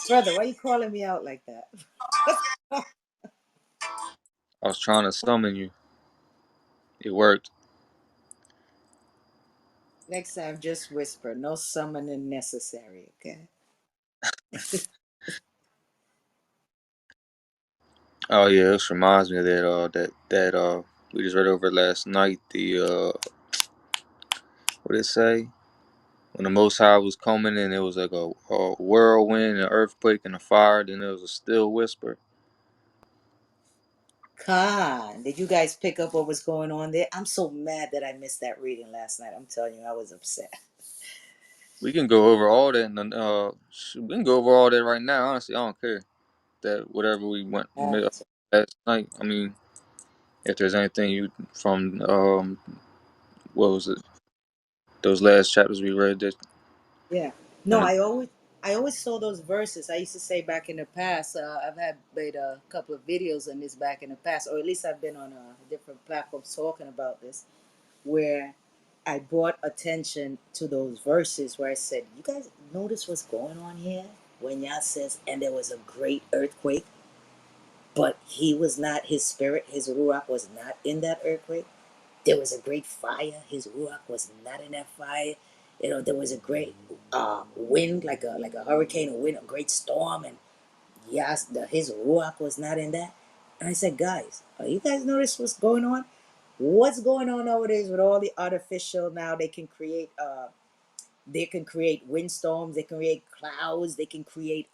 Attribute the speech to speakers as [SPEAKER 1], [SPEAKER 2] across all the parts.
[SPEAKER 1] Brother, why you calling me out like that?
[SPEAKER 2] I was trying to summon you. It worked.
[SPEAKER 1] Next time, just whisper. No summoning necessary, okay?
[SPEAKER 2] Oh yeah, this reminds me of that we just read over last night. The what did it say? When the Most High was coming and it was like a whirlwind, an earthquake, and a fire. Then there was a still whisper.
[SPEAKER 1] Khan, did you guys pick up what was going on there? I'm so mad that I missed that reading last night. I'm telling you, I was upset.
[SPEAKER 2] We can go over all that, and we can go over all that right now. Honestly, I don't care that whatever we went last night. I mean, if there's anything you from what was it? Those last chapters we read that
[SPEAKER 1] Yeah. No,
[SPEAKER 2] want
[SPEAKER 1] I always saw those verses. I used to say back in the past. I've had made a couple of videos on this back in the past, or at least I've been on different platforms talking about this, where I brought attention to those verses where I said, "You guys notice what's going on here?" When Yah says, "And there was a great earthquake, but he was not. His spirit, his ruach, was not in that earthquake." There was a great fire. His ruach was not in that fire. You know, there was a great wind, like a hurricane, a wind, a great storm, and yes, his ruach was not in that. And I said, guys, are you guys notice what's going on? What's going on nowadays with all the artificial now? They can create windstorms, they can create clouds, they can create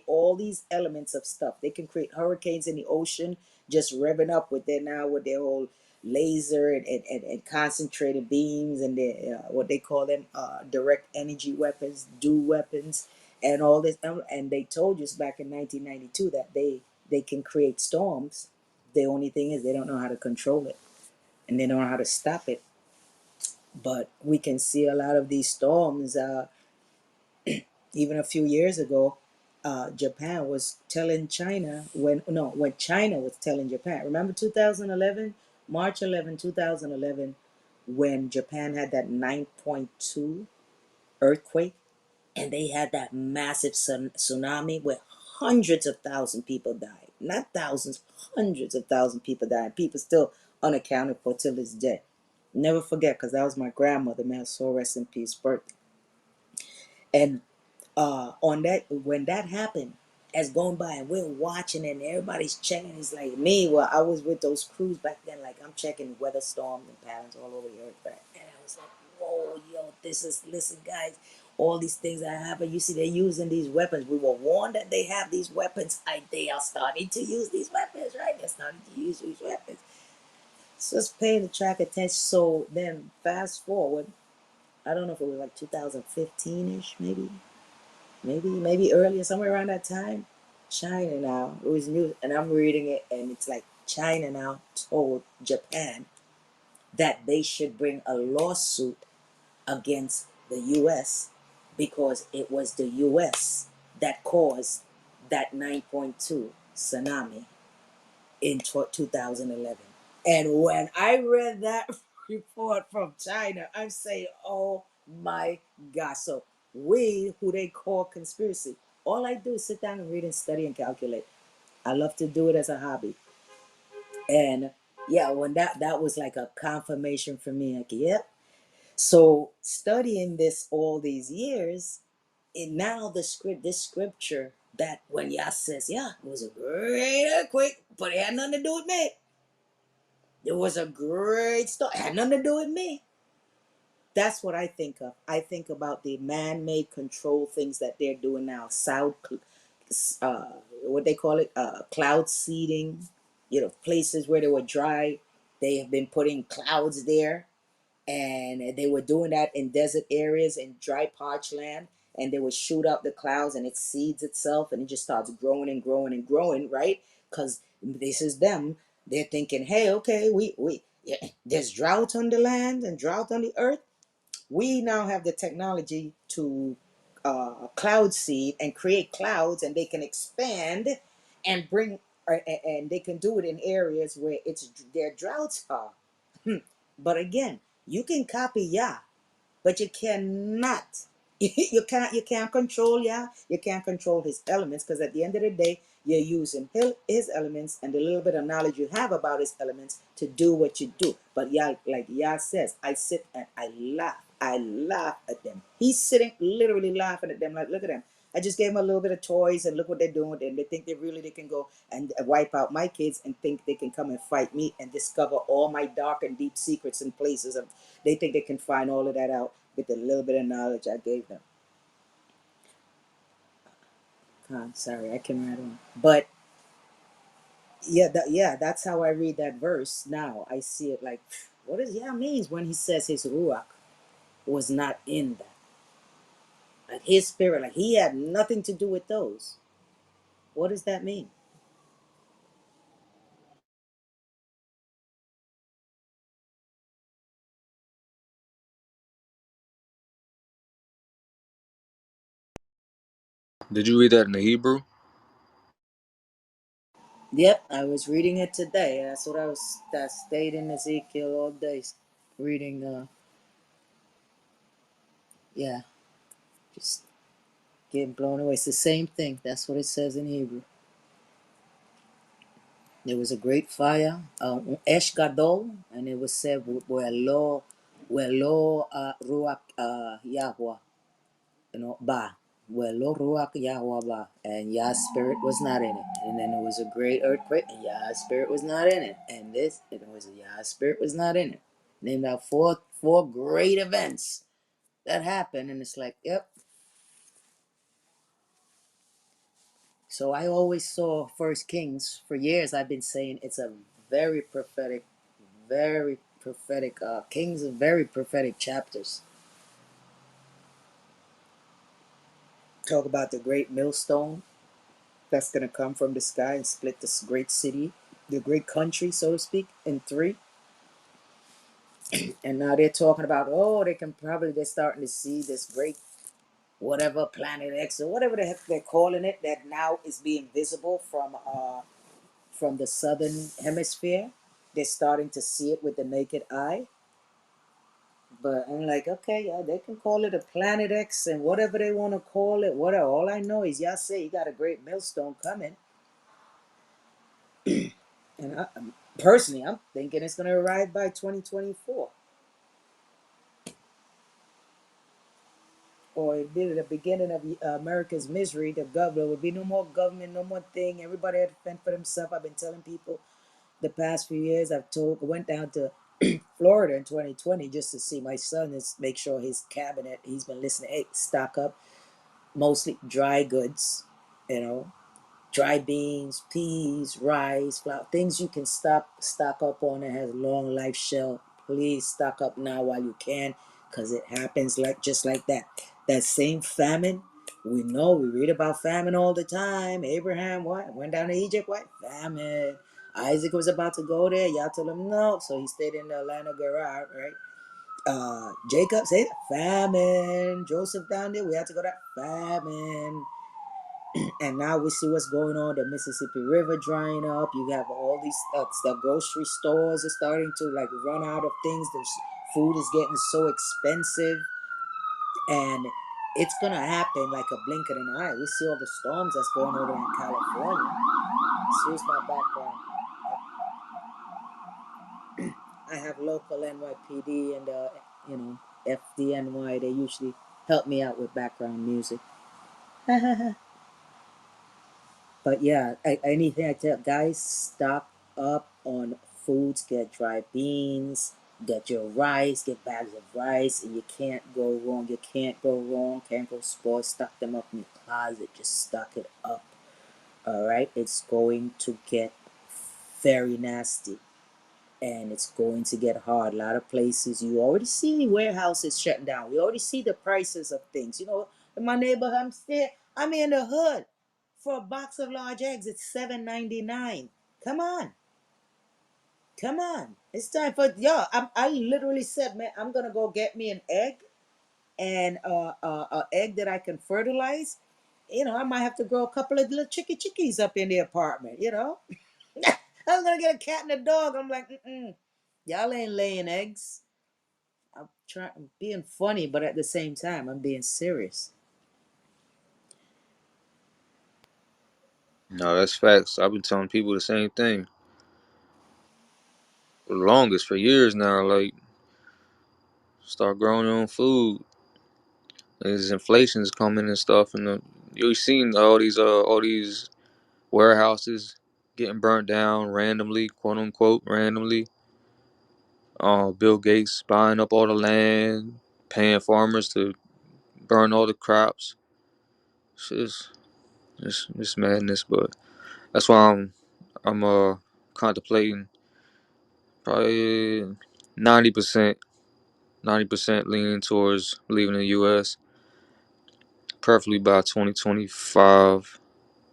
[SPEAKER 1] all these elements of stuff. They can create hurricanes in the ocean, just revving up with their whole laser and concentrated beams and their what they call them direct energy weapons, do weapons, and all this. And they told us back in 1992 that they can create storms. The only thing is they don't know how to control it and they don't know how to stop it. But we can see a lot of these storms. Even a few years ago, Japan was telling China when China was telling Japan. Remember 2011, March 11, 2011, when Japan had that 9.2 earthquake and they had that massive tsunami where hundreds of thousand people died. Not thousands, hundreds of thousand people died. People still unaccounted for till this day. Never forget, because that was my grandmother, may her soul rest in peace, birthday. And on that, when that happened, as going by and we're watching and everybody's checking, it's like me. Well, I was with those crews back then, like I'm checking weather storms and patterns all over the earth, right? And I was like, whoa, yo, listen, guys, all these things that happen. You see, they're using these weapons. We were warned that they have these weapons. They are starting to use these weapons, right? They're starting to use these weapons. So just paying the track attention. So then fast forward, I don't know if it was like 2015-ish, maybe earlier, somewhere around that time. China now, it was new, and I'm reading it, and it's like China now told Japan that they should bring a lawsuit against the U.S. because it was the U.S. that caused that 9.2 tsunami in 2011. And when I read that report from China, I'm saying, oh my gosh. So we, who they call conspiracy, all I do is sit down and read and study and calculate. I love to do it as a hobby. And yeah, when that was like a confirmation for me, like, yep. So studying this all these years, and now this scripture that when Yah says, yeah, it was a great earthquake, but it had nothing to do with me. It was a great story. It had nothing to do with me. That's what I think of. I think about the man-made control things that they're doing now. Uh, what they call it, cloud seeding. You know, places where they were dry, they have been putting clouds there, and they were doing that in desert areas in dry parched land, and they would shoot up the clouds and it seeds itself and it just starts growing and growing and growing, right? Because this is them. They're thinking, hey, okay, we yeah, there's drought on the land and drought on the earth. We now have the technology to cloud seed and create clouds, and they can expand and bring and they can do it in areas where it's their droughts are. But again, you can copy Yah, but you cannot. You can't control, yeah, you can't control his elements, because at the end of the day you're using his elements and the little bit of knowledge you have about his elements to do what you do. But yeah, like Yah says, I sit and I laugh at them. He's sitting literally laughing at them, like, look at them. I just gave them a little bit of toys and look what they're doing with them. They think they can go and wipe out my kids and think they can come and fight me and discover all my dark and deep secrets and places of. They think they can find all of that out with the little bit of knowledge I gave them. God, sorry, I can write on. But yeah, that's how I read that verse now. I see it like, what does yeah means when he says his ruach was not in that, like his spirit, like he had nothing to do with those. What does that mean?
[SPEAKER 2] Did you read that in the Hebrew?
[SPEAKER 1] Yep, I was reading it today. That's what I was. That stayed in Ezekiel all day, reading. Yeah, just getting blown away. It's the same thing. That's what it says in Hebrew. There was a great fire, Esh Gadol, and it was said, Welo Ruach Yahweh, Ba. Welo Ruach Yahweh Ba. And Yah's spirit was not in it. And then there was a great earthquake, and Yah's spirit was not in it. And it was Yah's spirit was not in it. Named out four great events that happened, and it's like, yep. So I always saw First Kings for years. I've been saying it's a very prophetic, very prophetic. Kings are very prophetic chapters. Talk about the great millstone that's gonna come from the sky and split this great city, the great country, so to speak, in three. And now they're talking about, oh, they're starting to see this great whatever planet X or whatever the heck they're calling it that now is being visible from the southern hemisphere. They're starting to see it with the naked eye. But I'm like, okay, yeah, they can call it a Planet X and whatever they want to call it. Whatever. All I know is y'all say you got a great millstone coming, and personally, I'm thinking it's gonna arrive by 2024, or it'd be the beginning of America's misery. There would be no more government, no more thing. Everybody had to fend for themselves. I've been telling people the past few years. I went down to Florida in 2020 just to see my son, is make sure his cabinet. He's been listening. Hey, stock up, mostly dry goods, you know, dry beans, peas, rice, flour, things you can stock up on that has long life shelf. Please stock up now while you can, because it happens like just like that. That same famine, we read about famine all the time. Abraham, what? Went down to Egypt, what? Famine. Isaac was about to go there. Y'all told him no, so he stayed in the land of Gerar, right? Jacob said famine. Joseph down there, we had to go to famine. And now we see what's going on. The Mississippi River drying up. You have all these the grocery stores are starting to like run out of things. The food is getting so expensive, and it's gonna happen like a blink of an eye. We see all the storms that's going over in California. Excuse my background. I have local NYPD and FDNY. They usually help me out with background music. But yeah, anything I tell guys, stock up on foods. Get dry beans, get your rice, get bags of rice, and you can't go wrong. You can't go wrong. Can't go spoil. Stock them up in your closet. Just stock it up. All right, it's going to get very nasty, and it's going to get hard. A lot of places you already see warehouses shutting down. We already see the prices of things. In my neighborhood, I'm in the hood. For a box of large eggs, it's $7.99. Come on, come on. It's time for y'all. I literally said, man, I'm gonna go get me an egg and a egg that I can fertilize. I might have to grow a couple of little chickies up in the apartment. I was gonna get a cat and a dog. I'm like, y'all ain't laying eggs. I'm being funny, but at the same time, I'm being serious.
[SPEAKER 2] No, that's facts. I've been telling people the same thing for the longest, for years now. Like, start growing your own food. There's inflation's coming and stuff, and you've seen all these warehouses getting burnt down randomly, quote unquote, randomly. Bill Gates buying up all the land, paying farmers to burn all the crops. It's just it's madness, but that's why I'm contemplating probably 90%, 90% leaning towards leaving the U.S. preferably by 2025.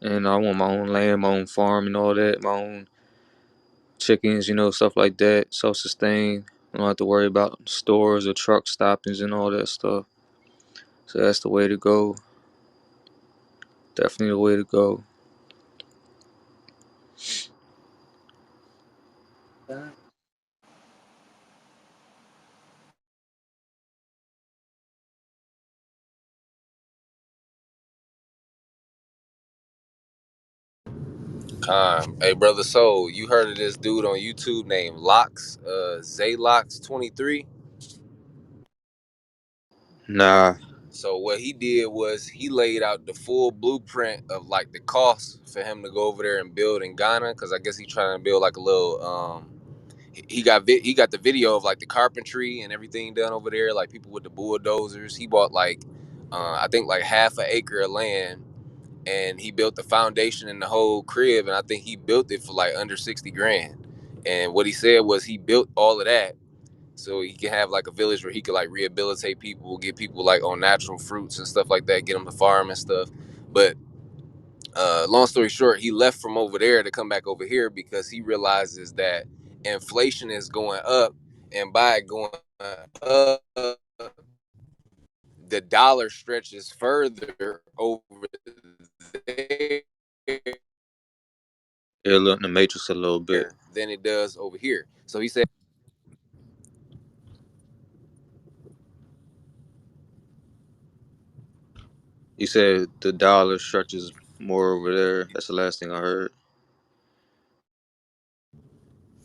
[SPEAKER 2] And I want my own land, my own farm, and all that, my own chickens, stuff like that, self-sustained. I don't have to worry about stores or truck stoppings and all that stuff. So that's the way to go. Definitely the way to go.
[SPEAKER 1] Uh,
[SPEAKER 3] Hey brother Soul, you heard of this dude on YouTube named Locks, Zaylox 23?
[SPEAKER 2] Nah,
[SPEAKER 3] So what he did was he laid out the full blueprint of like the cost for him to go over there and build in Ghana, because I guess he's trying to build like a little. He got the video of like the carpentry and everything done over there, like people with the bulldozers. He bought like I think like half an acre of land, and he built the foundation in the whole crib, and I think he built it for like under 60 grand. And what he said was he built all of that so he can have like a village where he could like rehabilitate people, get people like on natural fruits and stuff like that, get them to farm and stuff. But long story short, he left from over there to come back over here because he realizes that inflation is going up, and by it going up, the dollar stretches further over there
[SPEAKER 2] it looked in the matrix a little bit.
[SPEAKER 3] than it does over here. So he said,
[SPEAKER 2] You said the dollar stretches more over there. That's the last thing I heard.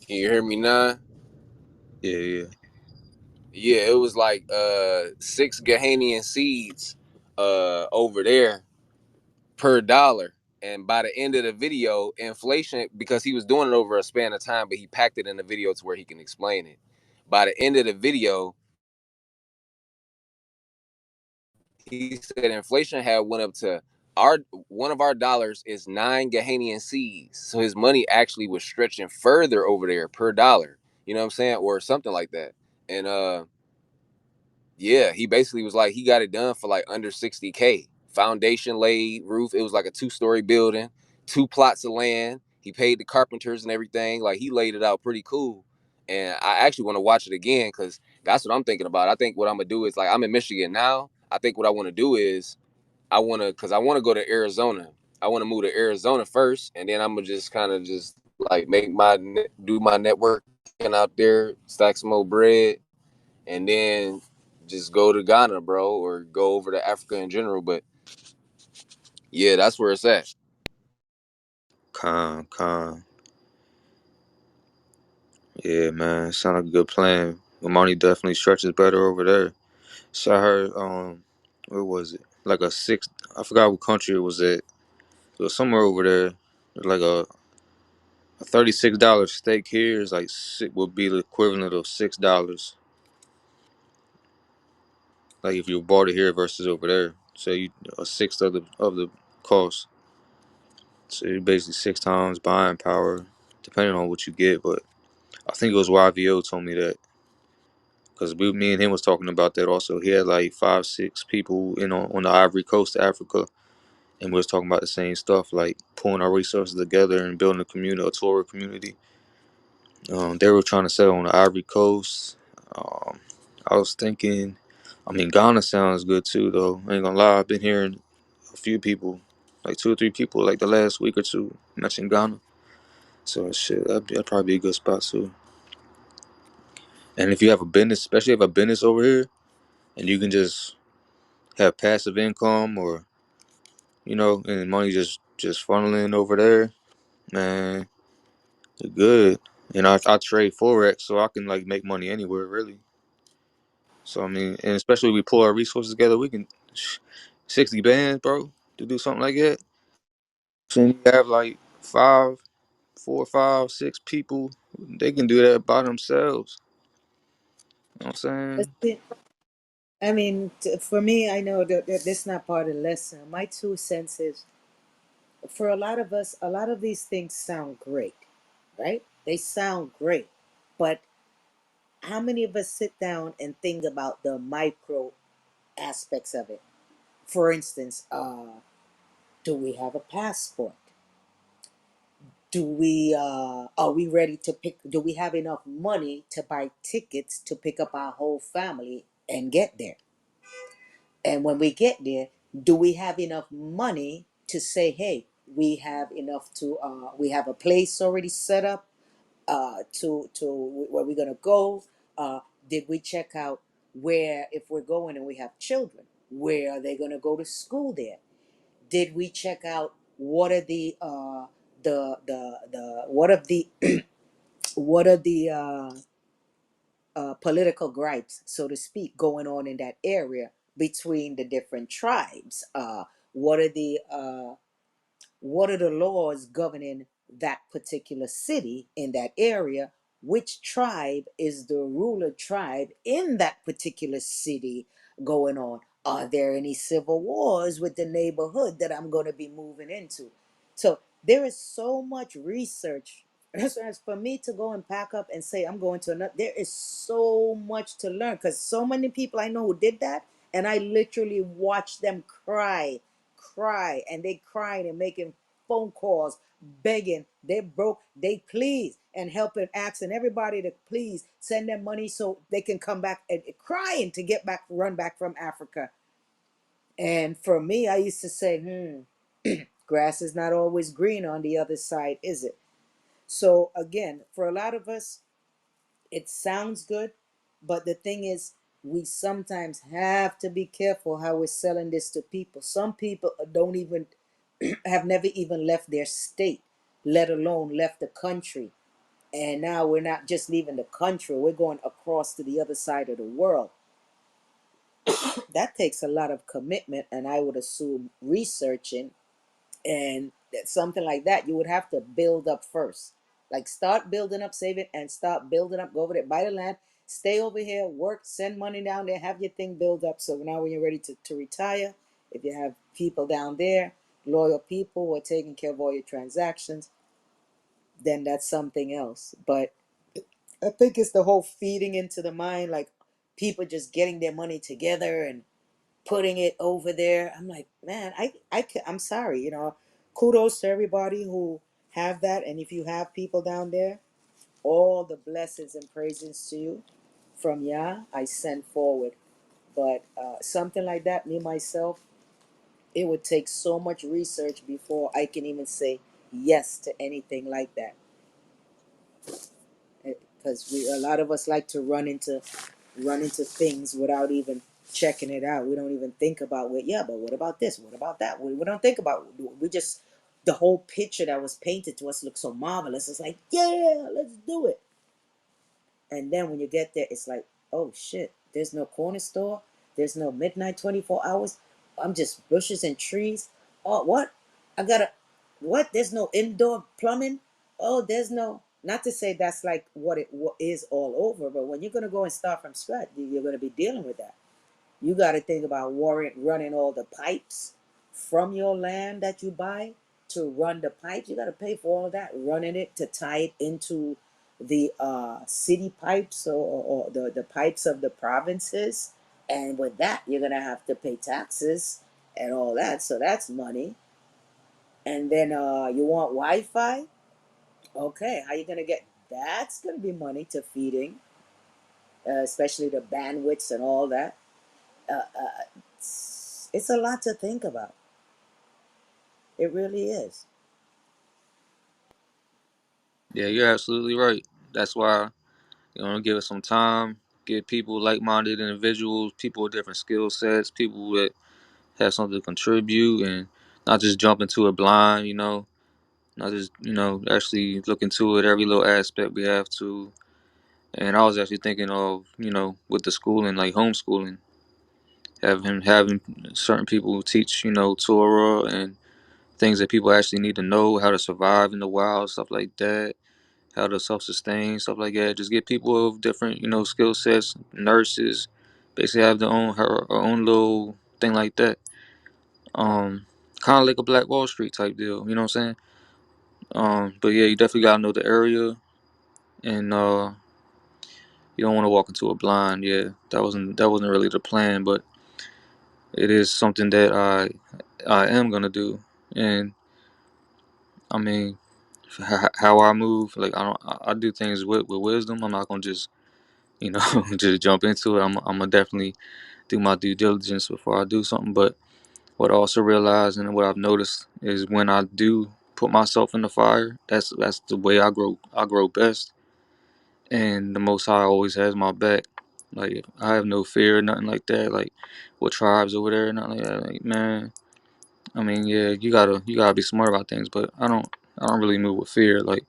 [SPEAKER 3] "Can you hear me now?"
[SPEAKER 2] Yeah, yeah.
[SPEAKER 3] Yeah, it was like 6 Ghanaian seeds over there per dollar. And by the end of the video, inflation, because he was doing it over a span of time, but he packed it in the video to where he can explain it. By the end of the video, he said inflation had went up to our one of our dollars is 9 Ghanaian seeds. So his money actually was stretching further over there per dollar. You know what I'm saying? Or something like that. And yeah, he basically was like he got it done for like under 60K. Foundation laid, roof. It was like a 2-story building, 2 plots of land. He paid the carpenters and everything. Like he laid it out pretty cool. And I actually want to watch it again because that's what I'm thinking about. I think what I'm gonna do is like I'm in Michigan now. I think what I want to do is I want to go to Arizona. I want to move to Arizona first, and then I'm gonna just kind of just like do my networking out there, stack some more bread, and then just go to Ghana, bro, or go over to Africa in general. But yeah, that's where it's at.
[SPEAKER 2] Con. Yeah, man. Sound like a good plan. The money definitely stretches better over there. So I heard, where was it? Like a six, I forgot what country it was at. It was somewhere over there. Like a $36 steak here is like would be the equivalent of $6. Like if you bought it here versus over there, so you a sixth of the cost. So you're basically 6 times buying power, depending on what you get. But I think it was YVO told me that because me and him was talking about that also. He had like 5, 6 people on the Ivory Coast of Africa, and we was talking about the same stuff, like pulling our resources together and building a community, a Torah community. They were trying to settle on the Ivory Coast. Um, I was thinking, I mean, Ghana sounds good too, though. I ain't gonna lie, I've been hearing a few people, like 2 or 3 people, like the last week or two, mention Ghana. So shit, that'd probably be a good spot too. And if you have a business, especially if you have a business over here, and you can just have passive income, or and money just funneling over there, man, you're good. And I trade forex, so I can like make money anywhere really. So I mean, and especially we pull our resources together, we can 60 bands, bro, to do something like that. So you have like five, 4, 5, 6 people, they can do that by themselves. You know what I'm
[SPEAKER 1] But
[SPEAKER 2] saying?
[SPEAKER 1] see, I mean, for me, I know that this is not part of the lesson. My 2 cents is, for a lot of us, a lot of these things sound great, right? They sound great. But how many of us sit down and think about the micro aspects of it? For instance, do we have a passport? Do we are we ready to pick, do we have enough money to buy tickets to pick up our whole family and get there? And when we get there, do we have enough money to say, hey, we have enough to we have a place already set up to where we're gonna go? Did we check out where, if we're going and we have children, where are they gonna go to school there? Did we check out what are the what are the what are the political gripes, so to speak, going on in that area between the different tribes? What are the what are the laws governing that particular city in that area? Which tribe is the ruler tribe in that particular city going on? Are there any civil wars with the neighborhood that I'm going to be moving into? So there is so much research. As for me to go and pack up and say I'm going to another, there is so much to learn, because so many people I know who did that, and I literally watched them cry, and they crying and making phone calls, begging, they broke, they please, and helping, asking everybody to please send them money so they can come back, and crying to get back, run back from Africa. And for me, I used to say, grass is not always green on the other side, is it? So again, for a lot of us, it sounds good, but the thing is, we sometimes have to be careful how we're selling this to people. Some people don't even have never even left their state, let alone left the country. And now we're not just leaving the country, we're going across to the other side of the world. That takes a lot of commitment, and I would assume researching, and that something like that you would have to build up first. Like, start building up, save it, and start building up. Go over there, buy the land, stay over here, work, send money down there, have your thing build up, so now when you're ready to retire, if you have people down there, loyal people who are taking care of all your transactions, then that's something else. But I think it's the whole feeding into the mind, like people just getting their money together and putting it over there. I'm like, man, I'm sorry, kudos to everybody who have that. And if you have people down there, all the blessings and praises to you from Yah, I send forward. But something like that, me myself, it would take so much research before I can even say yes to anything like that. Because we, a lot of us like to run into things without even checking it out. We don't even think about, well, yeah, but what about this? What about that? We don't think about, we just, the whole picture that was painted to us looks so marvelous. It's like, yeah, let's do it. And then when you get there, it's like, oh shit, there's no corner store. There's no midnight 24 hours. I'm just bushes and trees. Oh, what? I gotta, what? There's no indoor plumbing. Oh, there's no, not to say that's like what is all over, but when you're gonna go and start from scratch, you're gonna be dealing with that. You got to think about running all the pipes from your land that you buy to run the pipes. You got to pay for all of that, running it to tie it into the city pipes, or the pipes of the provinces. And with that, you're going to have to pay taxes and all that. So that's money. And then you want Wi Fi. Okay, how you going to get, that's going to be money to feeding, especially the bandwidths and all that. It's a lot to think about. It really is.
[SPEAKER 2] Yeah, you're absolutely right. That's why give it some time, get people like-minded individuals, people with different skill sets, people that have something to contribute, and not just jump into it blind. Not just actually look into it every little aspect we have to. And I was actually thinking of with the schooling, like homeschooling, having certain people who teach Torah and things that people actually need to know, how to survive in the wild, stuff like that, how to self-sustain, stuff like that. Just get people of different skill sets, nurses, basically have their own her own little thing like that. Um, Kind of like a Black Wall Street type deal. You know what I'm saying? But yeah, you definitely gotta know the area, and you don't want to walk into a blind. Yeah, that wasn't really the plan, but it is something that I am gonna do. And I mean, how I move, like I do things with wisdom. I'm not gonna just just jump into it. I'm gonna definitely do my due diligence before I do something. But what I also realize and what I've noticed is when I do put myself in the fire, that's the way I grow. I grow best, and the Most High always has my back. Like I have no fear, nothing like that. Like with tribes over there, nothing like that. Like man, I mean, yeah, you gotta be smart about things, but I don't really move with fear. Like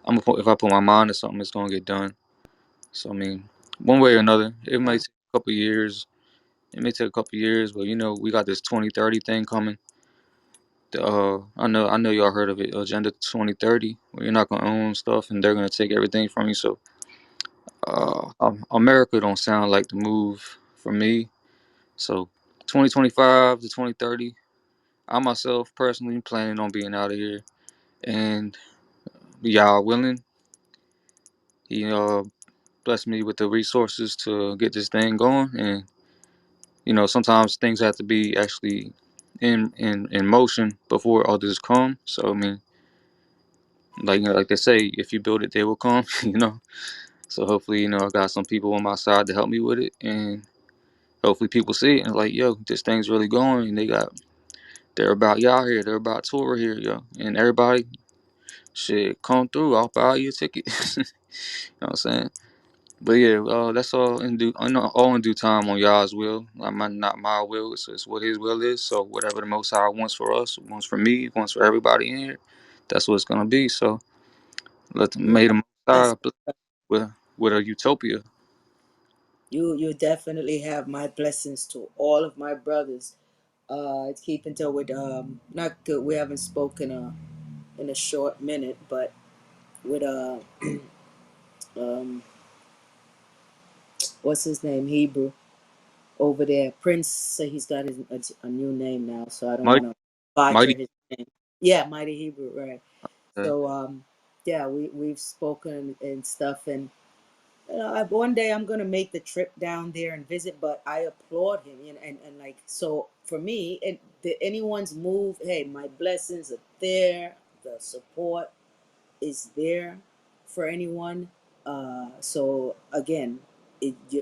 [SPEAKER 2] if I put my mind to something, it's gonna get done. So I mean, one way or another, it might take a couple years. It may take a couple years, but we got this 2030 thing coming. I know y'all heard of it, Agenda 2030, where you're not gonna own stuff and they're gonna take everything from you. So America don't sound like the move for me. So 2025 to 2030, I myself personally planning on being out of here, and y'all willing, he blessed me with the resources to get this thing going, and sometimes things have to be actually in motion before others come. So I mean, like they say, if you build it, they will come. So hopefully, I got some people on my side to help me with it, and hopefully people see it and like, yo, this thing's really going. And they're about y'all here, they're about tour here, yo, and everybody should come through. I'll buy you a ticket. You know what I'm saying? But yeah, that's all in due. I know all in due time on y'all's will. Not my will. It's what His will is. So whatever the Most High wants for us, wants for me, wants for everybody in here, that's what it's gonna be. So
[SPEAKER 1] Yeah,
[SPEAKER 2] may the Most
[SPEAKER 1] bless
[SPEAKER 2] High bless with a utopia.
[SPEAKER 1] you definitely have my blessings to all of my brothers. It's keep until with not good. We haven't spoken in a short minute, but with um what's his name, Hebrew over there, Prince. So he's got a new name now, so I don't
[SPEAKER 2] Mighty,
[SPEAKER 1] want to butcher
[SPEAKER 2] mighty.
[SPEAKER 1] his name. Yeah, Mighty Hebrew, right?
[SPEAKER 2] Uh,
[SPEAKER 1] So yeah, we've spoken and stuff, and one day I'm gonna make the trip down there and visit. But I applaud him, and like so for me, anyone's move. Hey, my blessings are there. The support is there for anyone. So again,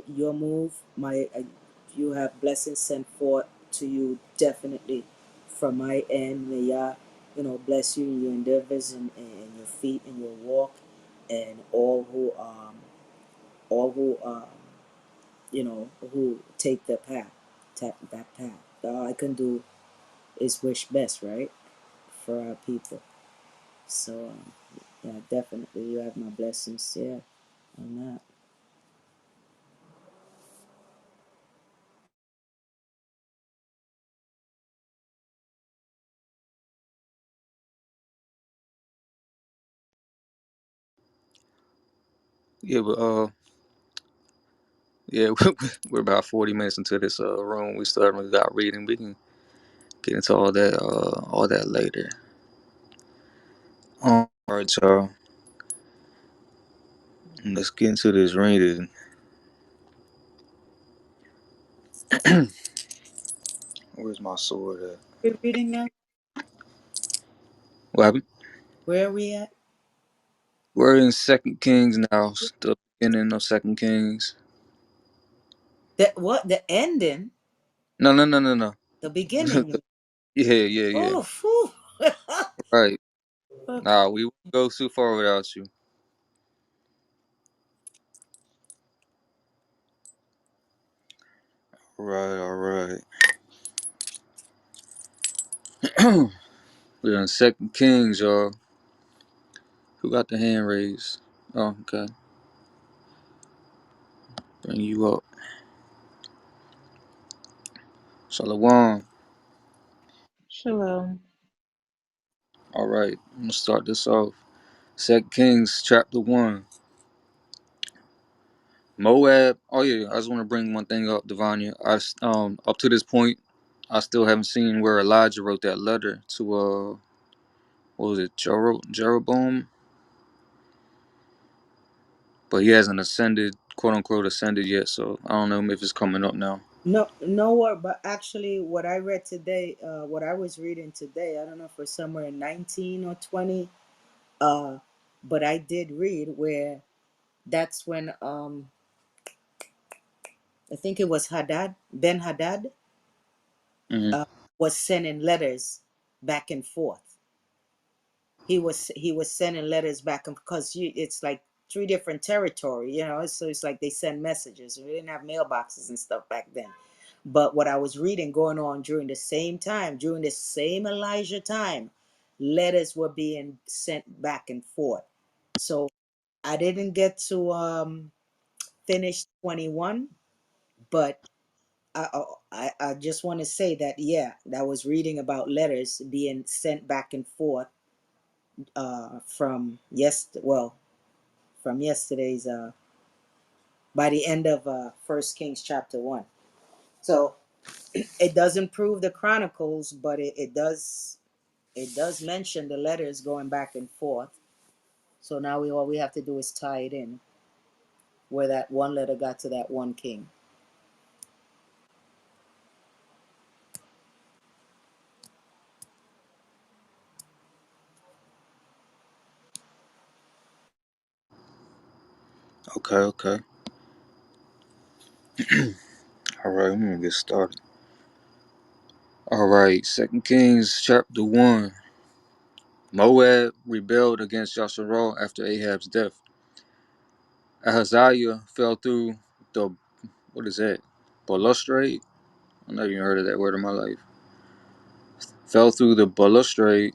[SPEAKER 1] your move, you have blessings sent forth to you definitely from my end. May Yah, bless you in your endeavors and your feet and your walk, and all who take the path, that path. All I can do is wish best, right, for our people. So yeah, definitely you have my blessings. Yeah, on that.
[SPEAKER 2] yeah, but yeah, we're about 40 minutes into this room. We still haven't got reading. We can get into all that later. All right, y'all. Let's get into this reading. Where's my sword at?
[SPEAKER 1] We're reading now.
[SPEAKER 2] What happened?
[SPEAKER 1] Where are we at?
[SPEAKER 2] We're in Second Kings now. The beginning of Second Kings.
[SPEAKER 1] The ending,
[SPEAKER 2] No, no, no, no, no.
[SPEAKER 1] the beginning.
[SPEAKER 2] Yeah, yeah, yeah.
[SPEAKER 1] Oh, phew.
[SPEAKER 2] Right.
[SPEAKER 1] Okay.
[SPEAKER 2] Nah, we won't go too far without you. All right. We're on Second Kings, y'all. Who got the hand raised? Oh, okay. Bring you up. Shalom.
[SPEAKER 4] Shalom.
[SPEAKER 2] All right. I'm gonna start this off. Second Kings chapter 1. Moab. Oh yeah, I just want to bring one thing up, Devanya. Up to this point, I still haven't seen where Elijah wrote that letter to what was it, Jeroboam? But he hasn't ascended, quote unquote, ascended yet. So I don't know if it's coming up now.
[SPEAKER 1] No, nowhere. But actually, what I read today, what I was reading today, I don't know if we're somewhere in 19 or 20. Uh, but I did read where that's when I think it was Ben Hadad,
[SPEAKER 2] Hmm.
[SPEAKER 1] uh, was sending letters back and forth. He was sending letters back and because it's like three different territory, so it's like they send messages. We didn't have mailboxes and stuff back then. But what I was reading going on during the same time, during the same Elijah time, letters were being sent back and forth. So I didn't get to finish 21, but I just want to say that, yeah, I was reading about letters being sent back and forth from yesterday's by the end of First Kings chapter 1. So it doesn't prove the Chronicles, but it does mention the letters going back and forth. So now all we have to do is tie it in where that one letter got to that one king.
[SPEAKER 2] Okay, okay. All right, I'm gonna get started. All right, Second Kings chapter 1. Moab rebelled against Yasharal after Ahab's death. Ahaziah fell through the, what is that? Balustrade? I've never even heard of that word in my life. Fell through the balustrade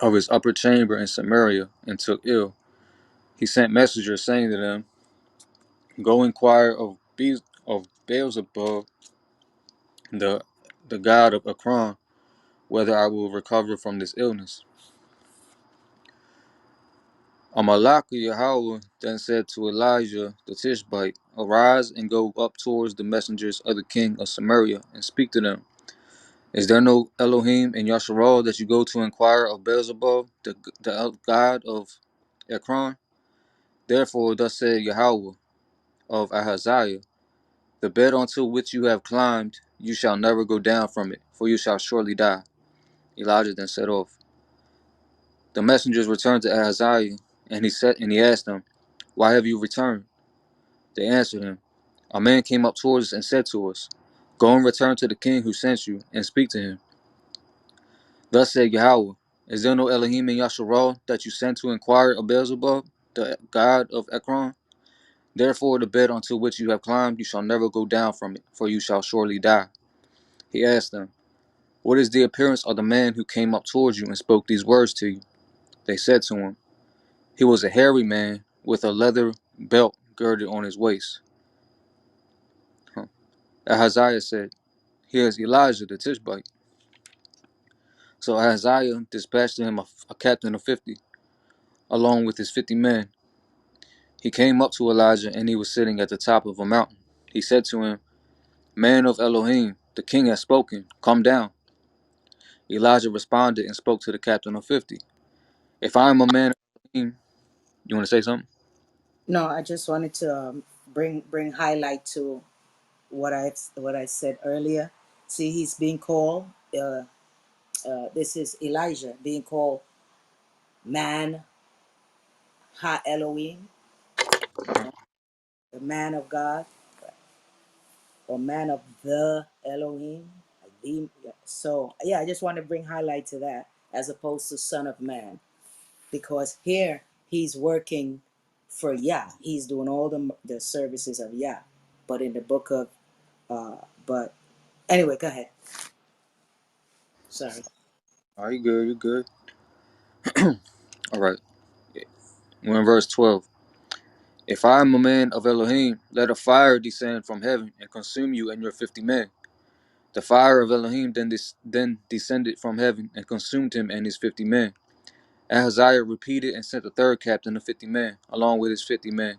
[SPEAKER 2] of his upper chamber in Samaria and took ill. He sent messengers saying to them, "Go inquire of Beelzebub, the the god of Ekron, whether I will recover from this illness." Amalek Yahweh then said to Elijah the Tishbite, "Arise and go up towards the messengers of the king of Samaria and speak to them. Is there no Elohim in Yasharal that you go to inquire of Beelzebub, the god of Ekron? Therefore, thus said Yahweh of Ahaziah, the bed onto which you have climbed, you shall never go down from it, for you shall surely die." Elijah then set off. The messengers returned to Ahaziah, and he asked them, "Why have you returned?" They answered him, "A man came up towards us and said to us, 'Go and return to the king who sent you, and speak to him.' Thus said Yahweh, Is there no Elohim in Yasharal that you sent to inquire of Beelzebub, the god of Ekron? Therefore the bed onto which you have climbed, you shall never go down from it, for you shall surely die." He asked them, "What is the appearance of the man who came up towards you and spoke these words to you?" They said to him, "He was a hairy man with a leather belt girded on his waist." Huh. Ahaziah said, "Here is Elijah the Tishbite." So Ahaziah dispatched to him a captain of 50, along with his 50 men. He came up to Elijah, and he was sitting at the top of a mountain. He said to him, "Man of Elohim, the king has spoken. Come down." Elijah responded and spoke to the captain of 50. "If I am a man of Elohim," you want to say something?
[SPEAKER 1] No, I just wanted to bring highlight to what I said earlier. See, he's being called. This is Elijah being called man ha Elohim, the man of God, or man of the Elohim. So yeah, I just want to bring highlight to that as opposed to son of man, because here he's working for Yah. He's doing all the services of Yah. But in the book of But anyway, go ahead. Sorry.
[SPEAKER 2] Are you good? You good? All right. We're in verse 12. If I am a man of Elohim, let a fire descend from heaven and consume you and your 50 men. The fire of Elohim then descended from heaven and consumed him and his 50 men. Ahaziah repeated and sent a third captain of 50 men, along with his 50 men.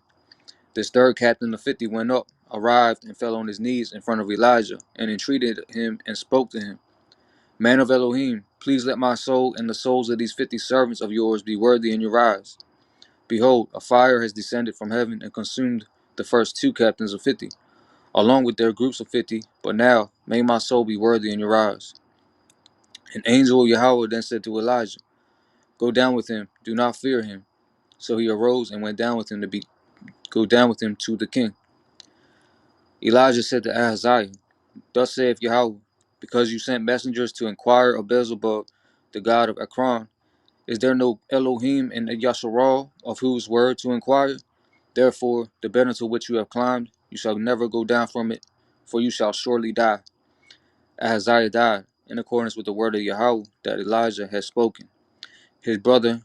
[SPEAKER 2] This third captain of 50 went up, arrived, and fell on his knees in front of Elijah, and entreated him and spoke to him. Man of Elohim, please let my soul and the souls of these 50 servants of yours be worthy in your eyes. Behold, a fire has descended from heaven and consumed the first two captains of 50, along with their groups of 50, but now may my soul be worthy in your eyes. An angel of Yahweh then said to Elijah, go down with him, do not fear him. So he arose and went down with him go down with him to the king. Elijah said to Ahaziah, thus saith Yahweh, because you sent messengers to inquire of Beelzebub, the god of Ekron, is there no Elohim in Yasharal of whose word to inquire? Therefore, the bed into which you have climbed, you shall never go down from it, for you shall surely die. Ahaziah died, in accordance with the word of Yahweh that Elijah had spoken. His brother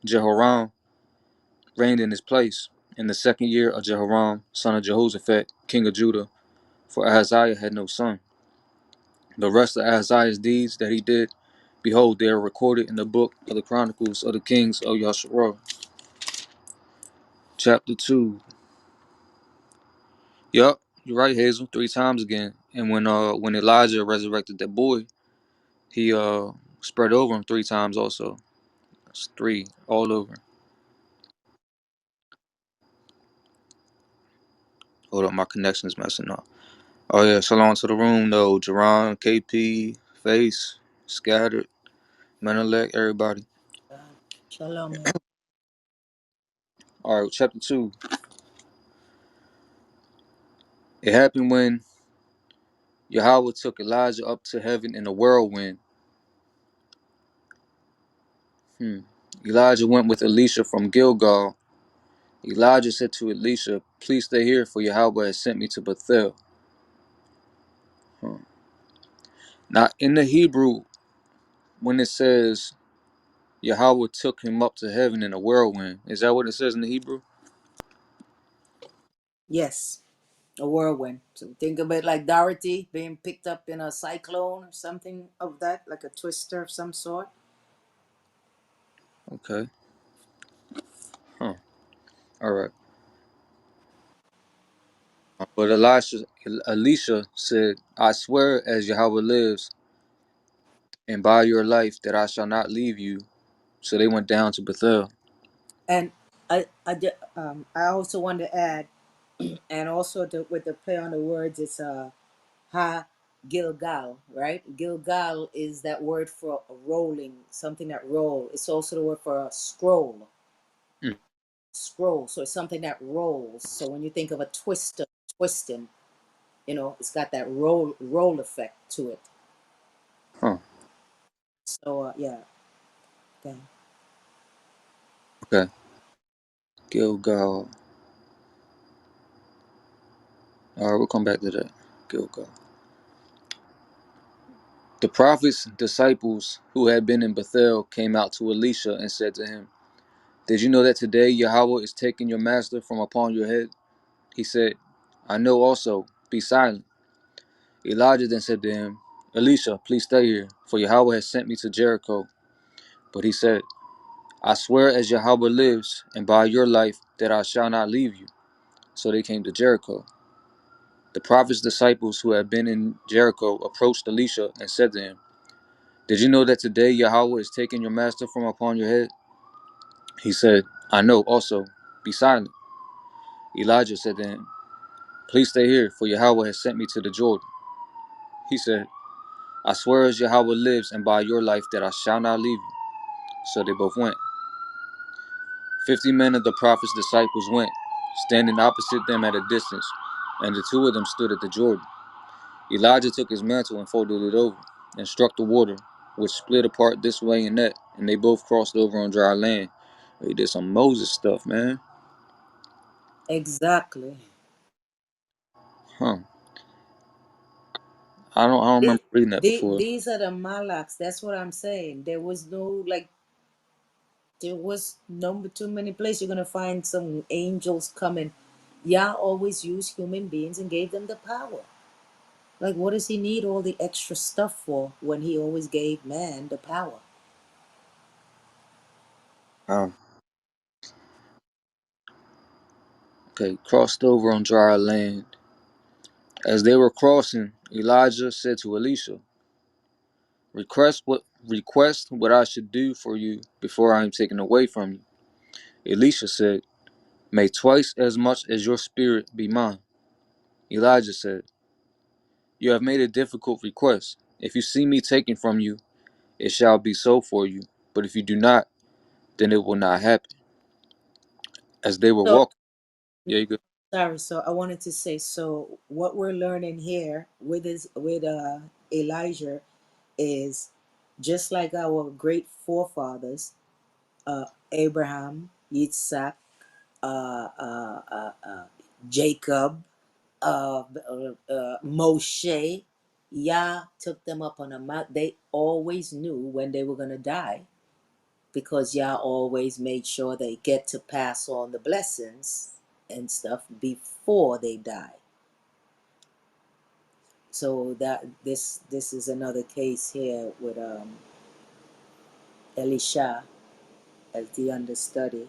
[SPEAKER 2] Jehoram reigned in his place, in the 2nd year of Jehoram, son of Jehoshaphat, king of Judah, for Ahaziah had no son. The rest of Ahaziah's deeds that he did, behold, they are recorded in the book of the Chronicles of the Kings of Yasharal. Chapter 2. Yup, you're right, Hazel, 3 times again. And when Elijah resurrected that boy, he spread over him 3 times also. That's 3 all over. Hold up, my connection's messing up. Oh yeah, shalom to the room though. Jerron, KP, Face, Scattered, Menelec, everybody.
[SPEAKER 1] Shalom.
[SPEAKER 2] Alright, chapter 2. It happened when Yahweh took Elijah up to heaven in a whirlwind. Elijah went with Elisha from Gilgal. Elijah said to Elisha, please stay here, for Yahweh has sent me to Bethel. Huh. Now, in the Hebrew, when it says Yahweh took him up to heaven in a whirlwind, is that what it says in the Hebrew?
[SPEAKER 1] Yes, a whirlwind. So think of it like Dorothy being picked up in a cyclone or something of that, like a twister of some sort.
[SPEAKER 2] Okay. Huh. All right. But Elisha said, I swear as Yahweh lives, and by your life that I shall not leave you. So they went down to Bethel.
[SPEAKER 1] And I also want to add, and also with the play on the words, it's ha Gilgal, right? Gilgal is that word for a rolling, something that roll. It's also the word for a scroll,
[SPEAKER 2] Mm.
[SPEAKER 1] scroll. So it's something that rolls. So when you think of a twister, twisting, it's got that roll effect to it.
[SPEAKER 2] Huh.
[SPEAKER 1] So yeah, okay.
[SPEAKER 2] Okay. Gilgal. All right, we'll come back to that. Gilgal. The prophet's disciples who had been in Bethel came out to Elisha and said to him, did you know that today Yahweh is taking your master from upon your head? He said, I know also. Be silent. Elijah then said to him, Elisha, please stay here, for Yahweh has sent me to Jericho. But he said, I swear as Yahweh lives, and by your life, that I shall not leave you. So they came to Jericho. The prophet's disciples who had been in Jericho approached Elisha and said to him, did you know that today Yahweh is taking your master from upon your head? He said, I know also. Be silent. Elijah said to him, please stay here, for Yahweh has sent me to the Jordan. He said, I swear as Yahweh lives, and by your life, that I shall not leave you. So they both went. 50 men of the prophet's disciples went, standing opposite them at a distance, and the two of them stood at the Jordan. Elijah took his mantle and folded it over, and struck the water, which split apart this way and that, and they both crossed over on dry land. He did some Moses stuff, man.
[SPEAKER 1] Exactly.
[SPEAKER 2] Huh. I don't remember reading that before.
[SPEAKER 1] These are the Malaks. That's what I'm saying. There was no like there was no too many places you're gonna find some angels coming. Yah always used human beings and gave them the power. Like what does he need all the extra stuff for when he always gave man the power?
[SPEAKER 2] Um, okay, crossed over on dry land. As they were crossing, Elijah said to Elisha, request what I should do for you before I am taken away from you. Elisha said, may twice as much as your spirit be mine. Elijah said, you have made a difficult request. If you see me taken from you, it shall be so for you. But if you do not, then it will not happen. As they were
[SPEAKER 1] So
[SPEAKER 2] walking, yeah, you good.
[SPEAKER 1] sorry, so I wanted to say so what we're learning here with Elijah is just like our great forefathers, Abraham, Yitzhak, Jacob, Moshe. Yah took them up on a mount. They always knew when they were going to die because Yah always made sure they get to pass on the blessings and stuff before they die. So that this is another case here with Elisha as the understudy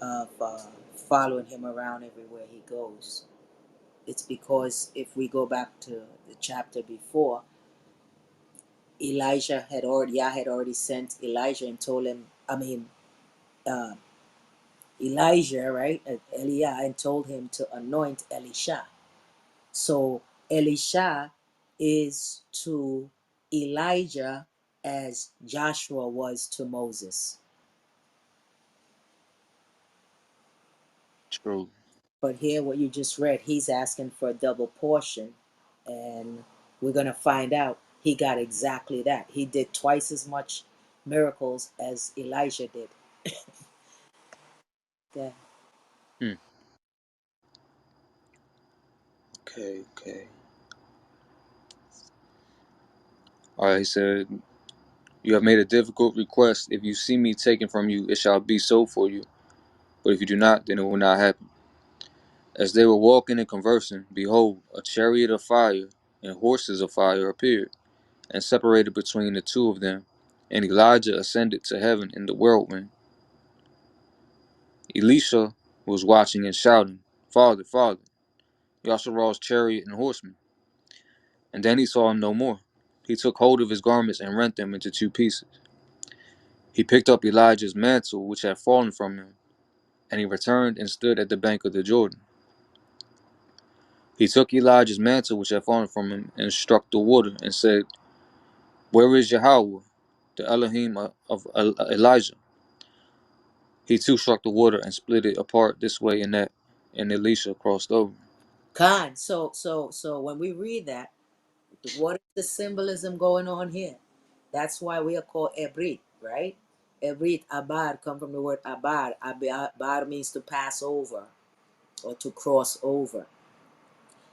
[SPEAKER 1] of following him around everywhere he goes. It's because if we go back to the chapter before, Yah had already sent Elijah and told him, uh, Elijah, right, Eliah, and told him to anoint Elisha. So Elisha is to Elijah as Joshua was to Moses.
[SPEAKER 2] True.
[SPEAKER 1] But here, what you just read, he's asking for a double portion. And we're going to find out he got exactly that. He did twice as much miracles as Elijah did. Yeah.
[SPEAKER 2] Hmm. Okay, okay. All right, he said, you have made a difficult request. If you see me taken from you, it shall be so for you. But if you do not, then it will not happen. As they were walking and conversing, behold, a chariot of fire and horses of fire appeared, and separated between the two of them. And Elijah ascended to heaven in the whirlwind. Elisha was watching and shouting, Father, Father, Yasharal's chariot and horsemen. And then he saw him no more. He took hold of his garments and rent them into two pieces. He picked up Elijah's mantle which had fallen from him, and he returned and stood at the bank of the Jordan. He took Elijah's mantle which had fallen from him and struck the water and said, where is Yahweh, the Elohim of Elijah? He too struck the water and split it apart this way and that, and Elisha crossed over.
[SPEAKER 1] Khan. So when we read that, what is the symbolism going on here? That's why we are called Ebrit, right? Ebrit, Abad, come from the word Abad. Abad means to pass over or to cross over.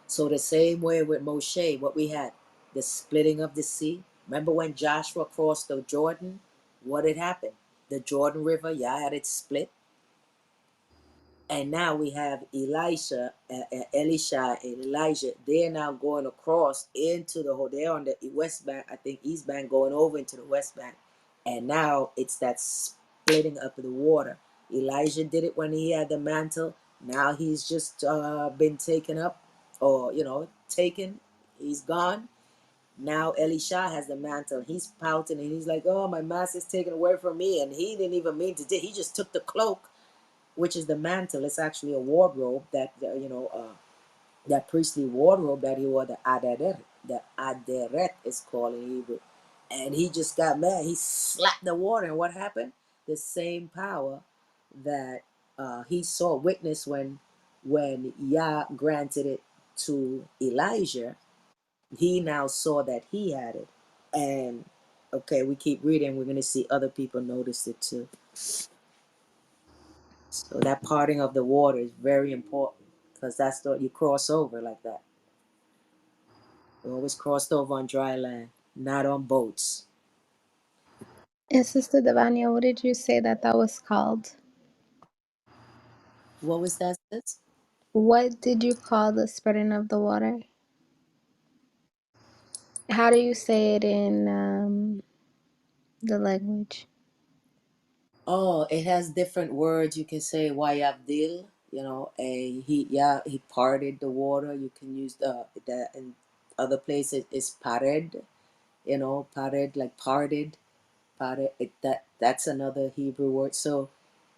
[SPEAKER 1] So the same way with Moshe, what we had, the splitting of the sea. Remember when Joshua crossed the Jordan? What had happened? The Jordan River, yeah, had it split. And now we have Elisha and Elijah. They're now going across into the whole. They're on the west bank, I think east bank, going over into the west bank. And now it's that splitting up of the water. Elijah did it when he had the mantle. Now he's just been taken up, or taken. He's gone. Now Elisha has the mantle. He's pouting and he's like, "Oh, my master's taken away from me," and he didn't even mean to do. He just took the cloak, which is the mantle. It's actually a wardrobe that that priestly wardrobe that he wore, the aderet. The aderet is called in Hebrew, and he just got mad. He slapped the water, and what happened? The same power that he saw witness when Yah granted it to Elijah. He now saw that he had it, and okay, we keep reading. We're gonna see other people notice it too. So that parting of the water is very important because that's the you cross over like that. We always crossed over on dry land, not on boats.
[SPEAKER 4] And Sister Devania, what did you say that that was called?
[SPEAKER 1] What was that, sis?
[SPEAKER 4] What did you call the spreading of the water? How do you say it in the language?
[SPEAKER 1] Oh, it has different words. You can say Wayabdil, a he parted the water. You can use the in other places is pared, pared like parted, pared. That's another Hebrew word. So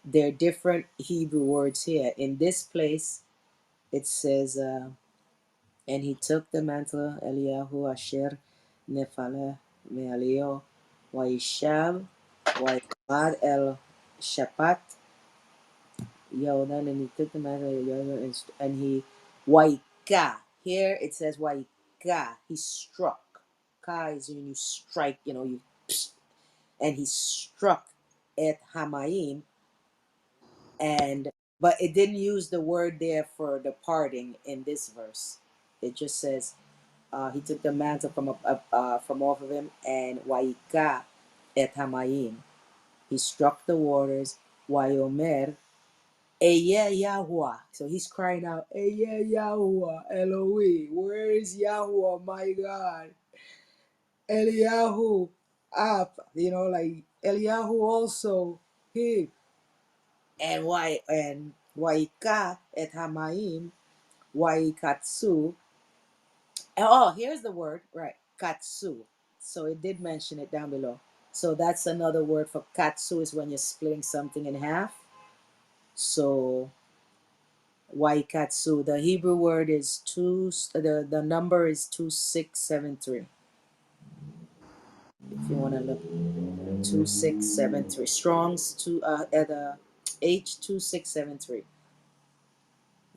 [SPEAKER 1] there are different Hebrew words here. In this place, it says, and he took the mantle Eliyahu Asher Nefale Me'alio Waishab Waimad El Shapat Yonan, and he took the mantle and he Waika. Here it says Waika. He struck. Ka is when you strike, you and he struck at Hamaim, and but it didn't use the word there for the parting in this verse. It just says he took the mantle from off of him, and Waika et Hamayim. He struck the waters. Wayomer Eye Yahuwah. So he's crying out, Eye Yahuwah, Elohim. Where is Yahuwah, my God? Eliyahu up. Like Eliyahu also he. And Waika et Hamayim. Waikatsu. Oh, here's the word, right? Katsu. So it did mention it down below. So that's another word for katsu is when you're splitting something in half. So waikatsu. The Hebrew word is the number is 2673. If you want to look 2673. Strong's two at H2673.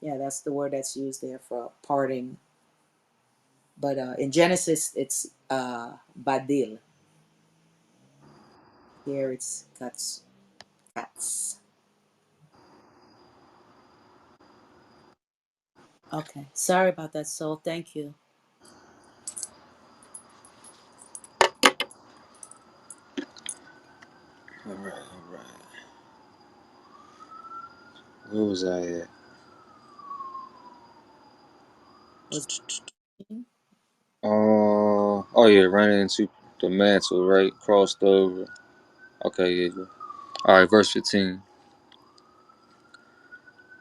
[SPEAKER 1] Yeah, that's the word that's used there for parting. But in Genesis it's badil. Here it's katsu. Cats. Okay. Sorry about that, soul. Thank you.
[SPEAKER 2] All right, all right. Where was I at?
[SPEAKER 1] Was
[SPEAKER 2] Oh yeah, ran into the mantle, right? Crossed over. Okay, yeah, yeah. All right, verse 15.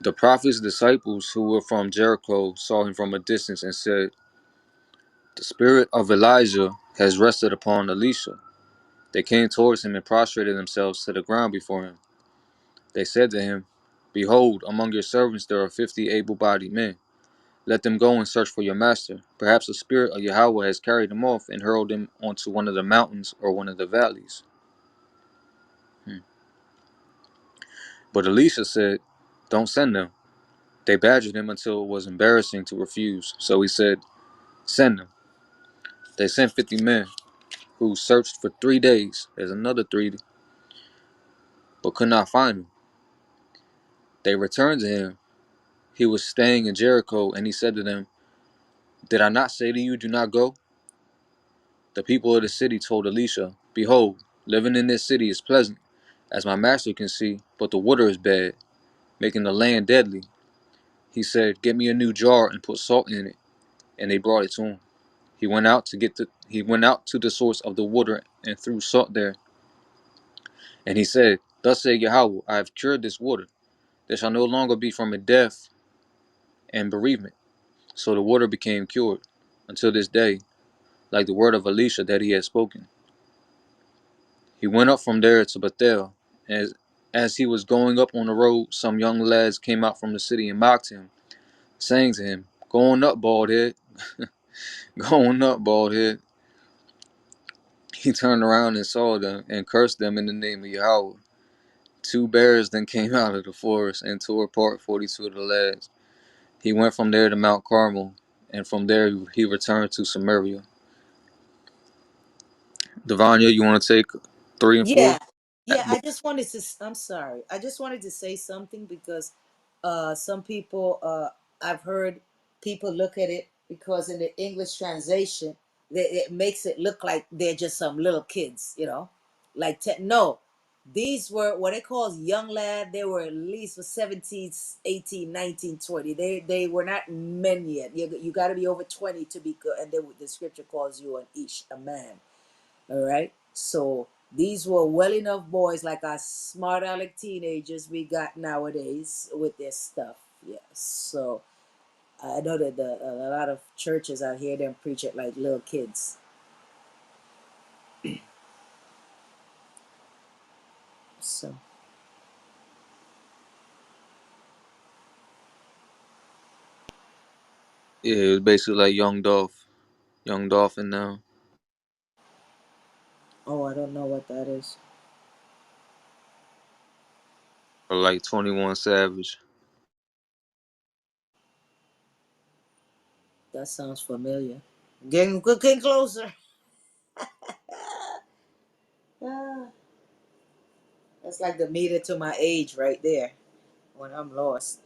[SPEAKER 2] The prophet's disciples who were from Jericho saw him from a distance and said, "The spirit of Elijah has rested upon Elisha." They came towards him and prostrated themselves to the ground before him. They said to him, "Behold, among your servants there are 50 able-bodied men. Let them go and search for your master. Perhaps the spirit of Yahweh has carried him off and hurled him onto one of the mountains or one of the valleys." But Elisha said, "Don't send them." They badgered him until it was embarrassing to refuse. So he said, "Send them." They sent 50 men who searched for 3 days. There's another three, but could not find him. They returned to him. He was staying in Jericho, and he said to them, "Did I not say to you, do not go?" The people of the city told Elisha, "Behold, living in this city is pleasant, as my master can see, but the water is bad, making the land deadly." He said, "Get me a new jar and put salt in it." And they brought it to him. He went out to the source of the water and threw salt there. And he said, "Thus saith Yahweh, I have cured this water. There shall no longer be from it death and bereavement." So the water became cured until this day, like the word of Elisha that he had spoken. He went up from there to Bethel. As he was going up on the road, some young lads came out from the city and mocked him, saying to him, "Go on up, bald head. Go on up, bald head." He turned around and saw them and cursed them in the name of Yahweh. Two bears then came out of the forest and tore apart 42 of the lads. He went from there to Mount Carmel, and from there he returned to Samaria. Devanya, you want to take 3 and 4?
[SPEAKER 1] Yeah. Yeah, I just wanted to I'm sorry. I just wanted to say something because some people I've heard people look at it. because in the English translation, it makes it look like they're just some little kids, you know, like no, these were what they call young lad. They were at least for 17, 18, 19, 20. They were not men yet. You got to be over 20 to be good, and then the scripture calls you an ish, a man. All right, so these were well enough boys, like our smart aleck teenagers we got nowadays with their stuff. Yes, so I know that a lot of churches out here them preach it like little kids. So
[SPEAKER 2] Yeah, it was basically like Young Dolphin now,
[SPEAKER 1] oh, I don't know what that is.
[SPEAKER 2] or like 21 Savage.
[SPEAKER 1] That sounds familiar. Getting closer. Ah, that's like the meter to my age right there when I'm lost.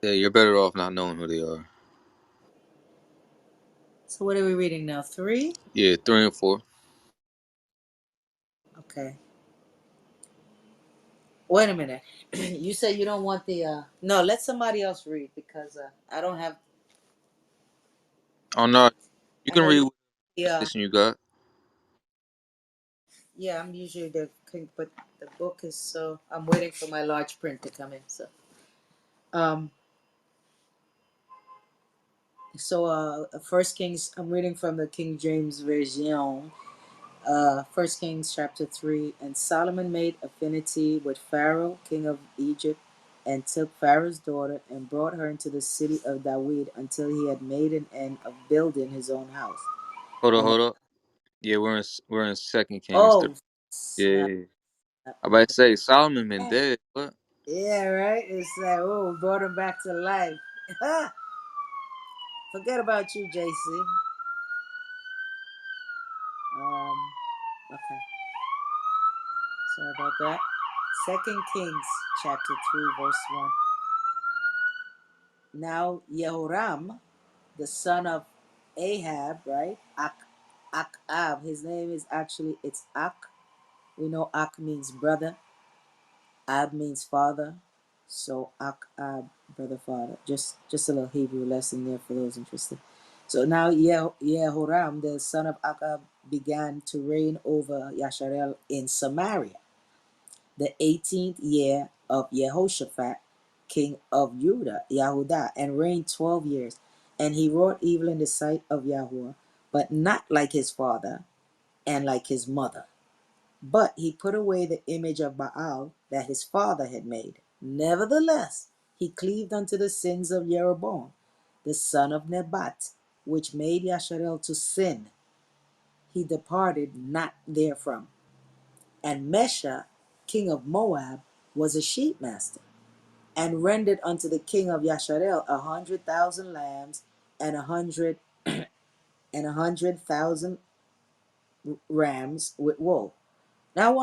[SPEAKER 2] Yeah, you're better off not knowing who they are.
[SPEAKER 1] So what are we reading now? Three?
[SPEAKER 2] Yeah, 3 and 4.
[SPEAKER 1] Okay. Wait a minute. You said you don't want the no, let somebody else read because I don't have
[SPEAKER 2] Oh no, you
[SPEAKER 1] I
[SPEAKER 2] can
[SPEAKER 1] know
[SPEAKER 2] read
[SPEAKER 1] you
[SPEAKER 2] what
[SPEAKER 1] the
[SPEAKER 2] edition you got.
[SPEAKER 1] yeah, I'm usually the king, but the book is so I'm waiting for my large print to come in. Um First Kings, I'm reading from the King James Version. First Kings chapter 3. And Solomon made affinity with Pharaoh, king of Egypt, and took Pharaoh's daughter and brought her into the city of David until he had made an end of building his own house.
[SPEAKER 2] Hold up,
[SPEAKER 1] And
[SPEAKER 2] hold up. Yeah, we're in Second Kings 3.
[SPEAKER 1] oh snap!
[SPEAKER 2] Yeah, I about to
[SPEAKER 1] Okay.
[SPEAKER 2] say Solomon been dead. What?
[SPEAKER 1] Yeah, right. It's like oh, brought him back to life. Forget about you, JC. Um. Okay. Sorry about that. Second Kings chapter 3 verse 1. Now Yehoram, the son of Ahab, right? Akab. His name is actually it's Ak. We know Ak means brother. Ab means father. So Akab, brother, father. Just a little Hebrew lesson there for those interested. So now Yehoram, the son of Akab, began to reign over Yasharel in Samaria the 18th year of Jehoshaphat, king of Yehudah, and reigned 12 years. And he wrought evil in the sight of Yahweh, but not like his father and like his mother. But he put away the image of Baal that his father had made. Nevertheless, he cleaved unto the sins of Jeroboam, the son of Nebat, which made Yasharel to sin. He departed not therefrom. And Mesha, king of Moab, was a sheep master, and rendered unto the king of Yasharel 100,000 lambs and 100,000 rams with wool. Now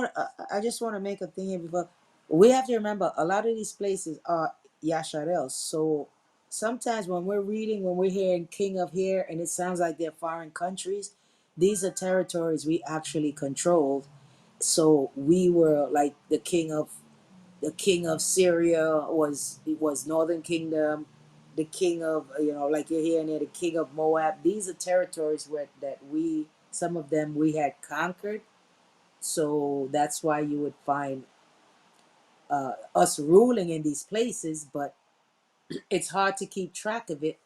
[SPEAKER 1] I just want to make a thing here before we have to remember a lot of these places are Yasharel. So sometimes when we're reading, when we're hearing king of here, and it sounds like they're foreign countries, these are territories we actually controlled. So we were like the king of Syria was Northern Kingdom, the king of like you're hearing there, the king of Moab. These are territories where that we some of them we had conquered. So that's why you would find us ruling in these places, but it's hard to keep track of it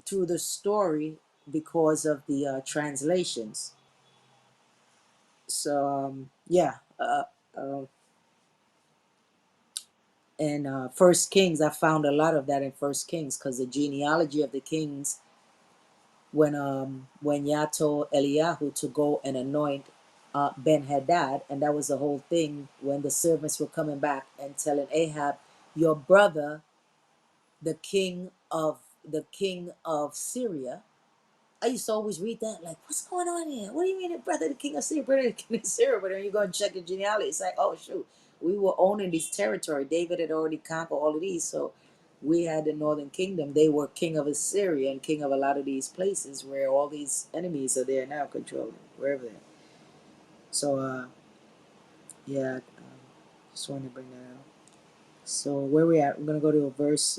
[SPEAKER 1] through the story because of the translations. So yeah, uh, and First Kings, I found a lot of that in First Kings because the genealogy of the kings when Yah told Eliyahu to go and anoint Ben Hadad, and that was the whole thing when the servants were coming back and telling Ahab, your brother, the king of Syria. I used to always read that like, what's going on here? What do you mean, the brother, the king of Syria, brother, the king of Syria? But then you go and check the genealogy, it's like, oh shoot, we were owning this territory. David had already conquered all of these, so we had the northern kingdom. They were king of Assyria and king of a lot of these places where all these enemies are there now controlling wherever they're. So yeah, just wanted to bring that out. So where we at? We're gonna go to verse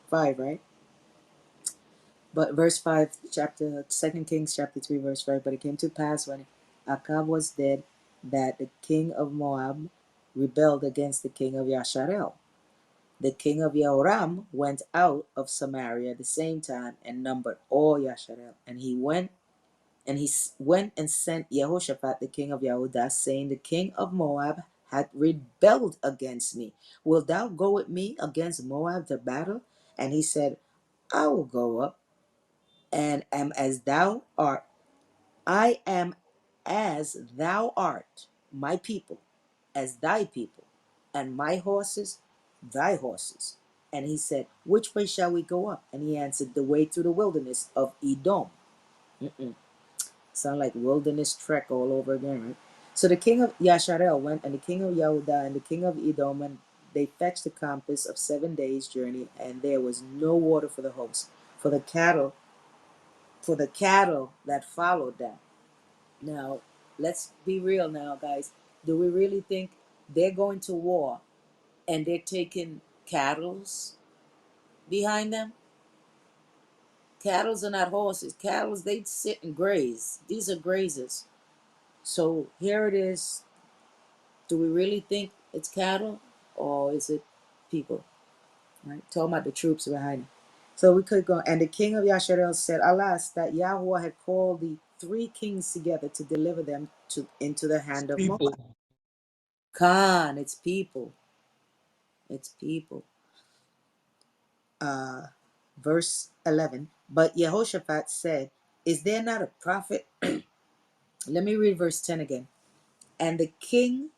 [SPEAKER 1] 5, right? But verse 5, chapter 2 Kings chapter 3 verse 5. But it came to pass when Achab was dead that the king of Moab rebelled against the king of Yasharel. The king of Yehoram went out of Samaria at the same time and numbered all Yasharel. And he went and sent Jehoshaphat the king of Yehudah, saying, the king of Moab hath rebelled against me. Wilt thou go with me against Moab to battle? And he said, I will go up, and am as thou art. I am as thou art, my people, as thy people, and my horses, thy horses. And he said, which way shall we go up? And he answered, the way through the wilderness of Edom. Mm-mm. Sound like wilderness trek all over again, right? So the king of Yasharel went, and the king of Yehudah, and the king of Edom, and they fetched the compass of 7 days' journey, and there was no water for the host, for the cattle, that followed them. Now, let's be real now, guys. Do we really think they're going to war and they're taking cattles behind them? Cattles are not horses. Cattles, they sit and graze. These are grazers. So here it is. Do we really think it's cattle or is it people? Right? Talking about the troops behind it. So we could go. And the king of Yasharel said, alas, that Yahweh had called the three kings together to deliver them into the hand of Moab.
[SPEAKER 5] People.
[SPEAKER 1] Khan, it's people. It's people. Uh, verse 11. But Jehoshaphat said, is there not a prophet? Let me read verse 10 again. And the king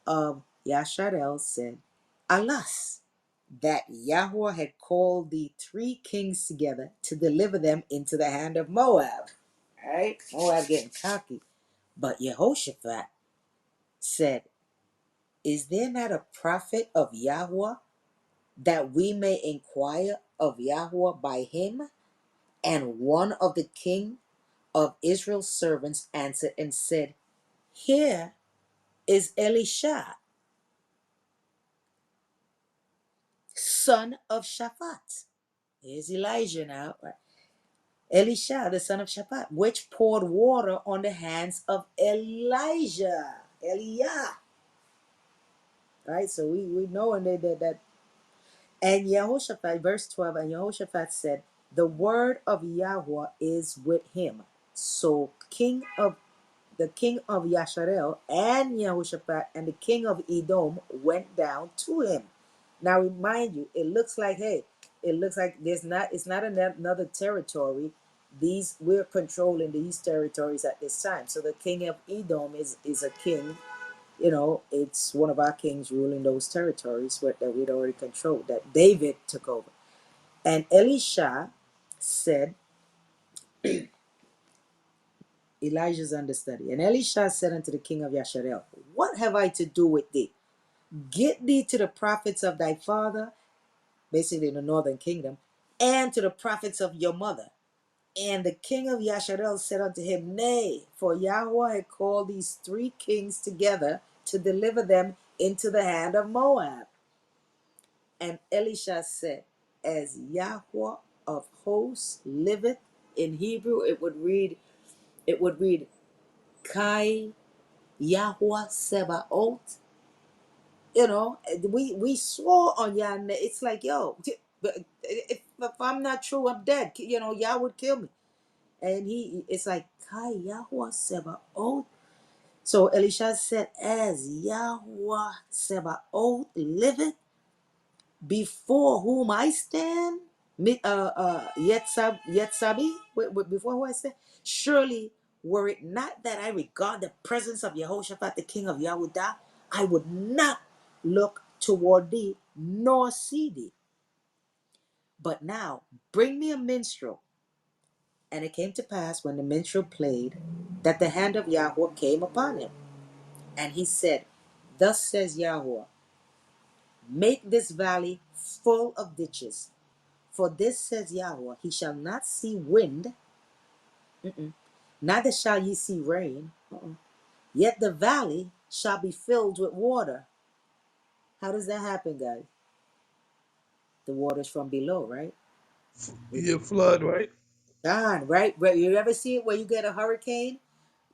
[SPEAKER 1] of Yasharel said, alas, that Yahweh had called the three kings together to deliver them into the hand of Moab. All right? Moab getting cocky. But Jehoshaphat said, is there not a prophet of Yahweh that we may inquire of Yahweh by him? And one of the king of Israel's servants answered and said, here is Elisha, son of Shaphat. Here's Elijah now. Right? Elisha, the son of Shaphat, which poured water on the hands of Elijah. Eliah. Right? So we know and that. And Yehoshaphat, verse 12, and Yehoshaphat said, the word of Yahweh is with him. So the king of Yasharel and Yehoshaphat and the king of Edom went down to him. Now remind you, it looks like it's not another territory. We're controlling these territories at this time. So the king of Edom is a king. It's one of our kings ruling those territories that we'd already controlled, that David took over. And Elisha said, Elijah's understudy. And Elisha said unto the king of Yasharel, what have I to do with thee? Get thee to the prophets of thy father, basically in the northern kingdom, and to the prophets of your mother. And the king of Yasharel said unto him, nay, for Yahweh had called these three kings together to deliver them into the hand of Moab. And Elisha said, as Yahweh of hosts liveth. In Hebrew it would read Kai Yahweh Sebaot. We swore on Yah. It's like, yo, but if I'm not true, I'm dead. Yah would kill me. And it's like, Kai Yahweh Sebaot. So Elisha said, as Yahweh Sebaot liveth, before whom I stand, Yetsabi, before who I stand, surely were it not that I regard the presence of Jehoshaphat, the king of Yahudah, I would not look toward thee nor see thee. But now bring me a minstrel. And it came to pass when the minstrel played that the hand of Yahweh came upon him. And he said, thus says Yahweh, make this valley full of ditches, For this says Yahweh, he shall not see wind, neither shall ye see rain, yet the valley shall be filled with water. How does that happen, guys? The water's from below, right?
[SPEAKER 5] Yeah, flood, right?
[SPEAKER 1] God, right? Right. You ever see it where you get a hurricane,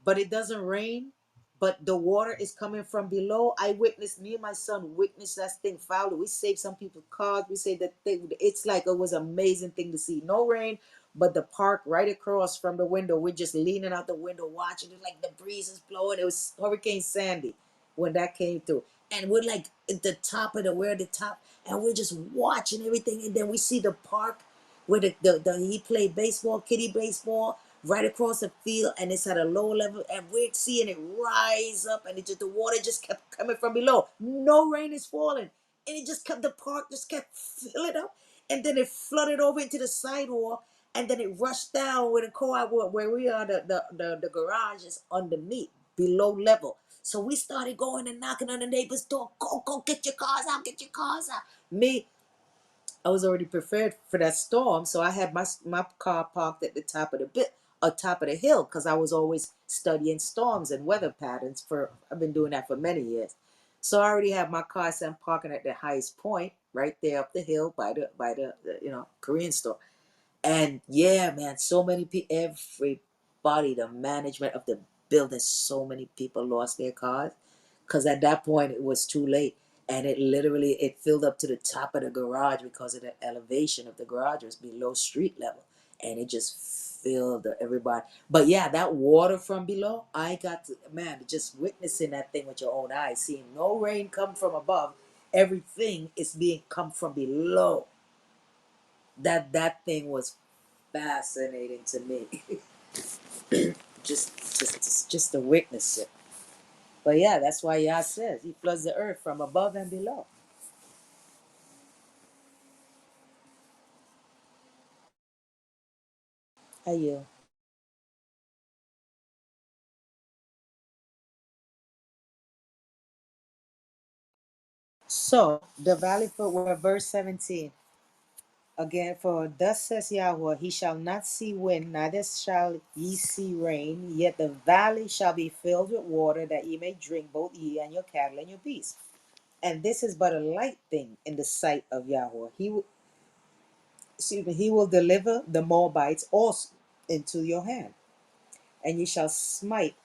[SPEAKER 1] but it doesn't rain, but the water is coming from below? I witnessed, me and my son witnessed that thing foul. We saved some people's cars. We saved that thing. It's like it was an amazing thing to see. No rain, but the park right across from the window. We're just leaning out the window watching it, like the breeze is blowing. It was Hurricane Sandy when that came through. And we're like at the top of the, we're at the top, and we're just watching everything. And then we see the park where the he played baseball, kitty baseball, right across the field, and it's at a low level, and we're seeing it rise up, and it just, the water just kept coming from below. No rain is falling, and it just kept, the park just kept filling up, and then it flooded over into the sidewalk, and then it rushed down where the co-op, where we are, the garage is underneath, below level. So we started going and knocking on the neighbor's door. Go, get your cars out, get your cars out. Me, I was already prepared for that storm, so I had my car parked at the top of the top of the hill, because I was always studying storms and weather patterns. For I've been doing that for many years, so I already have my car. So I'm parking at the highest point, right there up the hill by the Korean store. And yeah, man, so many people, everybody, the management of the building, so many people lost their cars, because at that point it was too late, and it literally, it filled up to the top of the garage because of the elevation of the garage was below street level, and it just filled everybody. But yeah, that water from below, I got to, man, just witnessing that thing with your own eyes, seeing no rain come from above, everything is being come from below. That thing was fascinating to me. just to witness it. But yeah, that's why Yah says he floods the earth from above and below. How you? So the valley for verse 17 again, for thus says Yahweh, he shall not see wind, neither shall ye see rain, yet the valley shall be filled with water, that ye may drink, both ye and your cattle and your beasts. And this is but a light thing in the sight of Yahweh. He will deliver the Moabites also into your hand, and ye shall smite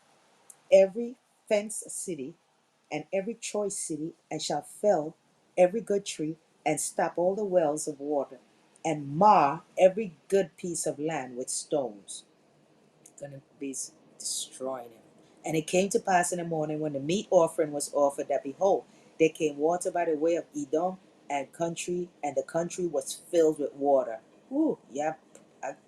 [SPEAKER 1] every fenced city and every choice city, and shall fell every good tree, and stop all the wells of water, and mar every good piece of land with stones. Gonna be destroying him. And it came to pass in the morning, when the meat offering was offered, that behold, there came water by the way of Edom and country, and the country was filled with water. Ooh, yeah.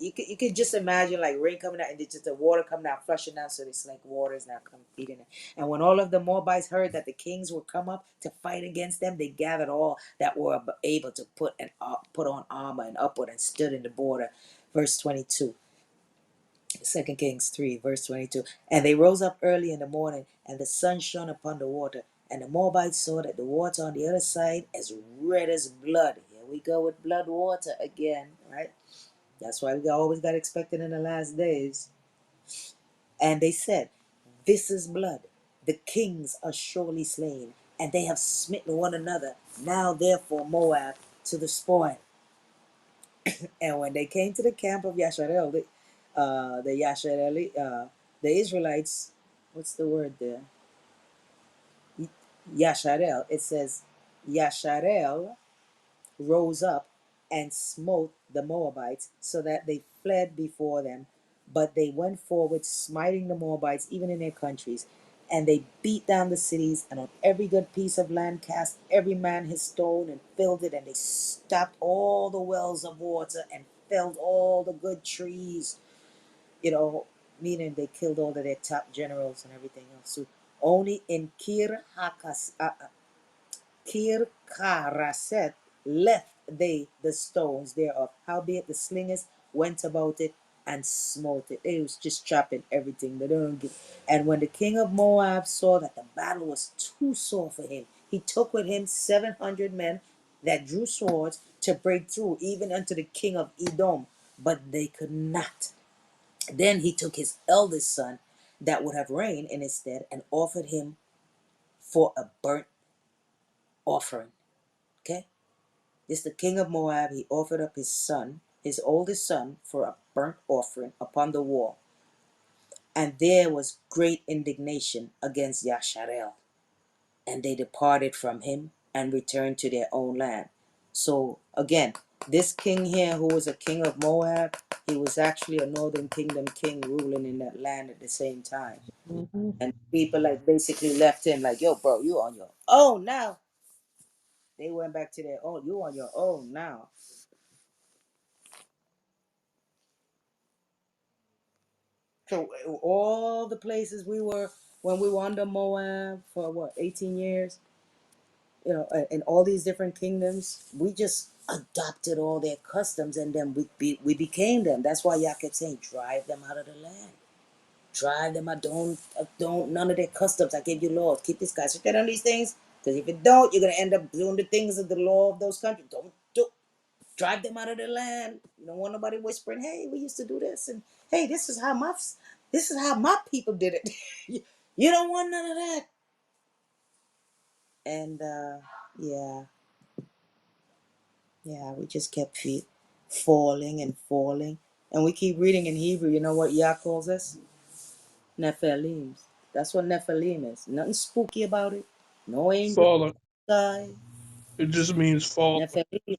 [SPEAKER 1] You could just imagine like rain coming out, and it's just the water coming out, flushing down. So it's like water is now coming feeding it. And when all of the Moabites heard that the kings would come up to fight against them, they gathered all that were able to put on armor and upward, and stood in the border. Verse 22. Second Kings 3, verse 22. And they rose up early in the morning, and the sun shone upon the water. And the Moabites saw that the water on the other side as red as blood. Here we go with blood water again, right? That's why we always got expected in the last days. And they said, this is blood. The kings are surely slain, and they have smitten one another. Now therefore Moab to the spoil. And when they came to the camp of Yasharel, the Israelites, what's the word there? Yasharel. It says, Yasharel rose up and smote the Moabites, so that they fled before them. But they went forward, smiting the Moabites, even in their countries. And they beat down the cities, and on every good piece of land cast every man his stone, and filled it. And they stopped all the wells of water, and felled all the good trees. Meaning they killed all of their top generals and everything else. So only in Kir-Karaset left they the stones thereof. Howbeit the slingers went about it and smote it. They was just chopping everything. They don't get. And when the king of Moab saw that the battle was too sore for him, he took with him 700 men. that drew swords to break through even unto the king of Edom, but they could not. Then he took his eldest son that would have reigned in his stead and offered him for a burnt offering. Okay? This the king of Moab. He offered up his son, his oldest son, for a burnt offering upon the wall. And there was great indignation against Yasharel. And they departed from him and returned to their own land. So again, this king here, who was a king of Moab, he was actually a northern kingdom king ruling in that land at the same time.
[SPEAKER 6] Hmm.
[SPEAKER 1] And people like basically left him like, yo, bro, you on your own now. They went back to their own. You on your own now. So all the places we were when we were under Moab for what 18 years, in all these different kingdoms, we just adopted all their customs and then we became them. That's why y'all kept saying, drive them out of the land. Drive them out. Don't none of their customs. I gave you laws. Keep this guy straight on these things. Because if you don't, you're gonna end up doing the things of the law of those countries. Don't do drive them out of the land. You don't want nobody whispering, hey, we used to do this and hey, this is how my people did it. You don't want none of that. And yeah, yeah, we just kept falling and falling. And we keep reading in Hebrew, you know what Yah calls us? Nephilim. That's what Nephilim is. Nothing spooky about it. No angel
[SPEAKER 5] Fallen.
[SPEAKER 1] sky.
[SPEAKER 5] It just means fallen.
[SPEAKER 1] Nephilim.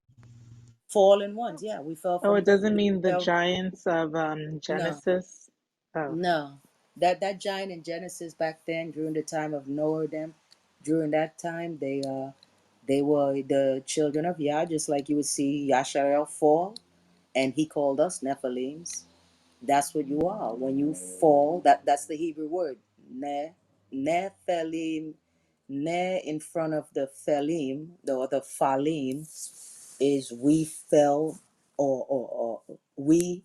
[SPEAKER 1] Fallen ones. Yeah, we fell
[SPEAKER 6] Oh,
[SPEAKER 1] from
[SPEAKER 6] it doesn't
[SPEAKER 1] we
[SPEAKER 6] mean the
[SPEAKER 1] fell.
[SPEAKER 6] giants of
[SPEAKER 1] No,
[SPEAKER 6] Genesis. Oh,
[SPEAKER 1] no. That giant in Genesis back then, during the time of Noah, them, during that time, they were the children of Yah, just like you would see Yasharel fall, and he called us Nephilims. That's what you are. When you fall, that's the Hebrew word. Nephilim. Ne in front of the Phelim, the Phalim, is we fell or we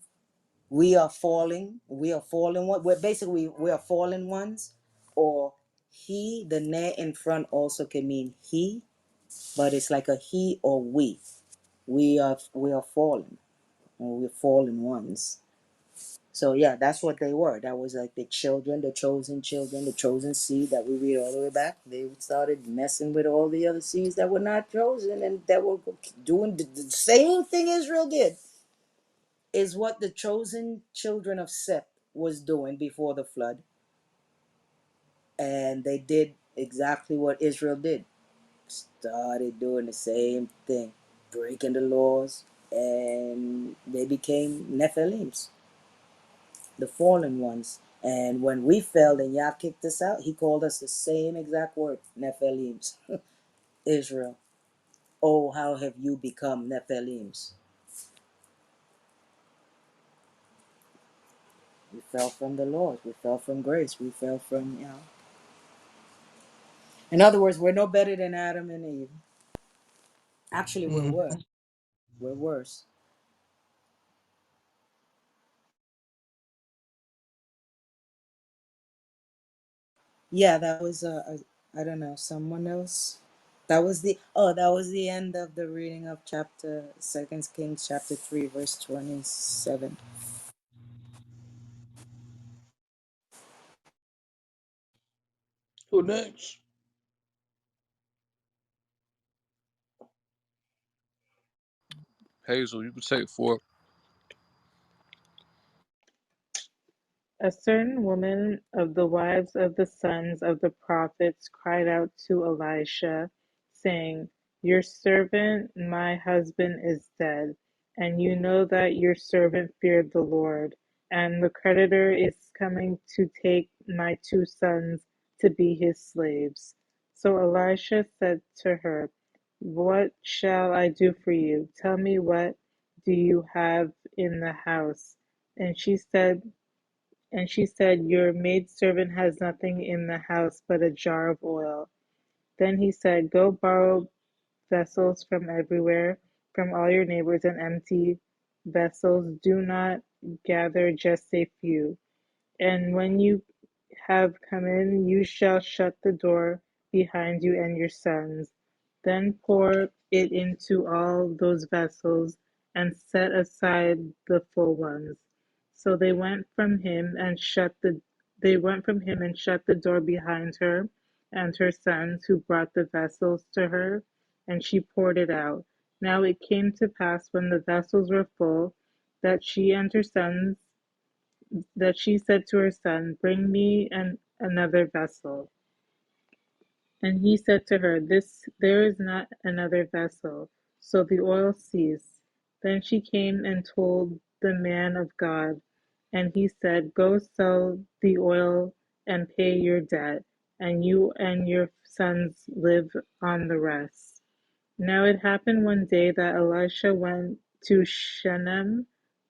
[SPEAKER 1] are falling. We are fallen one. We're basically we are fallen ones. Or he, the ne in front also can mean he, but it's like a he or we. We are fallen. Or we're fallen ones. So yeah, that's what they were. That was like the children, the chosen seed that we read all the way back. They started messing with all the other seeds that were not chosen and that were doing the same thing Israel did. Is what the chosen children of Seth was doing before the flood, and they did exactly what Israel did. Started doing the same thing, breaking the laws, and they became Nephilims, the fallen ones. And when we fell and Yah kicked us out, he called us the same exact word, Nephilims, Israel. Oh, how have you become Nephilims? We fell from the Lord. We fell from grace. We fell from. In other words, we're no better than Adam and Eve. Actually, we're
[SPEAKER 5] Mm.
[SPEAKER 1] worse. We're worse. Yeah, that was I don't know, someone else. That was the end of the reading of chapter Second Kings chapter 3 verse 27.
[SPEAKER 5] Who next?
[SPEAKER 2] Hazel, you can take four.
[SPEAKER 6] a certain woman of the wives of the sons of the prophets cried out to Elisha, saying, your servant, my husband, is dead, and you know that your servant feared the Lord, and the creditor is coming to take my two sons to be his slaves. So Elisha said to her, what shall I do for you? Tell me, what do you have in the house? And she said, your maidservant has nothing in the house but a jar of oil. Then he said, go borrow vessels from everywhere, from all your neighbors, and empty vessels. Do not gather just a few. And when you have come in, you shall shut the door behind you and your sons. Then pour it into all those vessels, and set aside the full ones. So they went from him and shut the door behind her and her sons, who brought the vessels to her, and she poured it out. Now it came to pass, when the vessels were full, that she said to her son, Bring me another vessel. And he said to her, There is not another vessel. So the oil ceased. Then she came and told the man of God, and he said, Go sell the oil and pay your debt, and you and your sons live on the rest. Now it happened one day that Elisha went to Shunem,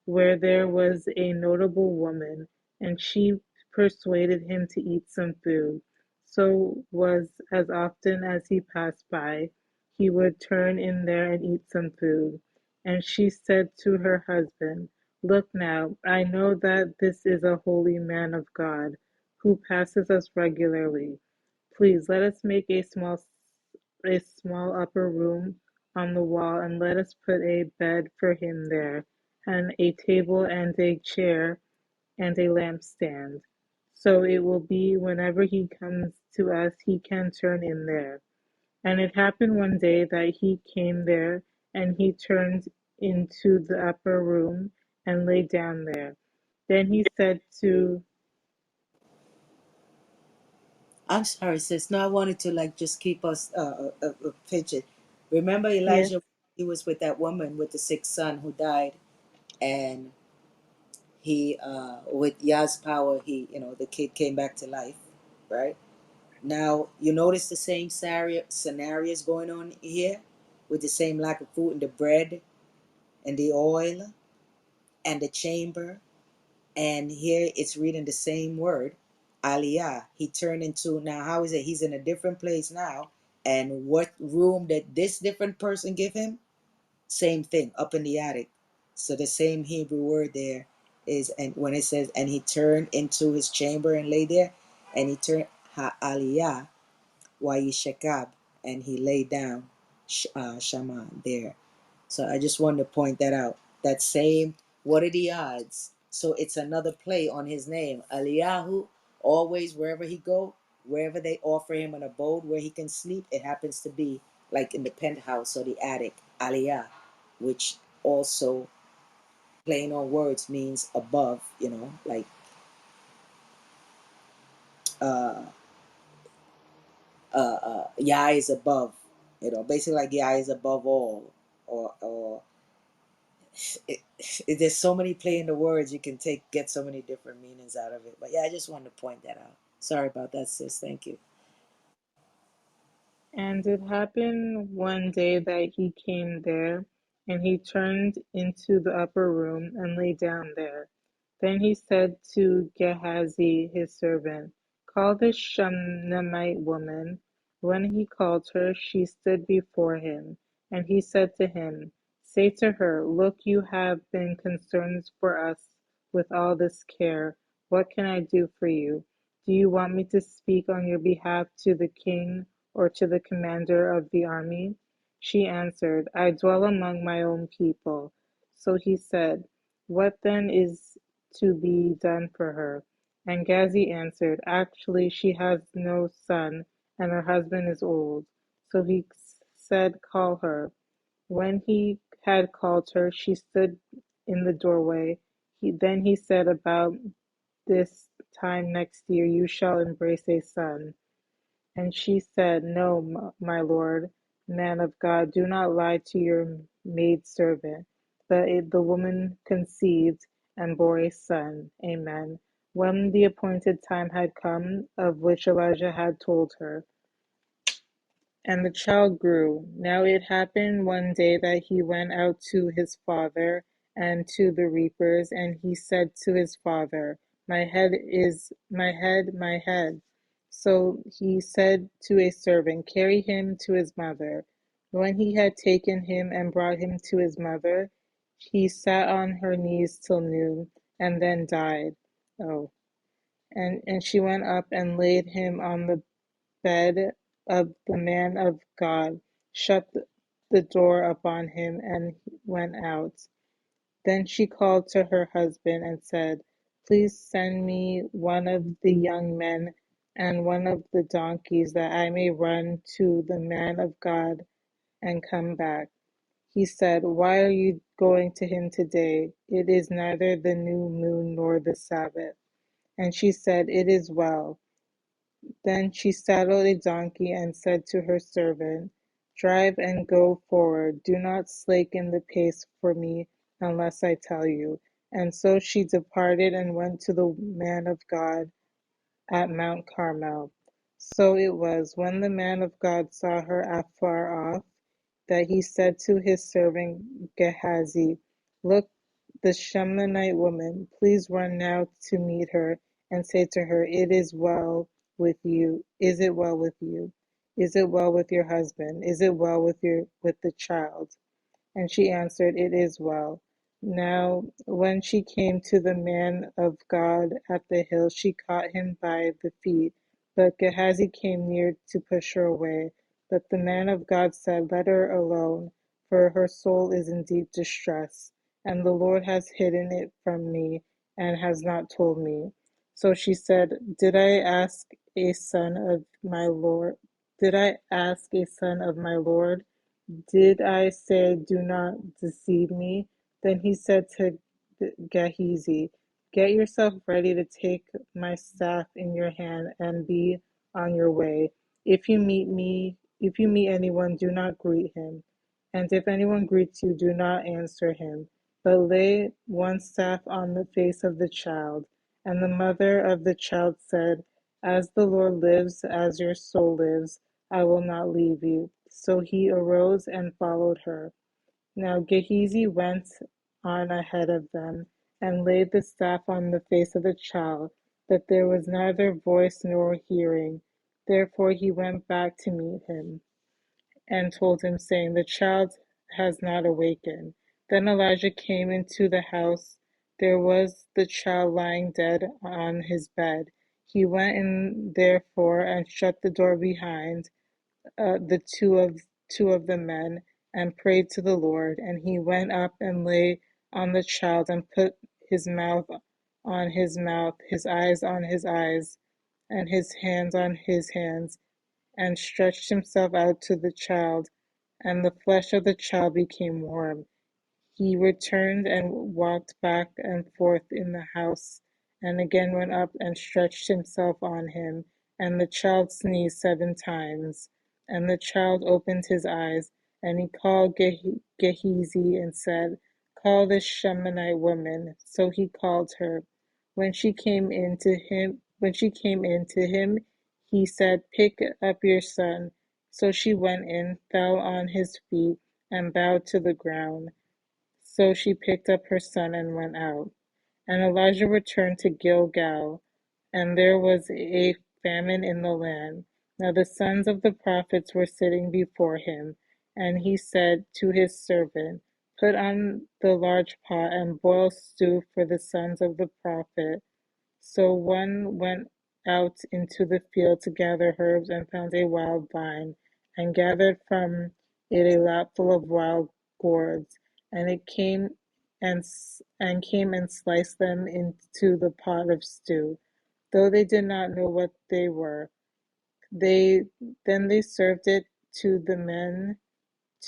[SPEAKER 6] where there was a notable woman, and she persuaded him to eat some food. So was as often as he passed by, he would turn in there and eat some food. And she said to her husband, Look now, I know that this is a holy man of God, who passes us regularly. Please let us make a small upper room on the wall, and let us put a bed for him there, and a table and a chair and a lampstand. So it will be, whenever he comes to us, he can turn in there. And it happened one day that he came there, and he turned into the upper room and lay down there. Then he said to
[SPEAKER 1] I'm sorry, sis. No, I wanted to like just keep us fidget. Remember
[SPEAKER 6] Yes,
[SPEAKER 1] Elijah? He was with that woman with the sick son who died, and he with Yah's power, he the kid came back to life, right? Now you notice the same scenarios going on here, with the same lack of food and the bread and the oil and the chamber, and here it's reading the same word, Aliyah. He turned into, now how is it? He's in a different place now, and what room did this different person give him? Same thing, up in the attic. So the same Hebrew word there is, and when it says, and he turned into his chamber and lay there, and he turned Aliyah Wayishakab, and he lay down Shama there. So I just wanted to point that out. That same, what are the odds? So it's another play on his name. Eliyahu, always wherever he go, wherever they offer him an abode where he can sleep, it happens to be like in the penthouse or the attic, Aliyah, which also, playing on words, means above, like uh Yah is above, basically like Yah is above all, or there's so many play in the words, you can get so many different meanings out of it. But yeah, I just wanted to point that out. Sorry about that, sis. Thank you.
[SPEAKER 6] and it happened one day that he came there, and he turned into the upper room and lay down there. Then he said to Gehazi his servant, Call this Shunammite woman. When he called her, she stood before him. And he said to him, Say to her, Look, you have been concerned for us with all this care. What can I do for you? Do you want me to speak on your behalf to the king or to the commander of the army? She answered, I dwell among my own people. So he said, What then is to be done for her? And Gazi answered, Actually, she has no son, and her husband is old. So he said, Call her. When he had called her, she stood in the doorway. Then he said, About this time next year you shall embrace a son. And she said, No, my lord, man of God, do not lie to your maidservant. But the woman conceived and bore a son. Amen. When the appointed time had come, of which Elijah had told her, and the child grew. Now it happened one day that he went out to his father and to the reapers, and he said to his father, My head is my head, my head. So he said to a servant, Carry him to his mother. When he had taken him and brought him to his mother, he sat on her knees till noon, and then died. Oh, and she went up and laid him on the bed of the man of God, shut the door upon him and went out. Then she called to her husband and said, please send me one of the young men and one of the donkeys, that I may run to the man of God and come back. He said, why are you going to him today? It is neither the new moon nor the Sabbath. And she said, it is well. Then she saddled a donkey and said to her servant, drive and go forward. Do not slacken the pace for me unless I tell you. And so she departed and went to the man of God at Mount Carmel. So it was, when the man of God saw her afar off, that he said to his servant Gehazi, look, the Shunamite woman, please run now to meet her and say to her, it is well with you. Is it well with you? Is it well with your husband? Is it well with the child? And she answered, it is well. Now when she came to the man of God at the hill, she caught him by the feet. But Gehazi came near to push her away. But the man of God said, let her alone, for her soul is in deep distress, and the Lord has hidden it from me, and has not told me. So she said, did I ask a son of my Lord? Did I ask a son of my Lord? Did I say, do not deceive me? Then he said to Gehazi, get yourself ready to take my staff in your hand and be on your way. If you meet anyone, do not greet him. And if anyone greets you, do not answer him, but lay one staff on the face of the child. And the mother of the child said, as the Lord lives, as your soul lives, I will not leave you. So he arose and followed her. Now Gehazi went on ahead of them, and laid the staff on the face of the child, but there was neither voice nor hearing. Therefore he went back to meet him, and told him, saying, the child has not awakened. Then Elijah came into the house. There was the child lying dead on his bed. He went in therefore and shut the door behind the two of the men, and prayed to the Lord. And he went up and lay on the child, and put his mouth on his mouth, his eyes on his eyes, and his hands on his hands, and stretched himself out to the child, and the flesh of the child became warm. He returned and walked back and forth in the house, and again went up and stretched himself on him. And the child sneezed 7 times. And the child opened his eyes, and he called Gehazi and said, call this Shunamite woman. So he called her. When she came in to him, he said, pick up your son. So she went in, fell on his feet, and bowed to the ground. So she picked up her son and went out. And Elijah returned to Gilgal, and there was a famine in the land. Now the sons of the prophets were sitting before him, and he said to his servant, put on the large pot and boil stew for the sons of the prophet. So one went out into the field to gather herbs, and found a wild vine, and gathered from it a lapful of wild gourds, and it came and sliced them into the pot of stew, though they did not know what they were. They served it to the men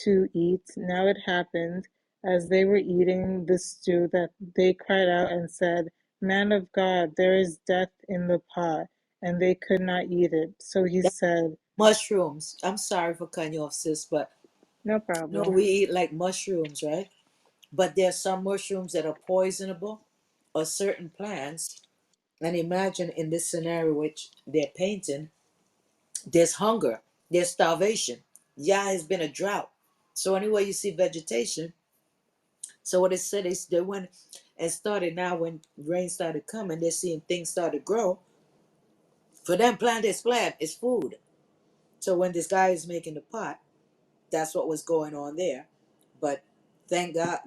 [SPEAKER 6] to eat. Now it happened, as they were eating the stew, that they cried out and said, man of God, there is death in the pot. And they could not eat it. So he
[SPEAKER 1] That's
[SPEAKER 6] said,
[SPEAKER 1] mushrooms. I'm sorry for cutting you off, sis, but
[SPEAKER 6] no
[SPEAKER 1] no,
[SPEAKER 6] problem.
[SPEAKER 1] we eat like mushrooms, right? But there's some mushrooms that are poisonable, or certain plants. And imagine in this scenario which they're painting, there's hunger, there's starvation. Yeah, it's been a drought. So anyway, you see vegetation. So what it said is they went and started, now when rain started coming, they're seeing things start to grow. For them, plant is food. So when this guy is making the pot, that's what was going on there. But thank God,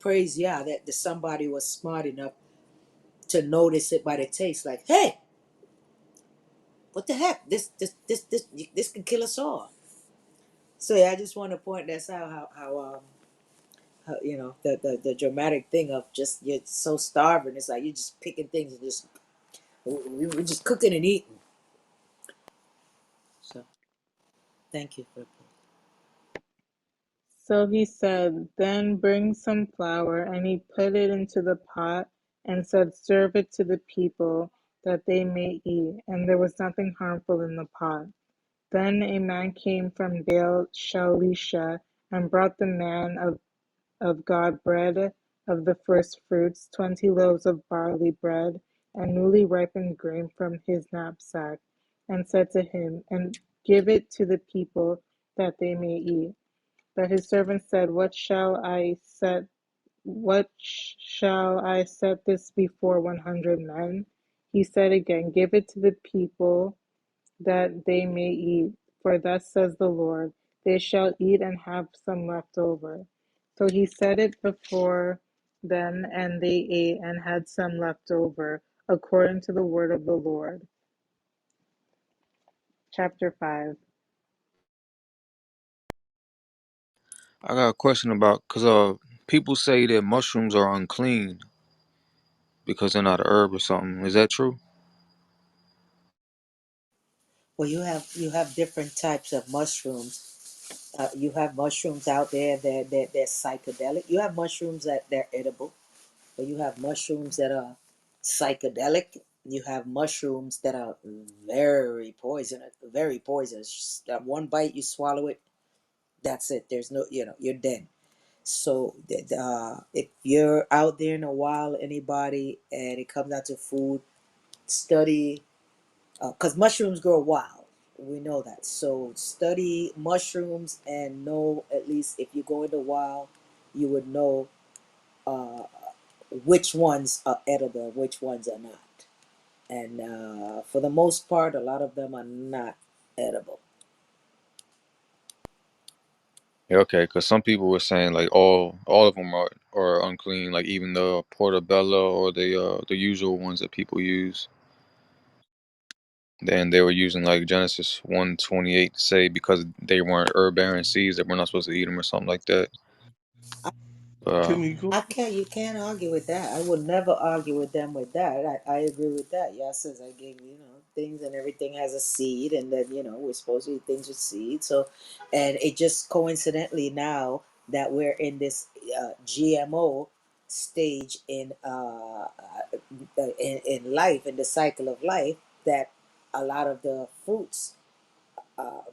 [SPEAKER 1] praise Yah that somebody was smart enough to notice it by the taste. Like, hey, what the heck? This can kill us all. So yeah, I just want to point that's how you know the dramatic thing of just you're so starving. It's like you're just picking things and just we're just cooking and eating. So thank you for
[SPEAKER 6] So he said, Then bring some flour. And he put it into the pot and said, Serve it to the people, that they may eat. And there was nothing harmful in the pot. Then a man came from Baal Shalisha and brought the man of God bread of the first fruits, 20 loaves of barley bread, and newly ripened grain from his knapsack, and said to him, And give it to the people, that they may eat. But his servant said, What shall I set this before 100 men? He said again, Give it to the people, that they may eat. For thus says the Lord, They shall eat and have some left over. So he set it before them, and they ate and had some left over, according to the word of the Lord. Chapter 5.
[SPEAKER 2] I got a question about because people say that mushrooms are unclean because they're not a herb or something. Is that true?
[SPEAKER 1] well, you have different types of mushrooms. You have mushrooms out there that they're psychedelic. You have mushrooms that they're edible, but you have mushrooms that are psychedelic. You have mushrooms that are very poisonous, very poisonous. That one bite you swallow it, that's it. There's no, you're dead. So if you're out there in the wild, anybody, and it comes out to food, study, because mushrooms grow wild. We know that. So study mushrooms and know at least if you go in the wild, you would know uh, which ones are edible, which ones are not. And for the most part, a lot of them are not edible.
[SPEAKER 2] Yeah, okay, because some people were saying like all of them are unclean, like even the portobello or the usual ones that people use. Then they were using like Genesis 1:28 to say because they weren't herb bearing seeds that we're not supposed to eat them or something like that. Uh,
[SPEAKER 5] Can we go?
[SPEAKER 1] You can't argue with that. I would never argue with them with that. I agree with that. Yeah, since I gave things and everything has a seed, and then we're supposed to eat things with seed. So, and it just coincidentally now that we're in this GMO stage in life, in the cycle of life, that a lot of the fruits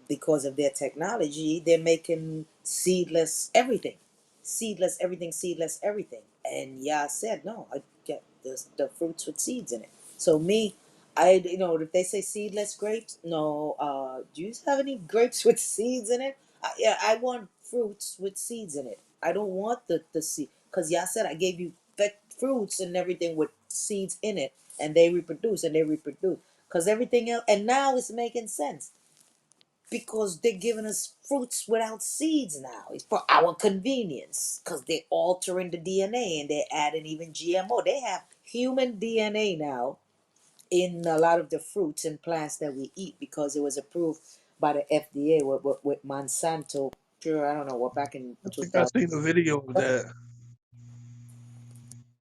[SPEAKER 1] because of their technology, they're making seedless everything, seedless everything. And Yah said, no, I get the fruits with seeds in it. So me, if they say seedless grapes, no. Do you have any grapes with seeds in it? Yeah, I want fruits with seeds in it. I don't want the seed because Yah said I gave you fruits and everything with seeds in it, and they reproduce and they reproduce because everything else. And now it's making sense because they're giving us fruits without seeds now. It's for our convenience because they're altering the DNA and they're adding even GMO. They have human DNA now in a lot of the fruits and plants that we eat because it was approved by the FDA with Monsanto. Sure, I don't know what back in
[SPEAKER 5] I think I
[SPEAKER 1] 2000.
[SPEAKER 5] seen a video of that.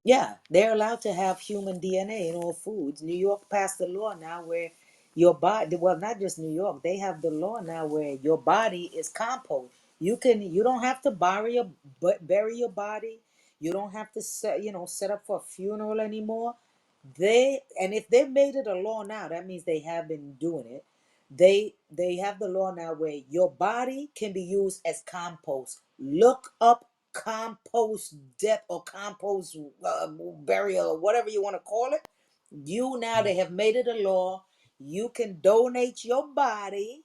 [SPEAKER 1] Yeah, they're allowed to have human DNA in all foods. New York passed the law now where your body, well, not just New York, they have the law now where your body is compost. You don't have to bury your body. You don't have to set up for a funeral anymore. And if they made it a law now, that means they have been doing it. They have the law now where your body can be used as compost. Look up compost death or compost burial or whatever you want to call it. They have made it a law. You can donate your body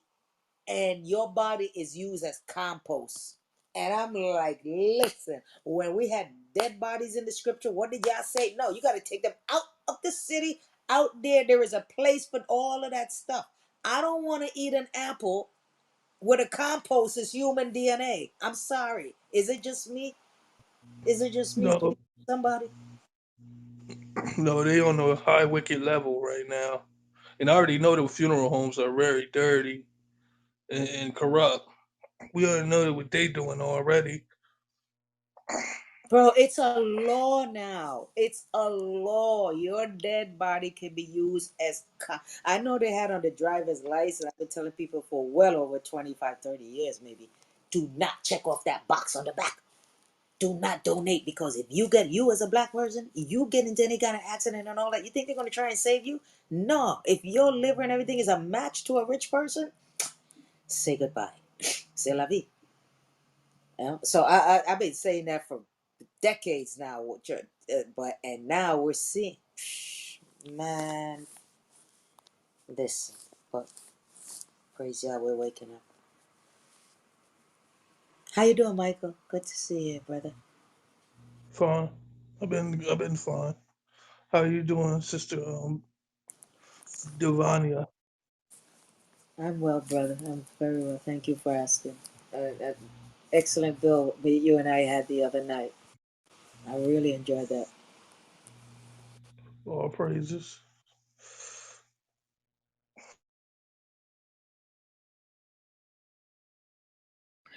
[SPEAKER 1] and your body is used as compost. And I'm like, listen, when we had dead bodies in the scripture, what did y'all say? No, you got to take them out of the city. Out there, there is a place for all of that stuff. I don't want to eat an apple with a compost is human DNA. I'm sorry. Is it just me? Is it just me?
[SPEAKER 5] No,
[SPEAKER 1] Somebody?
[SPEAKER 5] no, they on a high wicked level right now, and I already know the funeral homes are very dirty and corrupt. We already know what they doing already.
[SPEAKER 1] Bro, it's a law now. It's a law. Your dead body can be used as. I know they had on the driver's license. I've been telling people for well over 25, 30 years, maybe. Do not check off that box on the back. Do not donate, because if you get, you as a black person, you get into any kind of accident and all that, you think they're going to try and save you? No. If your liver and everything is a match to a rich person, say goodbye. C'est la vie. So I've been saying that for decades now. But and now we're seeing, man, listen. But praise God, we're waking up. How you doing, Michael? Good to see you, brother.
[SPEAKER 5] Fine. I've been fine. How you doing, Sister Divania?
[SPEAKER 1] I'm well, brother. I'm very well. Thank you for asking. Excellent bill you and I had the other night. I really enjoyed that.
[SPEAKER 5] All praises.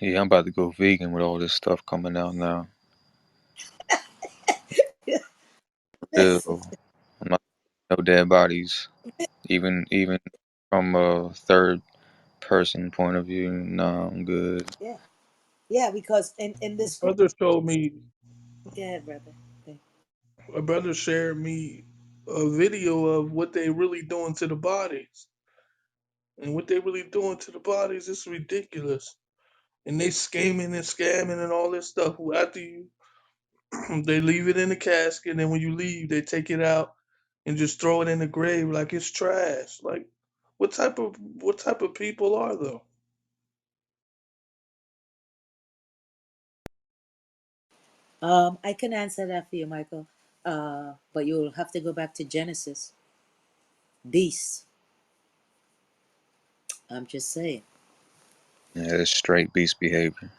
[SPEAKER 2] Yeah, I'm about to go vegan with all this stuff coming out now.
[SPEAKER 1] Listen,
[SPEAKER 2] Ew. I'm not no dead bodies. Even from a third person point of view, no, I'm good.
[SPEAKER 1] yeah, yeah, because in the script,
[SPEAKER 5] Brother showed me.
[SPEAKER 1] go ahead, brother.
[SPEAKER 5] A brother shared me a video of what they really doing to the bodies, and what they really doing to the bodies is ridiculous. And they scheming and scamming and all this stuff. After you, they leave it in the casket, and then when you leave, they take it out and just throw it in the grave like it's trash. Like, what type of people are those?
[SPEAKER 1] I can answer that for you, Michael. But you'll have to go back to Genesis. Beast. I'm just saying,
[SPEAKER 2] Yeah, it's straight beast behavior.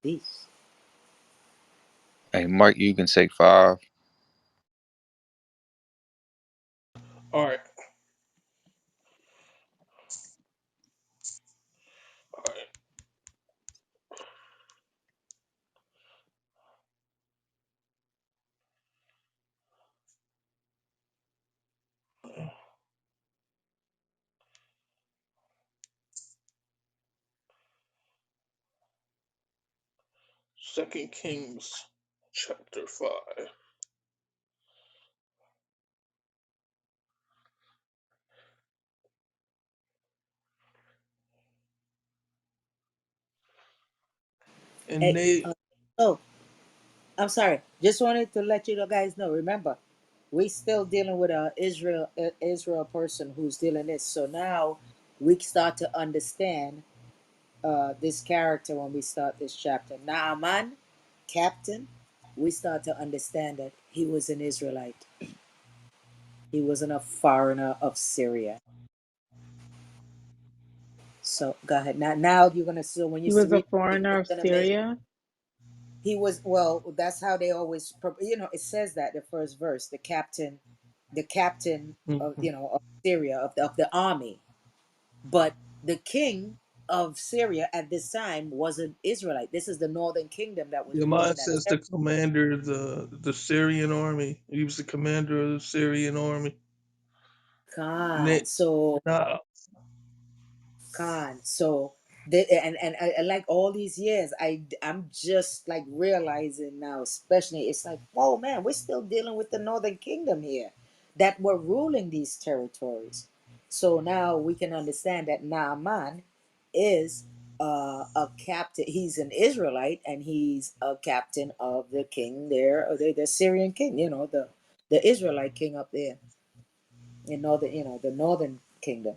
[SPEAKER 1] beast.
[SPEAKER 2] Hey, Mike, you can take 5.
[SPEAKER 5] All right, all right. 2 Kings chapter 5. And
[SPEAKER 1] Hey,
[SPEAKER 5] they,
[SPEAKER 1] oh, I'm sorry. Just wanted to let you guys know. Remember, we still dealing with a Israel person who's dealing this. So now we start to understand this character when we start this chapter. Naaman, captain. We start to understand that he was an Israelite. He wasn't a foreigner of Syria. So go ahead. Now you're gonna, so when you
[SPEAKER 6] He was a
[SPEAKER 1] read,
[SPEAKER 6] foreigner
[SPEAKER 1] it's
[SPEAKER 6] of
[SPEAKER 1] gonna make,
[SPEAKER 6] Syria.
[SPEAKER 1] he was, well, that's how they always, it says that the first verse, the captain of,
[SPEAKER 5] Mhm.
[SPEAKER 1] of Syria, of the army. But the king of Syria at this time was an Israelite. This is the northern kingdom that was
[SPEAKER 5] Your mind
[SPEAKER 1] ruling that
[SPEAKER 5] says
[SPEAKER 1] territory.
[SPEAKER 5] the commander of the Syrian army. He was the commander of the Syrian army.
[SPEAKER 1] Khan.
[SPEAKER 5] Nick,
[SPEAKER 1] So
[SPEAKER 5] nah,
[SPEAKER 1] Khan. So and I like all these years, I'm just like realizing now, especially, it's like, whoa, man, we're still dealing with the Northern Kingdom here that were ruling these territories. So now we can understand that Naaman is a captain. He's an Israelite, and he's a captain of the king there, or the Syrian king. The Israelite king up there in northern, the Northern Kingdom.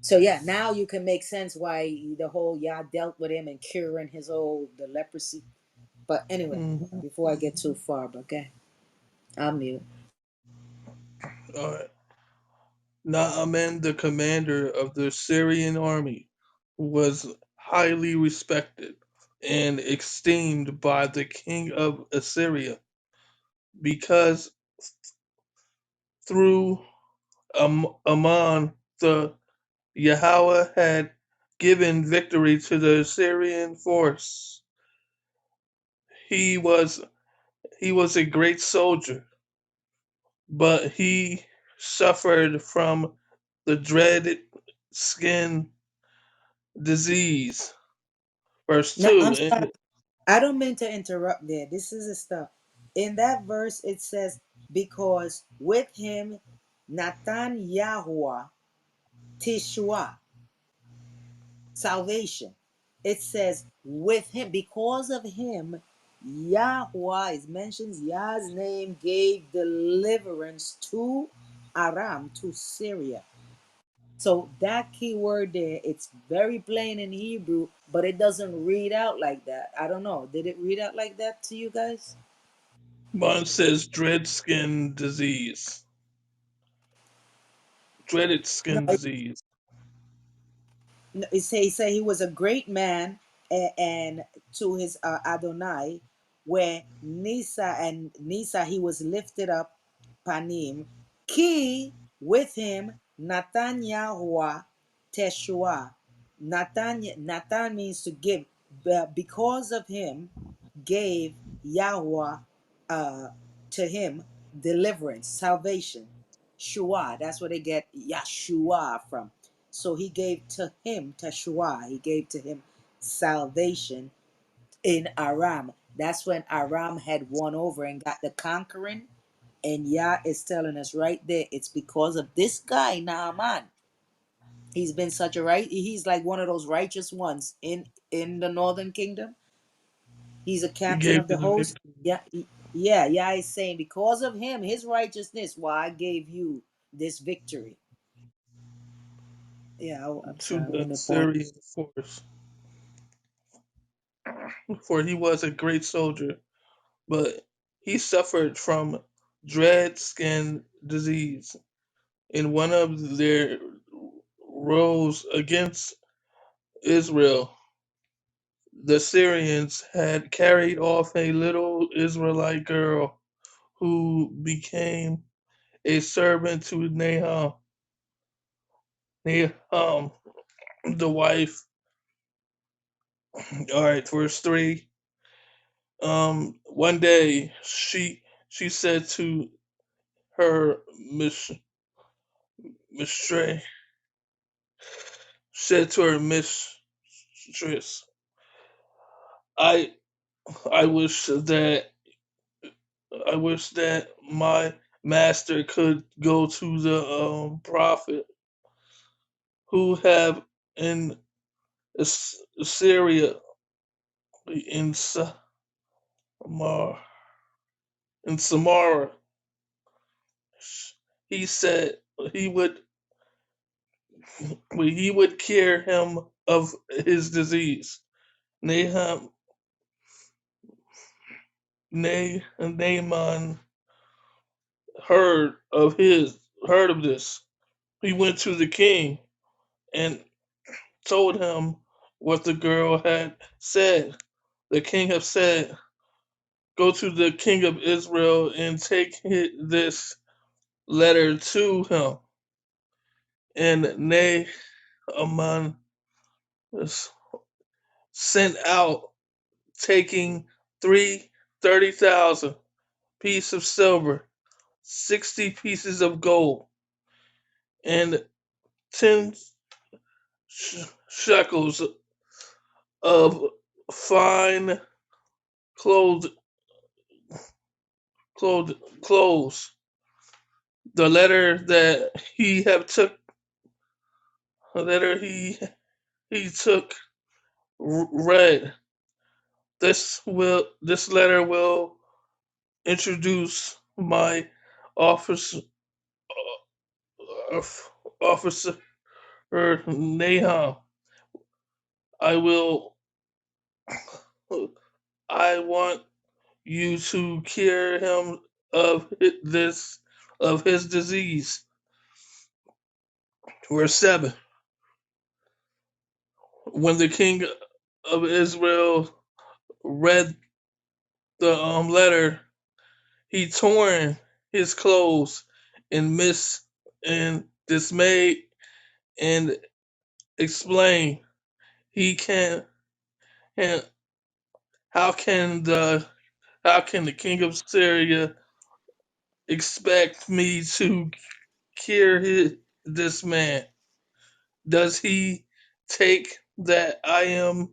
[SPEAKER 1] So yeah, now you can make sense why the whole Yah dealt with him and curing his old the leprosy. But anyway,
[SPEAKER 5] mhm.
[SPEAKER 1] before I get too far, but okay, I'm mute.
[SPEAKER 5] All right. Naaman, the commander of the Syrian army, was highly respected and esteemed by the king of Assyria because through Ammon, the Yahweh had given victory to the Assyrian force. He was he was a great soldier, but he suffered from the dreaded skin disease. Verse
[SPEAKER 1] Now, I'm
[SPEAKER 5] 2.
[SPEAKER 1] sorry.
[SPEAKER 5] And
[SPEAKER 1] I don't mean to interrupt there. This is the stuff. In that verse, it says, because with him, Nathan Yahuwah Tishua, salvation. It says, with him, because of him, Yahuwah, it mentions Yah's name, gave deliverance to Aram, to Syria. So that key word there, it's very plain in Hebrew, but it doesn't read out like that. I don't know. Did it read out like that to you guys?
[SPEAKER 5] mine says dread skin disease. Dreaded
[SPEAKER 1] No,
[SPEAKER 5] skin disease.
[SPEAKER 1] he say he was a great man, and to his Adonai, where Nisa he was lifted up, Panim, Ki with him Natan Yahuwah Teshua. Natan means to give, but because of him gave Yahweh uh, to him deliverance, salvation. Shua, that's where they get Yeshua from. So he gave to him, Teshua, he gave to him salvation in Aram. That's when Aram had won over and got the conquering. And Yah is telling us right there, it's because of this guy, Naaman. He's been such a he's like one of those righteous ones in the northern kingdom. He's a
[SPEAKER 5] He
[SPEAKER 1] captain
[SPEAKER 5] gave
[SPEAKER 1] of the
[SPEAKER 5] you the
[SPEAKER 1] host.
[SPEAKER 5] victory.
[SPEAKER 1] Yeah, yeah, yeah. He's saying because of him, his righteousness, why I gave you this victory. Yeah, I'm
[SPEAKER 5] To
[SPEAKER 1] sorry. I
[SPEAKER 5] the
[SPEAKER 1] want to pause.
[SPEAKER 5] Syrian force, for he was a great soldier, but he suffered from dread skin disease. And one of their rose against Israel, the Syrians had carried off a little Israelite girl who became a servant to Nahum. Nahum, the wife. All right, verse 3. One day she said to her mistress, mistress, I I wish that my master could go to the prophet who have in Assyria in Samar in Samara. He said he would cure him of his disease. Nahum Naaman heard heard of this. He went to the king and told him what the girl had said. The king had said, "Go to the king of Israel and take this letter to him." And Naaman was sent out, taking 30,000 pieces of silver, 60 pieces of gold, and 10 shekels of fine clothes. Clothes. The letter that he have took, the letter he took, read. This letter will introduce my office officer Nahum. I will. I want you to cure him of this of his disease. Verse 7. When the king of Israel read the letter, he torn his clothes in dismay and explained. he can, and how can the king of Syria expect me to cure this man? Does he take that I am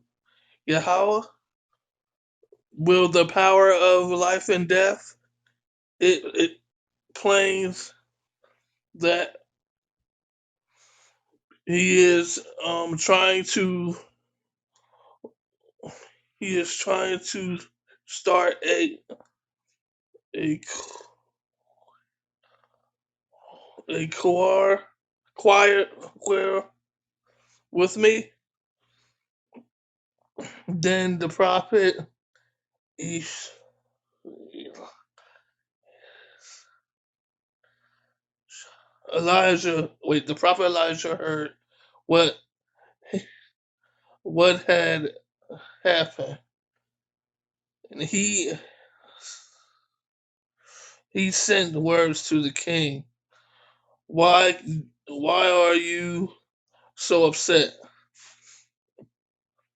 [SPEAKER 5] Yahweh? Will the power of life and death? It claims that he is trying to start a a choir with me. Then the prophet the prophet Elijah heard what had happened, and he sent words to the king. Why are you so upset?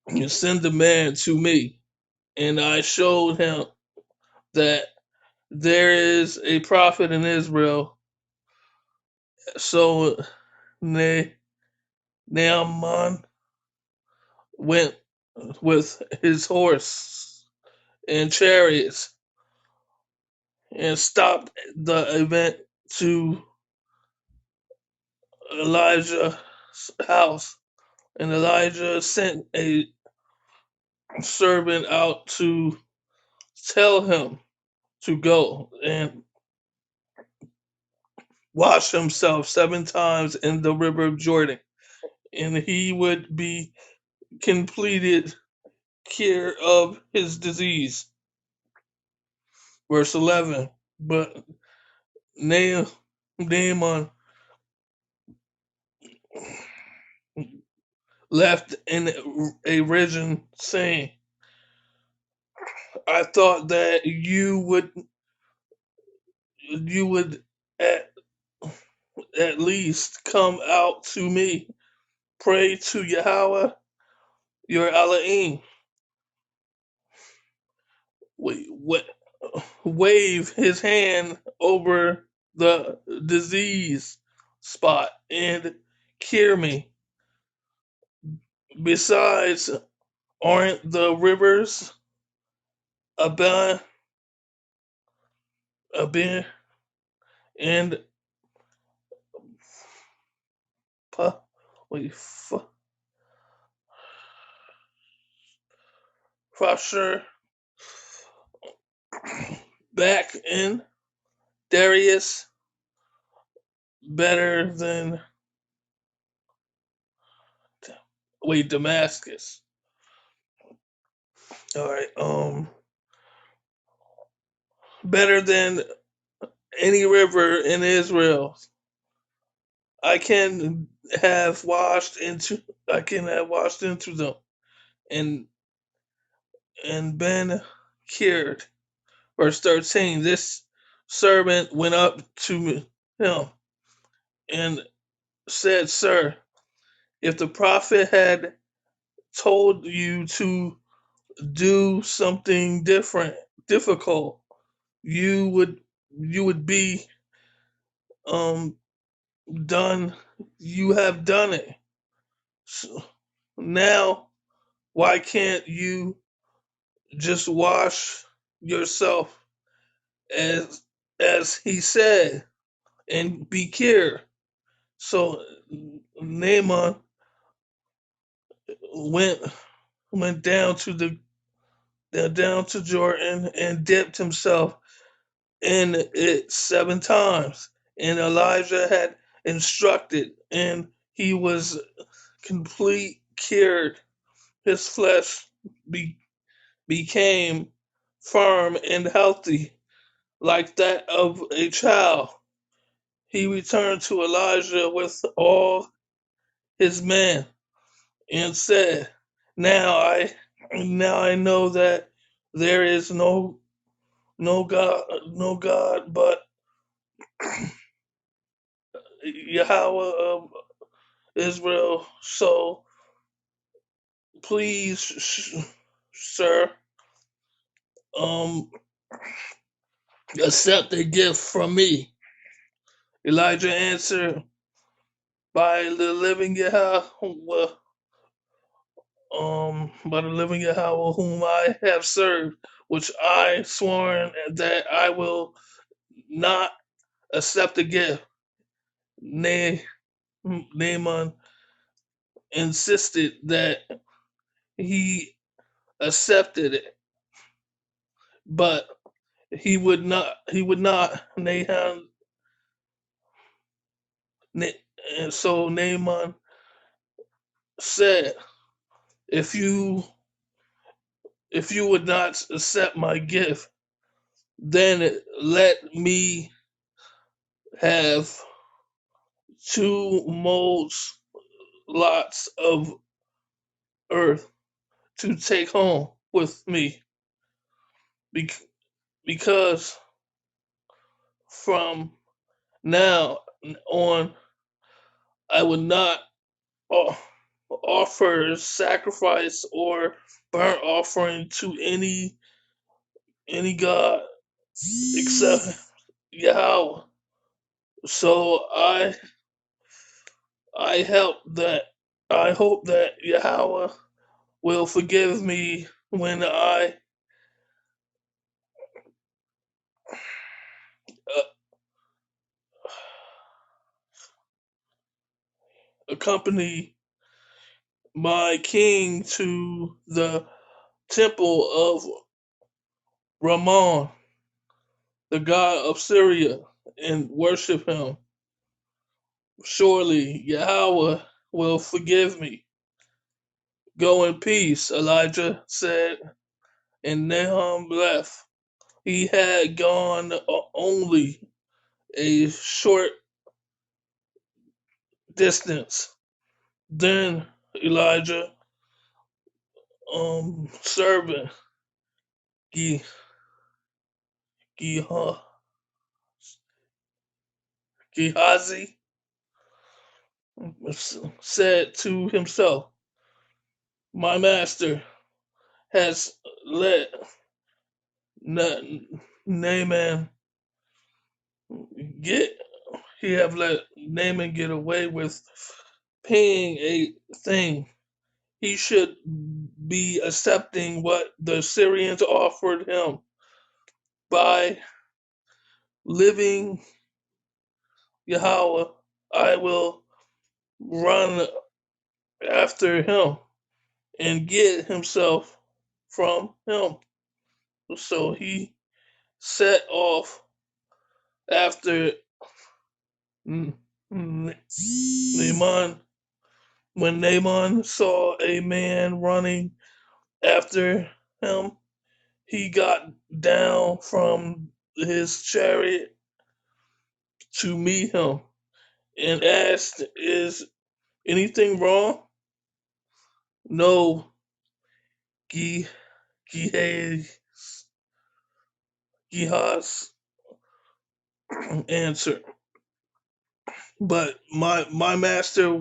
[SPEAKER 5] You send the man to me, and I showed him that there is a prophet in Israel. So Naaman went with his horse and chariots and stopped the event to Elijah's house. And Elijah sent a servant out to tell him to go and wash himself 7 times in the river of Jordan, and he would be completed cure of his disease. Verse 11. But Naaman left in a region, saying, I thought that you would at, at least come out to me, pray to Yahweh your Elohim, wave his hand over the disease spot and cure me. Besides, aren't the rivers Abin, Abin and Pa, wait, Fasher back in Darius better than Damascus? All right, better than any river in Israel. I can have washed into them and been cured. Verse 13. This servant went up to him and said, Sir, if the prophet had told you to do something difficult, you would be um done. You have done it. So now, why can't you just wash yourself as he said and be cured? So Naaman went down to down to Jordan and dipped himself in it 7 times. And Elijah had instructed, and he was complete cured. His flesh became firm and healthy, like that of a child. He returned to Elijah with all his men and said, Now I know that there is no God but Yahweh of Israel. So please, sir, accept a gift from me. Elijah answered, by the living Yahweh, by the living Yahweh whom I have served, which I sworn that I will not accept a gift. Nay, Naaman insisted that he accepted it, but he would not. He would not. And so Naaman said, "If you would not accept my gift, then let me have two molds lots of earth to take home with me, because from now on I will not offer sacrifice or burnt offering to any god except Yahweh. So I hope that Yahweh will forgive me when I uh, accompany my king to the temple of Ramon, the god of Syria, and worship him. Surely Yahweh will forgive me. Go in peace, Elijah said, and Nahum left. He had gone only a short distance. Then Elijah, servant Gehazi, said to himself, my master has let Naaman get he have let Naaman get away with paying a thing. He should be accepting what the Syrians offered him by living Yahweh. I will run after him and get himself from him. So he set off after Naaman. When Naaman saw a man running after him, he got down from his chariot to meet him and asked, is anything wrong? No, Ge- Gehazi answered. But my master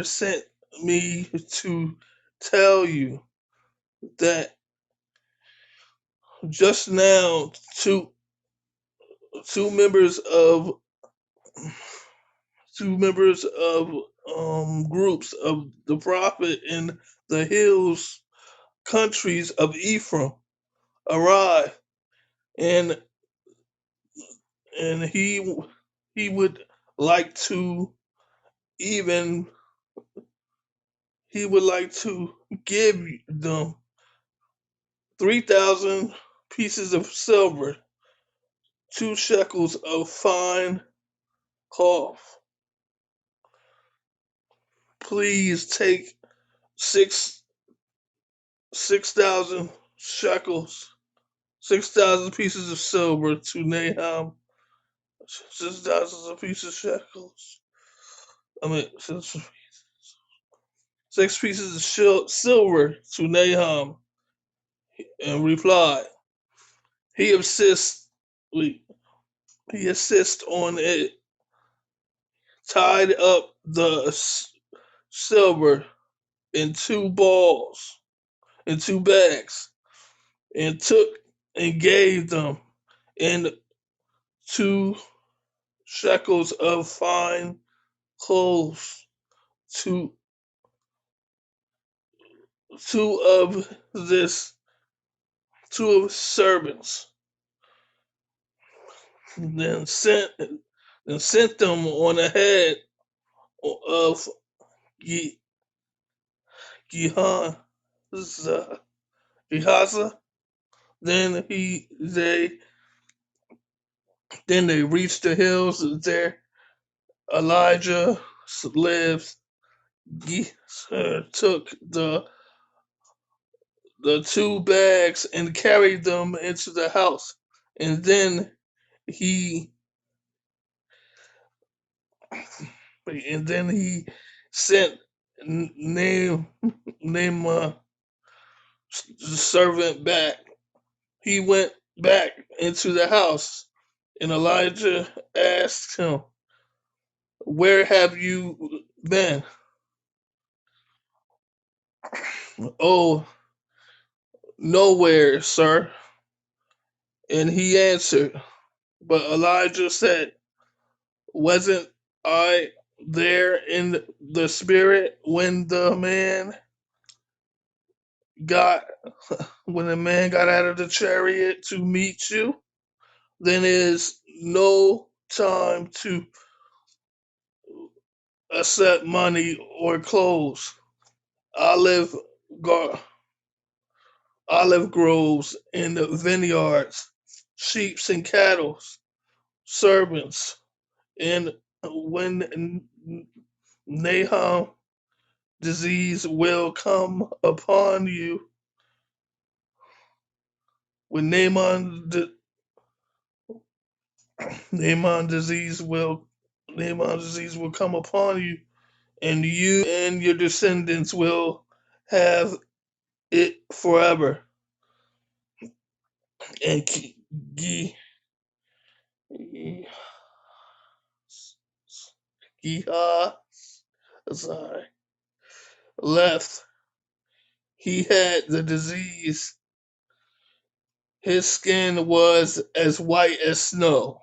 [SPEAKER 5] sent me to tell you that just now two members of groups of the prophet in the hills countries of Ephraim arrived, and he would like to even he would like to give them 3,000 pieces of silver, 2 shekels of fine cloth. Please take 6,000 shekels, 6,000 pieces of silver to Nahum, 6,000 pieces of shekels. I mean, 6 pieces of silver to Nahum, and replied, he insists, he insists on it, tied up the silver in two balls, in two bags, and took and gave them, and 2 shekels of fine clothes to two of this two of his servants, then sent them on ahead of Gehazi, Gehazi. Then they reached the hills there. Elijah lives. Took the 2 bags and carried them into the house, and then he sent Naaman, Naaman the servant back. He went back into the house, and Elijah asked him, "Where have you been?" "Oh, nowhere, sir." And he answered, but Elijah said, "Wasn't I there in the spirit got when the man got out of the chariot to meet you? Then is no time to accept money or clothes. Olive gar- olive groves and vineyards, sheep and cattle, servants. And when Nahum disease will come upon you, when Naaman disease will Naaman disease will come upon you, and you and your descendants will have it forever. And Gehazi left. He had the disease. His skin was as white as snow.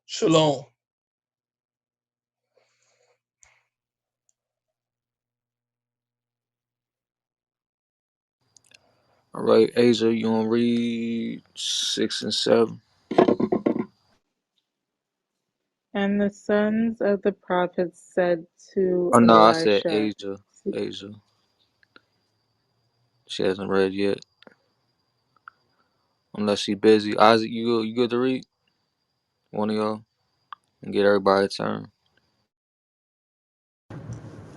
[SPEAKER 5] Shalom.
[SPEAKER 2] All right, Asia, you want to read 6 and 7?
[SPEAKER 6] And the sons of the prophets said to
[SPEAKER 2] Oh no, I said
[SPEAKER 6] Elisha,
[SPEAKER 2] Asia. Asia, she hasn't read yet, unless she busy. Isaac, you good to read? One of y'all, and get everybody a turn.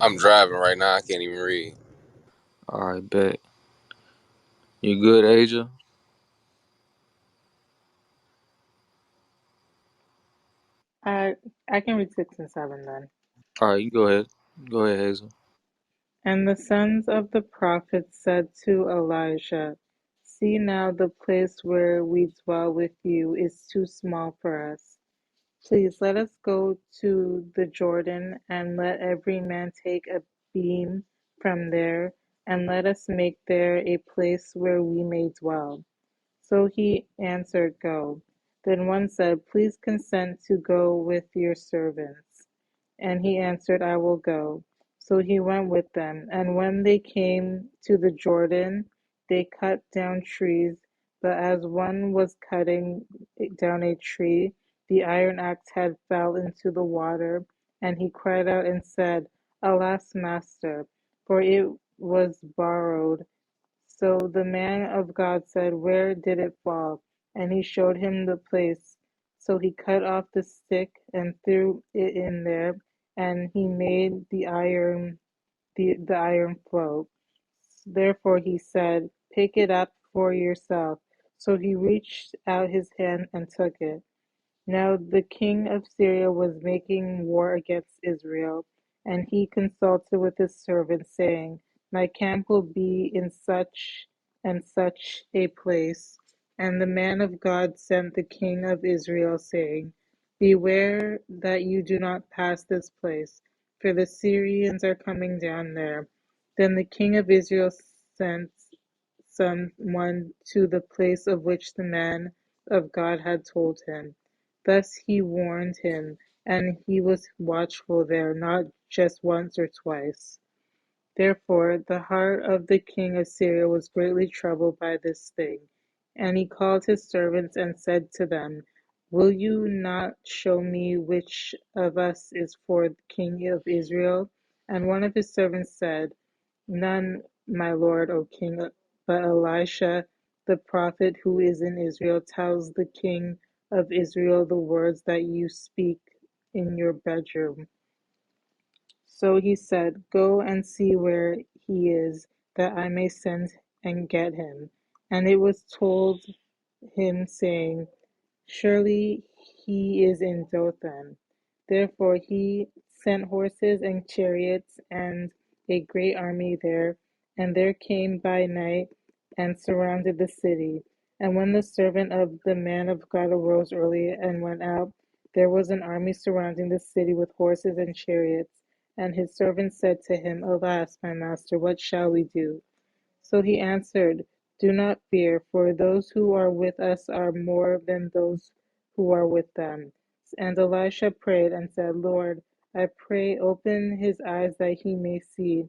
[SPEAKER 3] I'm driving right now. I can't even read.
[SPEAKER 2] All right, bet. You good, Asia?
[SPEAKER 6] I, I can read 6 and 7 then.
[SPEAKER 2] All right, you go ahead. Go ahead, Hazel.
[SPEAKER 6] And the sons of the prophets said to Elijah, see now the place where we dwell with you is too small for us. Please let us go to the Jordan, and let every man take a beam from there, and let us make there a place where we may dwell. So he answered, go. Then one said, please consent to go with your servants. And he answered, I will go. So he went with them. And when they came to the Jordan, they cut down trees. But as one was cutting down a tree, the iron axe head fell into the water. And he cried out and said, alas, master, for it was borrowed. So the man of God said, where did it fall? And he showed him the place. So he cut off the stick and threw it in there, and he made the iron float. Therefore he said, pick it up for yourself. So he reached out his hand and took it. Now the king of Syria was making war against Israel, and he consulted with his servants, saying, my camp will be in such and such a place. And the man of God sent the king of Israel, saying, beware that you do not pass this place, for the Syrians are coming down there. Then the king of Israel sent someone to the place of which the man of God had told him. Thus he warned him, and he was watchful there, not just once or twice. Therefore the heart of the king of Syria was greatly troubled by this thing. And he called his servants and said to them, Will you not show me which of us is for the king of Israel? And one of his servants said, None, my lord, O king, but Elisha the prophet who is in Israel tells the king of Israel the words that you speak in your bedroom. So he said, Go and see where he is, that I may send and get him. And it was told him, saying, Surely he is in Dothan. Therefore he sent horses and chariots and a great army there, and there came by night and surrounded the city. And when the servant of the man of God arose early and went out, there was an army surrounding the city with horses and chariots. And his servant said to him, Alas, my master, what shall we do? So he answered, Do not fear, for those who are with us are more than those who are with them. And Elisha prayed and said, Lord, I pray, open his eyes that he may see.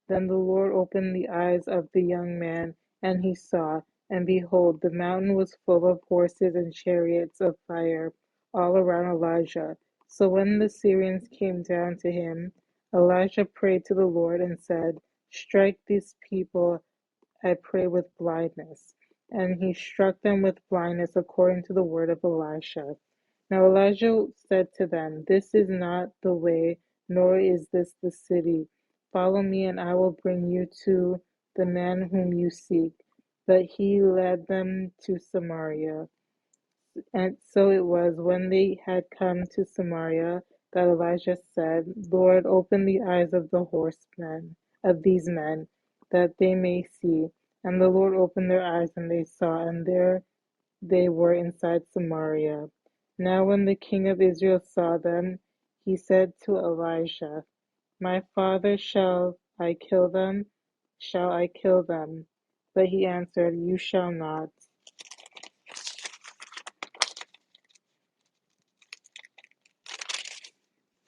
[SPEAKER 6] Then the Lord opened the eyes of the young man, and he saw. And behold, the mountain was full of horses and chariots of fire all around Elijah. So when the Syrians came down to him, Elijah prayed to the Lord and said, Strike these people, I pray, with blindness. And he struck them with blindness according to the word of Elisha. Now Elijah said to them, This is not the way, nor is this the city. Follow me, and I will bring you to the man whom you seek. But he led them to Samaria. And so it was, when they had come to Samaria, that Elijah said, Lord, open the eyes of the horsemen, of these men, that they may see. And the Lord opened their eyes, and they saw, and there they were inside Samaria. Now when the king of Israel saw them, he said to Elisha, My father, shall I kill them? Shall I kill them? But he answered, You shall not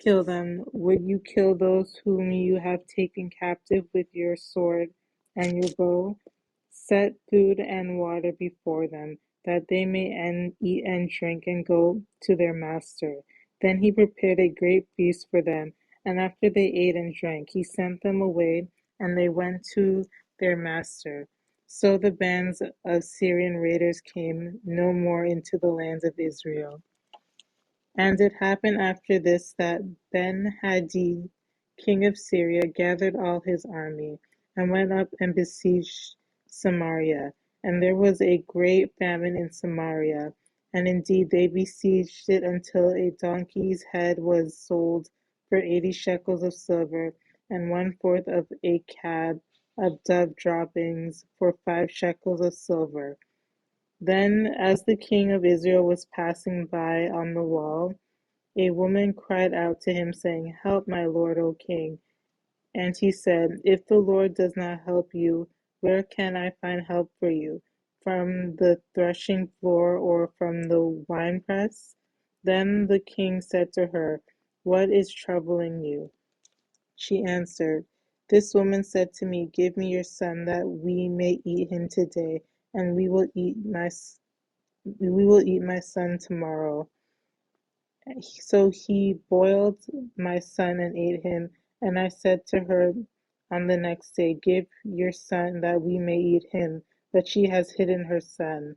[SPEAKER 6] kill them. Would you kill those whom you have taken captive with your sword and your bow? Set food and water before them, that they may eat and drink and go to their master. Then he prepared a great feast for them, and after they ate and drank, he sent them away, and they went to their master. So the bands of Syrian raiders came no more into the lands of Israel. And it happened after this that Ben-Hadad king of Syria gathered all his army, and went up and besieged Samaria. And there was a great famine in Samaria, and indeed they besieged it until a donkey's head was sold for 80 shekels of silver, and 1/4 of a cab of dove droppings for 5 shekels of silver. Then, as the king of Israel was passing by on the wall, a woman cried out to him, saying, Help, my lord, O king. And he said, If the Lord does not help you, where can I find help for you? From the threshing floor, or from the winepress? Then the king said to her, What is troubling you? She answered, This woman said to me, Give me your son, that we may eat him today, and we will eat my son tomorrow. So he boiled my son and ate him. And I said to her on the next day, Give your son, that we may eat him. But she has hidden her son.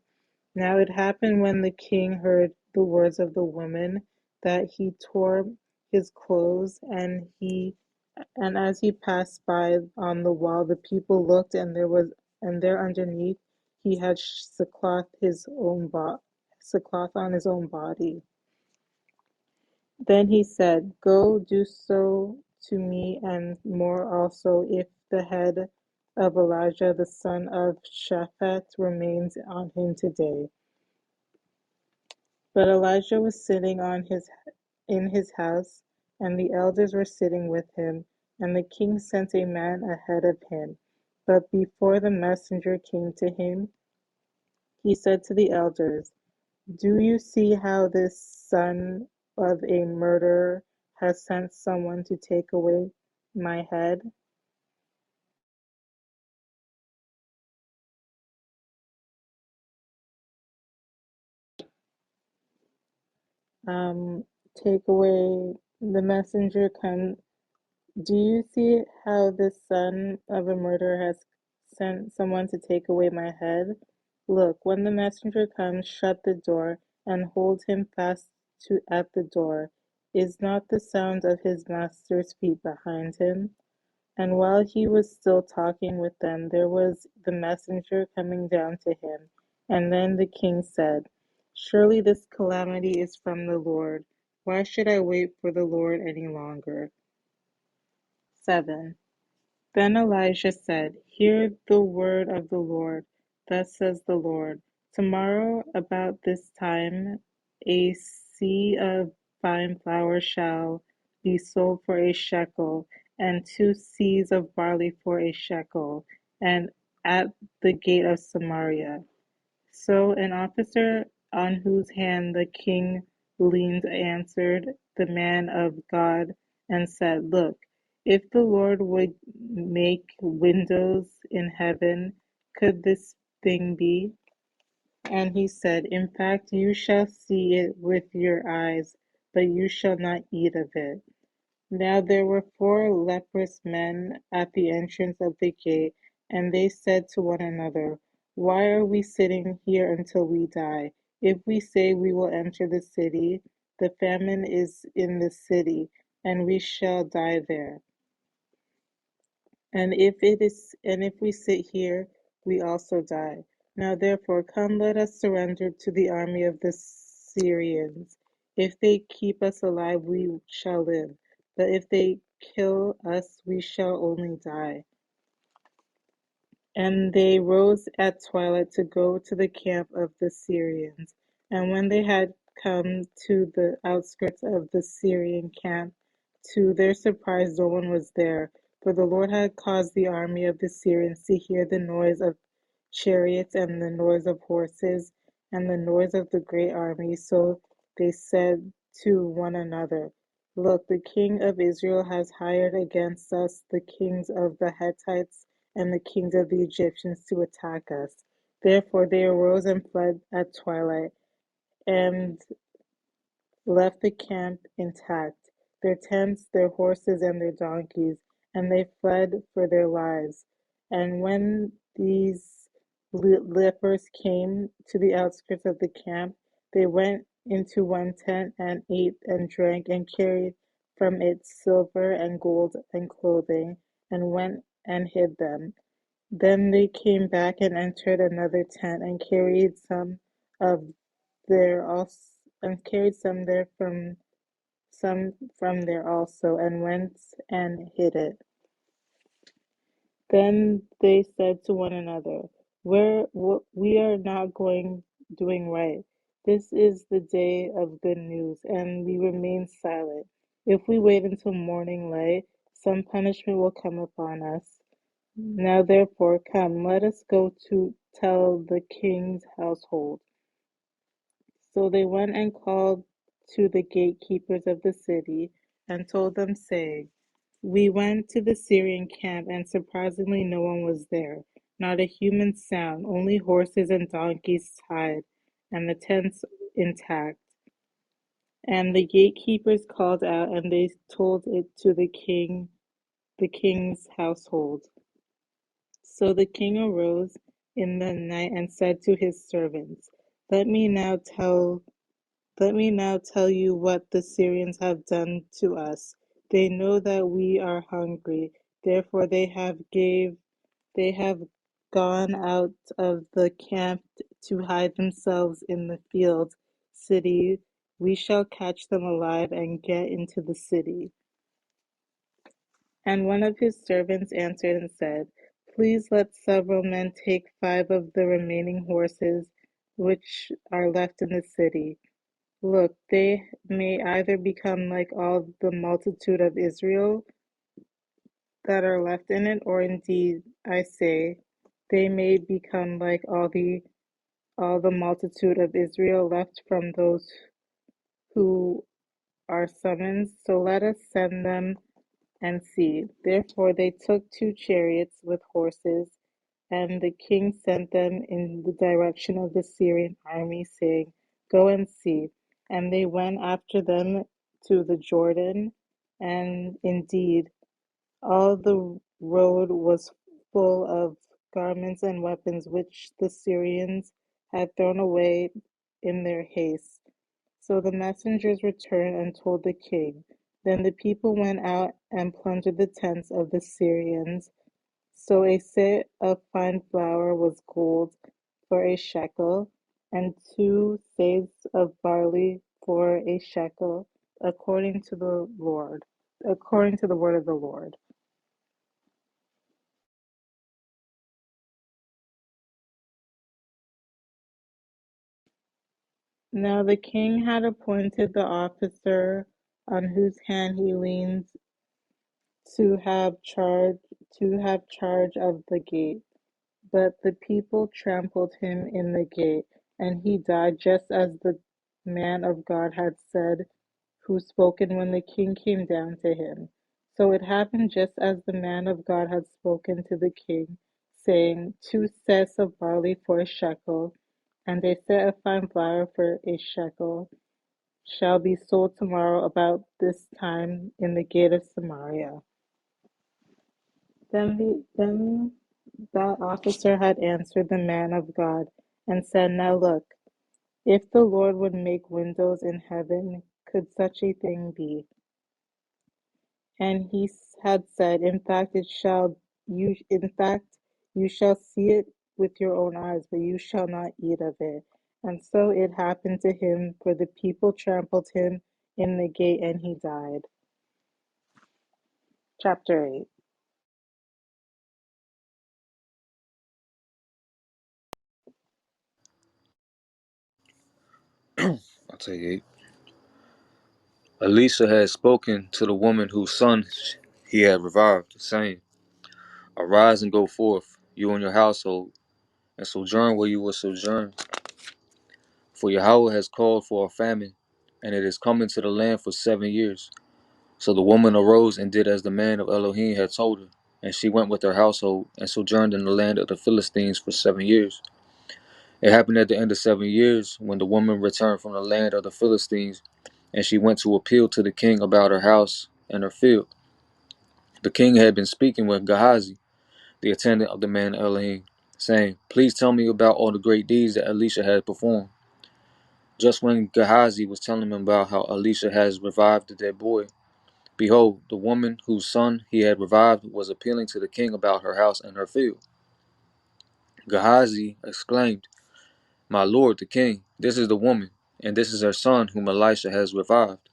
[SPEAKER 6] Now it happened, when the king heard the words of the woman, that he tore his clothes, and as he passed by on the wall, the people looked, and there underneath he had sackcloth on his own body. Then he said, Go, do so to me, and more also, if the head of Elijah the son of Shaphat remains on him today. But Elijah was sitting in his house, and the elders were sitting with him. And the king sent a man ahead of him. But before the messenger came to him, he said to the elders, "Do you see how this son of a murderer has sent someone to take away my head?" Um, Take away the messenger come. Do you see how this son of a murderer has sent someone to take away my head? Look, when the messenger comes, shut the door and hold him fast at the door. Is not the sound of his master's feet behind him? And while he was still talking with them, there was the messenger coming down to him. And then the king said, "Surely this calamity is from the Lord. Why should I wait for the Lord any longer?" 7. Then Elijah said, "Hear the word of the Lord. Thus says the Lord, tomorrow about this time a seah of fine flour shall be sold for a shekel, and 2 seahs of barley for a shekel, and at the gate of Samaria." So an officer on whose hand the king leaned answered the man of God and said, "Look, if the Lord would make windows in heaven, could this thing be?" And he said, "In fact, you shall see it with your eyes, but you shall not eat of it." Now there were 4 leprous men at the entrance of the gate, and they said to one another, "Why are we sitting here until we die? If we say we will enter the city, the famine is in the city, and we shall die there. And if we sit here, we also die. Now therefore come, let us surrender to the army of the Syrians. If they keep us alive, we shall live, but if they kill us, we shall only die." And they rose at twilight to go to the camp of the Syrians. And when they had come to the outskirts of the Syrian camp, to their surprise no one was there, for the Lord had caused the army of the Syrians to hear the noise of chariots and the noise of horses and the noise of the great army. So they said to one another, "Look, the king of Israel has hired against us the kings of the Hittites and the kings of the Egyptians to attack us." Therefore they arose and fled at twilight, and left the camp intact, their tents, their horses, and their donkeys, and they fled for their lives. And when these lepers came to the outskirts of the camp, they went into one tent and ate and drank and carried from it silver and gold and clothing, and went and hid them. Then they came back and entered another tent and carried of there also and carried some from there also, and went and hid it. Then they said to one another, We are not doing right. This is the day of good news, and we remain silent. If we wait until morning light, some punishment will come upon us. Now therefore come, let us go to tell the king's household." So they went and called to the gatekeepers of the city, and told them, saying, "We went to the Syrian camp, and surprisingly no one was there, not a human sound, only horses and donkeys tied, and the tents intact." And the gatekeepers called out, and they told it to the king's household. So the king arose in the night and said to his servants, Let me now tell you what the Syrians have done to us. They know that we are hungry, therefore they have gone out of the camp to hide themselves in the field city. We shall catch them alive and get into the city. And one of his servants answered and said, Please let several men take 5 of the remaining horses which are left in the city. Look, they may either become like all the multitude of Israel that are left in it, or indeed, I say, they may become like all the multitude of Israel left from those who are summoned. So let us send them and see. Therefore they took 2 chariots with horses, and the king sent them in the direction of the Syrian army, saying, Go and see. And they went after them to the Jordan, and indeed all the road was full of garments and weapons which the Syrians had thrown away in their haste. So the messengers returned and told the king. Then the people went out and plundered the tents of the Syrians. So a seah of fine flour was gold for a shekel, and 2 seahs of barley for a shekel, according to the Lord, according to the word of the Lord. Now the king had appointed the officer on whose hand he leaned to have charge of the gate. But the people trampled him in the gate, and he died just as the man of God had said, who spoken when the king came down to him. So it happened just as the man of God had spoken to the king, saying, 2 seahs of barley for a shekel, and a seah of fine flour for a shekel, shall be sold tomorrow about this time in the gate of Samaria. Then that officer had answered the man of God, and said, Now look, if the Lord would make windows in heaven, could such a thing be? And he had said, In fact, you shall see it with your own eyes, but you shall not eat of it. And so it happened to him, for the people trampled him in the gate, and he died. Chapter 8.
[SPEAKER 2] I'll take 8. Elisha had spoken to the woman whose son he had revived, saying, Arise and go forth, you and your household, and sojourn where you will sojourn. For Yahweh has called for a famine, and it is coming to the land for 7 years. So the woman arose and did as the man of Elohim had told her, and she went with her household, and sojourned in the land of the Philistines for 7 years. It happened at the end of 7 years, when the woman returned from the land of the Philistines, and she went to appeal to the king about her house and her field. The king had been speaking with Gehazi, the attendant of the man Elohim, saying, Please tell me about all the great deeds that Elisha had performed. Just when Gehazi was telling him about how Elisha has revived the dead boy, behold, the woman whose son he had revived was appealing to the king about her house and her field. Gehazi exclaimed, My lord the king, this is the woman, and this is her son whom Elisha has revived.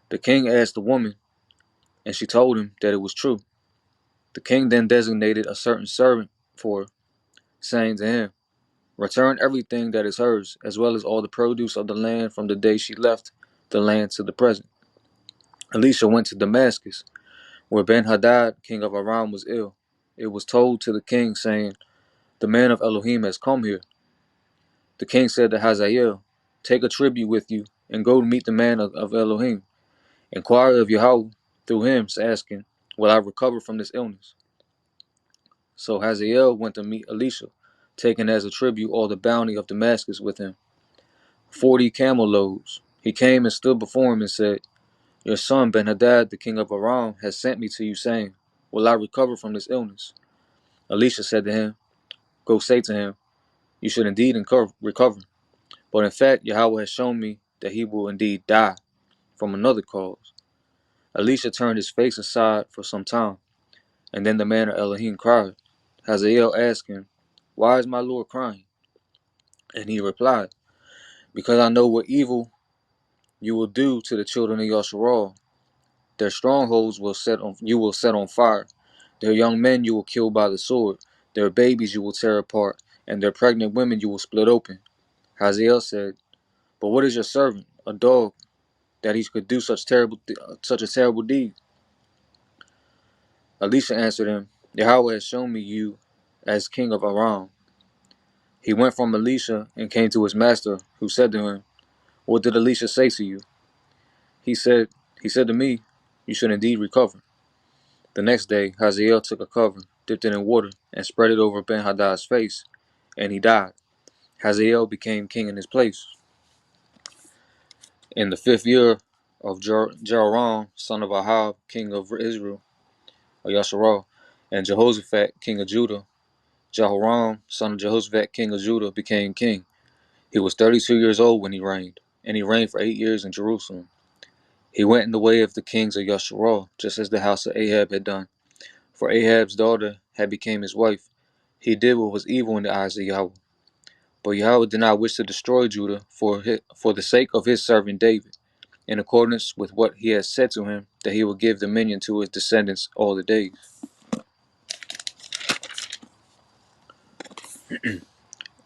[SPEAKER 2] The king asked the woman, and she told him that it was true. The king then designated a certain servant for her, saying to him, Return everything that is hers, as well as all the produce of the land from the day she left the land to the present. Elisha went to Damascus, where Ben-Hadad, king of Aram, was ill. It was told to the king, saying, The man of Elohim has come here. The king said to Hazael, Take a tribute with you, and go to meet the man of Elohim. Inquire of Yahweh through him, asking, Will I recover from this illness? So Hazael went to meet Elisha, taking as a tribute all the bounty of Damascus with him, 40 camel loads. He came and stood before him and said, Your son Ben-Hadad, the king of Aram, has sent me to you, saying, Will I recover from this illness? Elisha said to him, Go say to him, You should indeed recover. But in fact, Yahweh has shown me that he will indeed die from another cause. Elisha turned his face aside for some time, and then the man of Elohim cried. Hazael asked him, Why is my lord crying? And he replied, Because I know what evil you will do to the children of Yasharal. Their strongholds you will set on fire. Their young men you will kill by the sword. Their babies you will tear apart, and their pregnant women you will split open. Hazael said, But what is your servant? a dog, that he could do such a terrible deed? Elisha answered him, Yahweh has shown me you as king of Aram. He went from Elisha and came to his master, who said to him, What did Elisha say to you? He said, He said to me, You should indeed recover. The next day, Hazael took a cover, dipped it in water, and spread it over Ben-Hadad's face, and he died. Hazael became king in his place. In the 5th year of Jehoram, son of Ahab, king of Israel, or Yasharal, and Jehoshaphat, king of Judah, Jehoram, son of Jehoshaphat, king of Judah, became king. He was 32 years old when he reigned, and he reigned for 8 years in Jerusalem. He went in the way of the kings of Yasharal, just as the house of Ahab had done. For Ahab's daughter had become his wife. He did what was evil in the eyes of Yahweh. But Yahweh did not wish to destroy Judah for the sake of his servant David, in accordance with what he had said to him, that he would give dominion to his descendants all the days.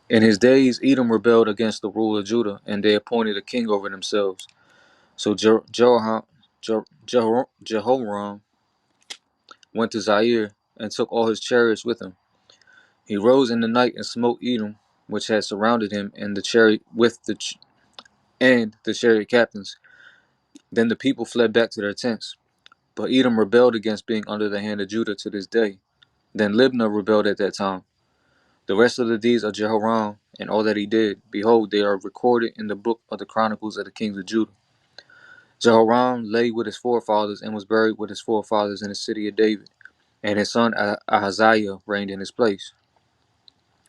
[SPEAKER 2] In his days, Edom rebelled against the rule of Judah, and they appointed a king over themselves. So Jehoram went to Zaire and took all his chariots with him. He rose in the night and smote Edom, which had surrounded him, and the chariot captains. Then the people fled back to their tents. But Edom rebelled against being under the hand of Judah to this day. Then Libnah rebelled at that time. The rest of the deeds of Jehoram and all that he did, behold, they are recorded in the book of the Chronicles of the kings of Judah. Jehoram lay with his forefathers and was buried with his forefathers in the city of David, and his son Ahaziah reigned in his place.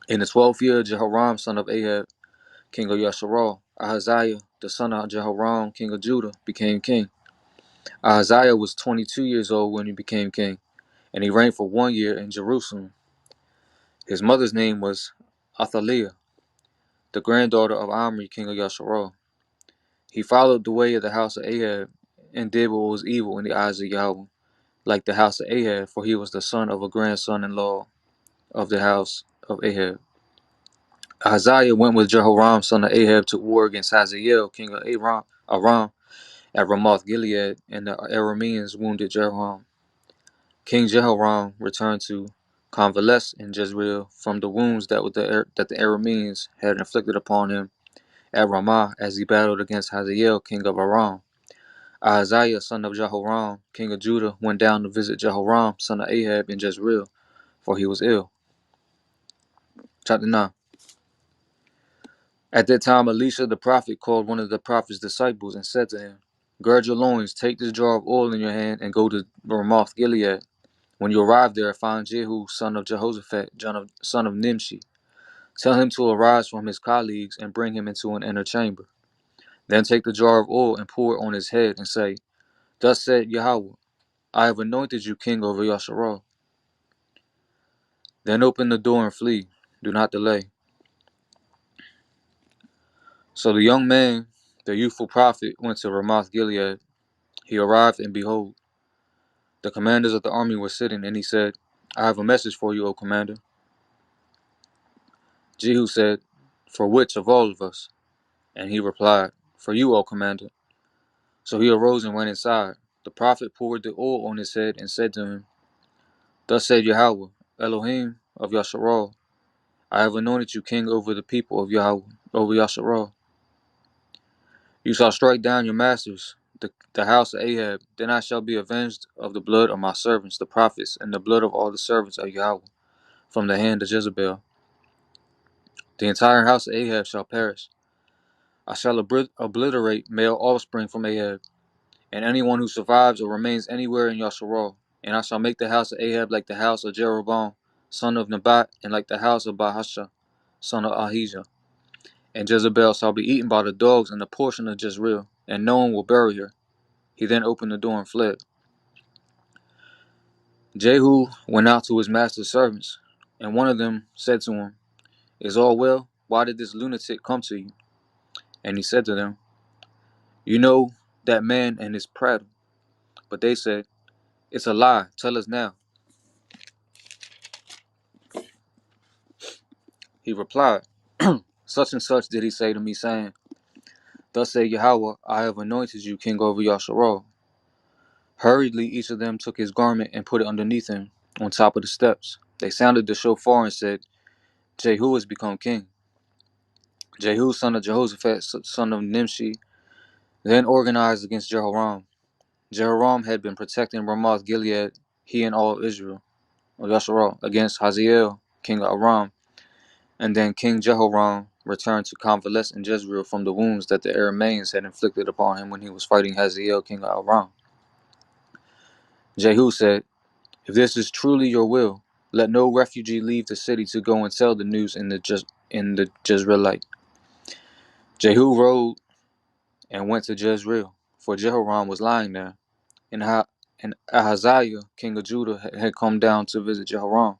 [SPEAKER 2] In the 12th year of Jehoram, son of Ahab, king of Yasharal, Ahaziah, the son of Jehoram, king of Judah, became king. Ahaziah was 22 years old when he became king, and he reigned for 1 year in Jerusalem. His mother's name was Athaliah, the granddaughter of Omri, king of Yasharal. He followed the way of the house of Ahab, and did what was evil in the eyes of Yahweh, like the house of Ahab, for he was the son of a grandson-in-law of the house of Ahab. Ahaziah went with Jehoram, son of Ahab, to war against Hazael, king of Aram, at Ramoth Gilead, and the Arameans wounded Jehoram. King Jehoram returned to convalesce in Jezreel from the wounds that the Arameans had inflicted upon him at Ramah as he battled against Hazael, king of Aram. Ahaziah, son of Jehoram, king of Judah, went down to visit Jehoram, son of Ahab, in Jezreel, for he was ill. Chapter 9. At that time, Elisha the prophet called one of the prophet's disciples and said to him, Gird your loins, take this jar of oil in your hand, and go to Ramoth Gilead. When you arrive there, find Jehu, son of Jehoshaphat, son of Nimshi. Tell him to arise from his colleagues and bring him into an inner chamber. Then take the jar of oil and pour it on his head and say, Thus said Yahweh, I have anointed you king over Yasharal. Then open the door and flee. Do not delay. So the young man, the youthful prophet, went to Ramoth Gilead. He arrived, and behold, the commanders of the army were sitting, and he said, I have a message for you, O commander. Jehu said, For which of all of us? And he replied, For you, O commander. So he arose and went inside. The prophet poured the oil on his head and said to him, Thus said Yahweh, Elohim of Yasharal, I have anointed you king over the people of Yahweh, over Yasharal. You shall strike down your masters, the house of Ahab. Then I shall be avenged of the blood of my servants, the prophets, and the blood of all the servants of Yahweh, from the hand of Jezebel. The entire house of Ahab shall perish. I shall obliterate male offspring from Ahab, and anyone who survives or remains anywhere in Yasharal. And I shall make the house of Ahab like the house of Jeroboam, son of Nebat, and like the house of Bahasha, son of Ahijah. And Jezebel shall be eaten by the dogs in the portion of Jezreel, and no one will bury her. He then opened the door and fled. Jehu went out to his master's servants, and one of them said to him, Is all well? Why did this lunatic come to you? And he said to them, You know that man and his prattle. But they said, It's a lie. Tell us now. He replied, Such and such did he say to me, saying, Thus said Yahweh, I have anointed you king over Yasharal. Hurriedly each of them took his garment and put it underneath him, on top of the steps. They sounded the shofar and said, Jehu has become king. Jehu, son of Jehoshaphat, son of Nimshi, then organized against Jehoram. Jehoram had been protecting Ramoth Gilead, he and all Israel, or Yasharal, against Hazael, king of Aram. And then King Jehoram returned to convalesce in Jezreel from the wounds that the Arameans had inflicted upon him when he was fighting Hazael, king of Aram. Jehu said, if this is truly your will, let no refugee leave the city to go and tell the news in the Jezreelite. Jehu rode and went to Jezreel, for Jehoram was lying there, and Ahaziah, king of Judah, had come down to visit Jehoram.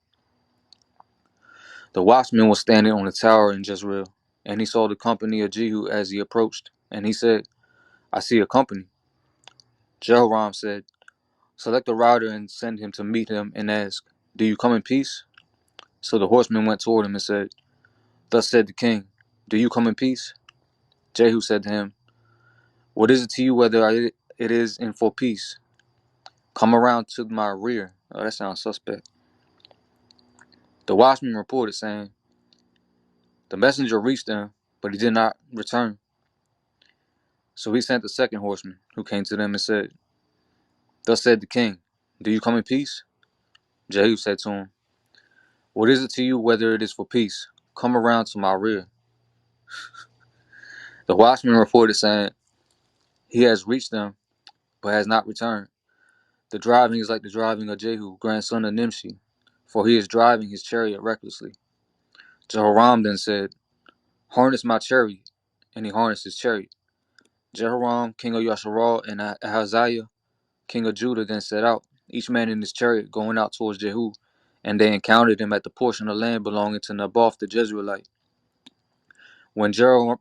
[SPEAKER 2] The watchman was standing on the tower in Jezreel, and he saw the company of Jehu as he approached, and he said, I see a company. Jehoram said, select a rider and send him to meet him and ask, do you come in peace? So the horseman went toward him and said, thus said the king, do you come in peace? Jehu said to him, what is it to you whether it is in for peace? Come around to my rear. Oh, that sounds suspect. The watchman reported, saying, the messenger reached them, but he did not return. So he sent the second horseman, who came to them and said, thus said the king, do you come in peace? Jehu said to him, what is it to you whether it is for peace? Come around to my rear. The watchman reported, saying, he has reached them, but has not returned. The driving is like the driving of Jehu, grandson of Nimshi, for he is driving his chariot recklessly. Jehoram then said, harness my chariot. And he harnessed his chariot. Jehoram, king of Yasharal, and Ahaziah, king of Judah, then set out, each man in his chariot, going out towards Jehu. And they encountered him at the portion of land belonging to Naboth the Jezreelite. When Jehoram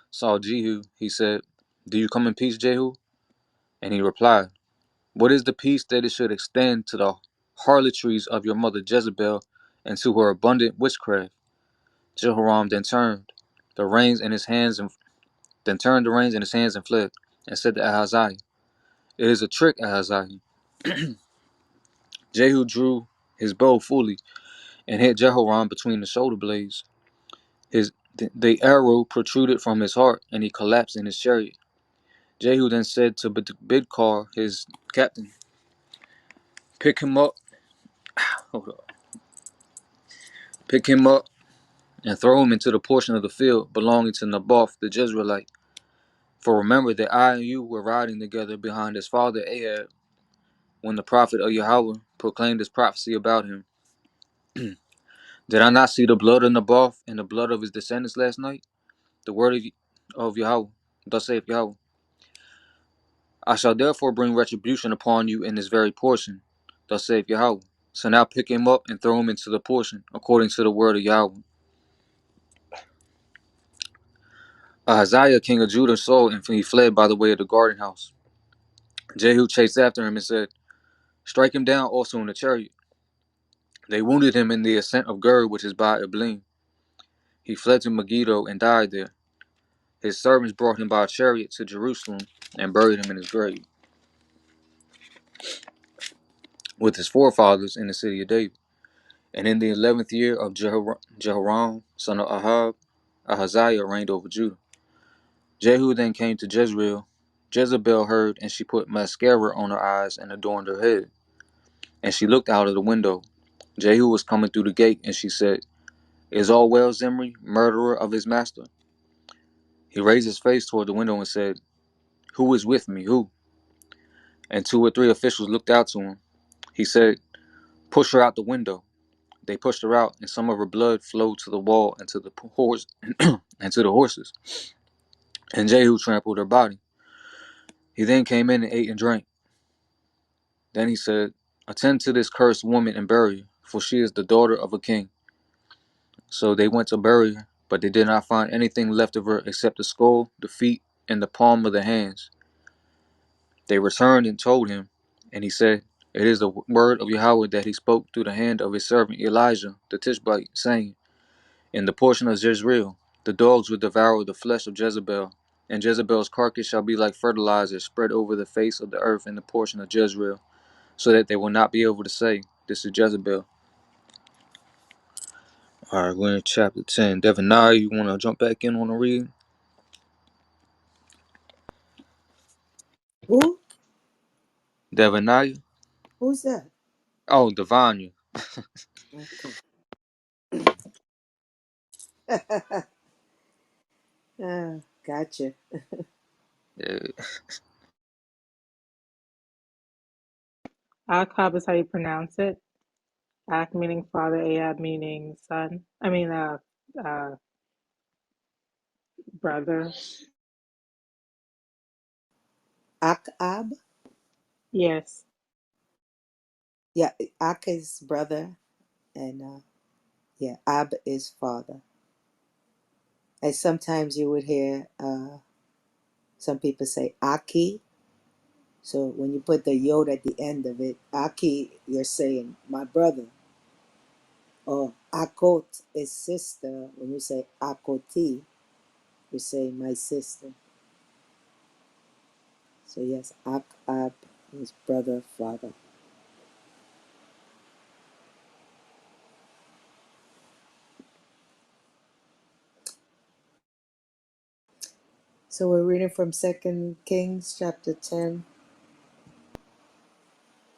[SPEAKER 2] saw Jehu, he said, do you come in peace, Jehu? And he replied, what is the peace that it should extend to the harlotries of your mother Jezebel and to her abundant witchcraft? Jehoram then the reins in his hands and turned the reins in his hands and fled, and said to Ahaziah, it is a trick, Ahaziah. Jehu drew his bow fully and hit Jehoram between the shoulder blades. The arrow protruded from his heart, and he collapsed in his chariot. Jehu then said to Bidkar, his captain, pick him up, hold up, pick him up and throw him into the portion of the field belonging to Naboth the Jezreelite. For remember that I and you were riding together behind his father Ahab when the prophet of Yahweh proclaimed his prophecy about him. Did I not see the blood of Naboth and the blood of his descendants last night? The word of Yahweh, thus saith Yahweh. I shall therefore bring retribution upon you in this very portion, thus saith Yahweh. So now pick him up and throw him into the portion, according to the word of Yahweh. Ahaziah, king of Judah, saw and he fled by the way of the garden house. Jehu chased after him and said, strike him down also in the chariot. They wounded him in the ascent of Gur, which is by Eblim. He fled to Megiddo and died there. His servants brought him by a chariot to Jerusalem and buried him in his grave with his forefathers in the city of David. And in the 11th year of Jehoram, son of Ahab, Ahaziah reigned over Judah. Jehu then came to Jezreel. Jezebel heard, and she put mascara on her eyes and adorned her head. And she looked out of the window. Jehu was coming through the gate, and she said, is all well, Zimri, murderer of his master? He raised his face toward the window and said, who is with me, who? And 2 or 3 officials looked out to him. He said, push her out the window. They pushed her out, and some of her blood flowed to the wall and to the horse and to the horses. And Jehu trampled her body. He then came in and ate and drank. Then he said, attend to this cursed woman and bury her, for she is the daughter of a king. So they went to bury her, but they did not find anything left of her except the skull, the feet, and the palm of the hands. They returned and told him, and he said, it is the word of Yahweh that he spoke through the hand of his servant Elijah the Tishbite, saying, in the portion of Jezreel, The dogs will devour the flesh of Jezebel, and Jezebel's carcass shall be like fertilizer spread over the face of the earth in the portion of Jezreel, so that they will not be able to say, this is Jezebel. Alright, we're in chapter 10. Devonai, you want to jump back in on the read?
[SPEAKER 1] Who?
[SPEAKER 2] Devonai?
[SPEAKER 1] Who's that?
[SPEAKER 2] Oh, Devanya.
[SPEAKER 1] Okay. Gotcha.
[SPEAKER 2] Yeah,
[SPEAKER 6] Akhab is how you pronounce it. Ak meaning father, Ahab meaning son. Uh, brother.
[SPEAKER 1] Akab.
[SPEAKER 6] Yes.
[SPEAKER 1] Yeah, Ak is brother, and yeah, Ab is father. And sometimes you would hear some people say Aki. So when you put the yod at the end of it, Aki, you're saying my brother. Or Akot is sister. When you say Akoti, you say my sister. So yes, Akab is brother, father. So we're reading from Second Kings chapter 10,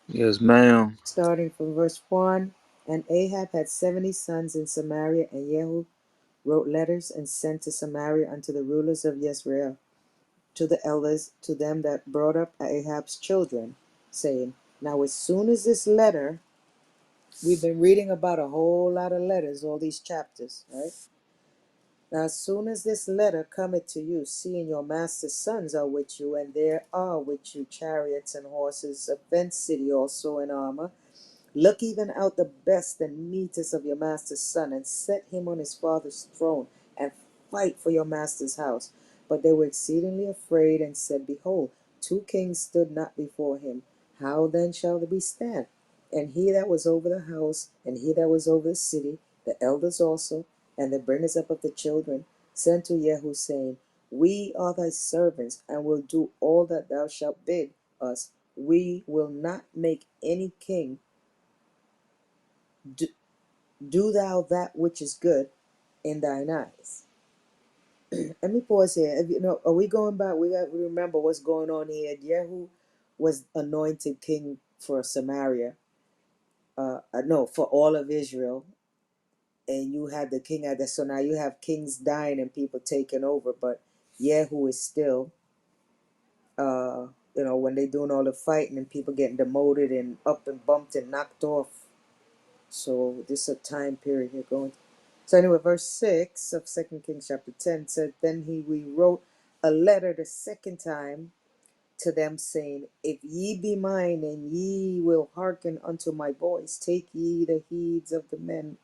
[SPEAKER 2] yes, ma'am.
[SPEAKER 1] starting from verse 1. And Ahab had 70 sons in Samaria, and Jehu wrote letters and sent to Samaria unto the rulers of Jezreel, to the elders, to them that brought up Ahab's children, saying, Now as soon as this letter, we've been reading about a whole lot of letters, all these chapters, right? Now as soon as this letter cometh to you, seeing your master's sons are with you, and there are with you chariots and horses, a fenced city also in armor, look even out the best and meetest of your master's son, and set him on his father's throne, and fight for your master's house. But they were exceedingly afraid, and said, Behold, two kings stood not before him. How then shall we stand? And he that was over the house, and he that was over the city, the elders also, and the bringers up of the children, sent to Jehu, saying, We are thy servants, and will do all that thou shalt bid us. We will not make any king. Do, do thou that which is good in thine eyes. Let me pause here. You know, are we going back? We got to remember what's going on here. Jehu was anointed king for Samaria. No, for all of Israel. And you had the king at that. So now you have kings dying and people taking over. But Jehu is still, you know, when they doing all the fighting and people getting demoted and up and bumped and knocked off. So this is a time period here going. So anyway, verse 6 of Second Kings chapter 10 said, Then he rewrote a letter the second time to them, saying, If ye be mine, and ye will hearken unto my voice, take ye the heeds of the men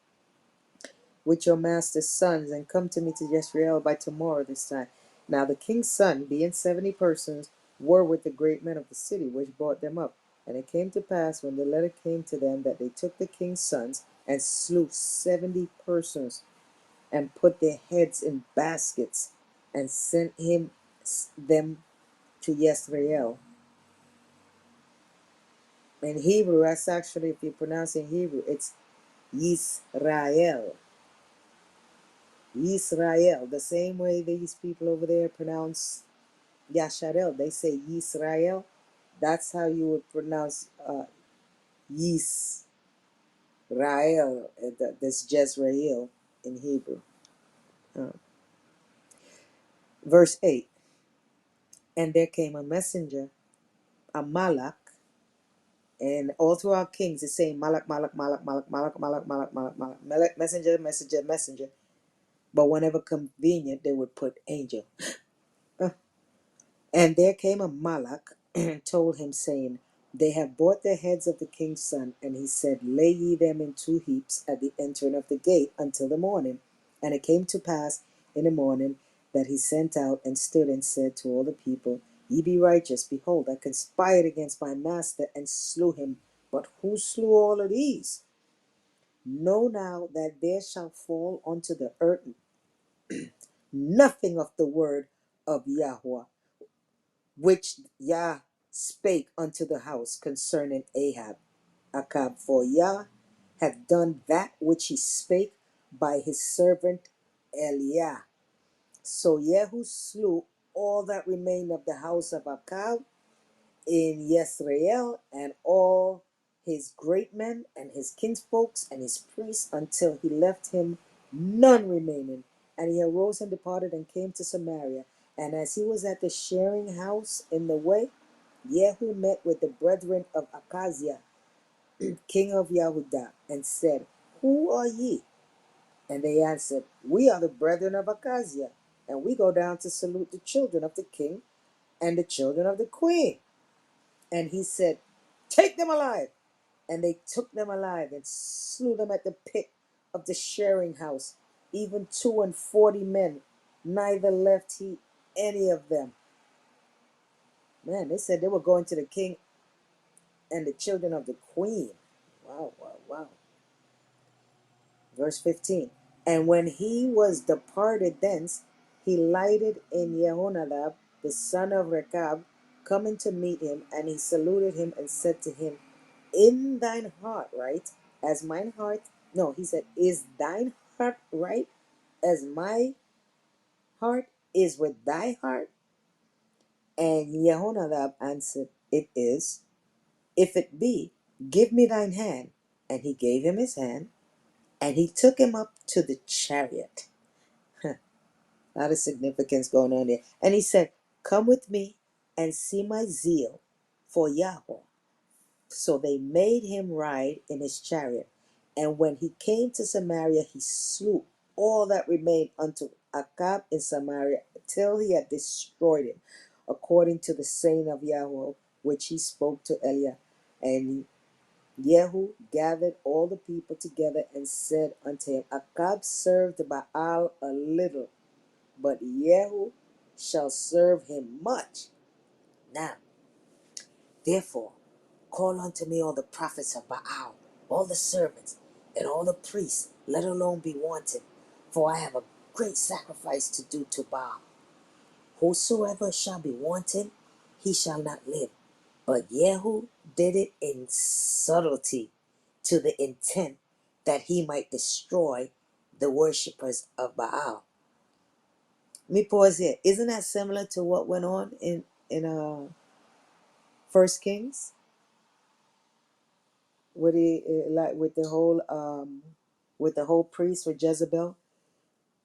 [SPEAKER 1] with your master's sons, and come to me to Jezreel by tomorrow this time. Now the king's son, being 70 persons, were with the great men of the city, which brought them up. And it came to pass, when the letter came to them, that they took the king's sons, and slew 70 persons, and put their heads in baskets, and sent him them to Yisrael. In Hebrew, that's actually, if you pronounce in Hebrew, it's Yisrael. Yisrael. The same way these people over there pronounce Yasharel. They say Yisrael. That's how you would pronounce Yisrael, this Jezreel in Hebrew. Uh, verse 8. And there came a messenger, a Malak. And all throughout Kings, it's saying Malak, Malak, Malak, Malak, Malak, Malak, Malak, Malak, Malak, Malak, messenger, messenger, messenger. But whenever convenient, they would put angel. Uh, And there came a Malak and told him, saying, They have brought the heads of the king's son. And he said, Lay ye them in two heaps at the entering of the gate until the morning. And it came to pass in the morning that he sent out and stood and said to all the people, Ye be righteous. Behold, I conspired against my master and slew him. But who slew all of these? Know now that there shall fall unto the earth nothing of the word of Yahweh, which Yah spake unto the house concerning Achab, for Yah hath done that which he spake by his servant Eliah. So Jehu slew all that remained of the house of Achab in Yisrael, and all his great men and his kinsfolks and his priests, until he left him none remaining. And he arose and departed and came to Samaria. And as he was at the sharing house in the way, Jehu met with the brethren of Achaziah, king of Yahudah, and said, Who are ye? And they answered, We are the brethren of Achaziah, and we go down to salute the children of the king and the children of the queen. And he said, Take them alive. And they took them alive and slew them at the pit of the sharing house, even 42 men, neither left he any of them. Man, they said they were going to the king and the children of the queen. Wow, wow, wow. Verse 15. And when he was departed thence, he lighted in Jehonadab, the son of Rechab, coming to meet him, and he saluted him and said to him, In thine heart, right? As mine heart. No, he said, Is thine heart right? As my heart is with thy heart? And Jehonadab answered, It is. If it be, give me thine hand. And he gave him his hand, and he took him up to the chariot. A lot of significance going on there. And he said, Come with me and see my zeal for Yahweh. So they made him ride in his chariot. And when he came to Samaria, he slew all that remained unto Achab in Samaria till he had destroyed him, according to the saying of Yahweh, which he spoke to Eliah. And Jehu gathered all the people together and said unto him, Achab served Baal a little, but Jehu shall serve him much. Now, therefore, call unto me all the prophets of Baal, all the servants, and all the priests, let alone be wanted, for I have a great sacrifice to do to Baal. Whosoever shall be wanted, he shall not live. But Jehu did it in subtlety, to the intent that he might destroy the worshippers of Baal. Let me pause here. Isn't that similar to what went on in First Kings, with the like with the whole priest with Jezebel,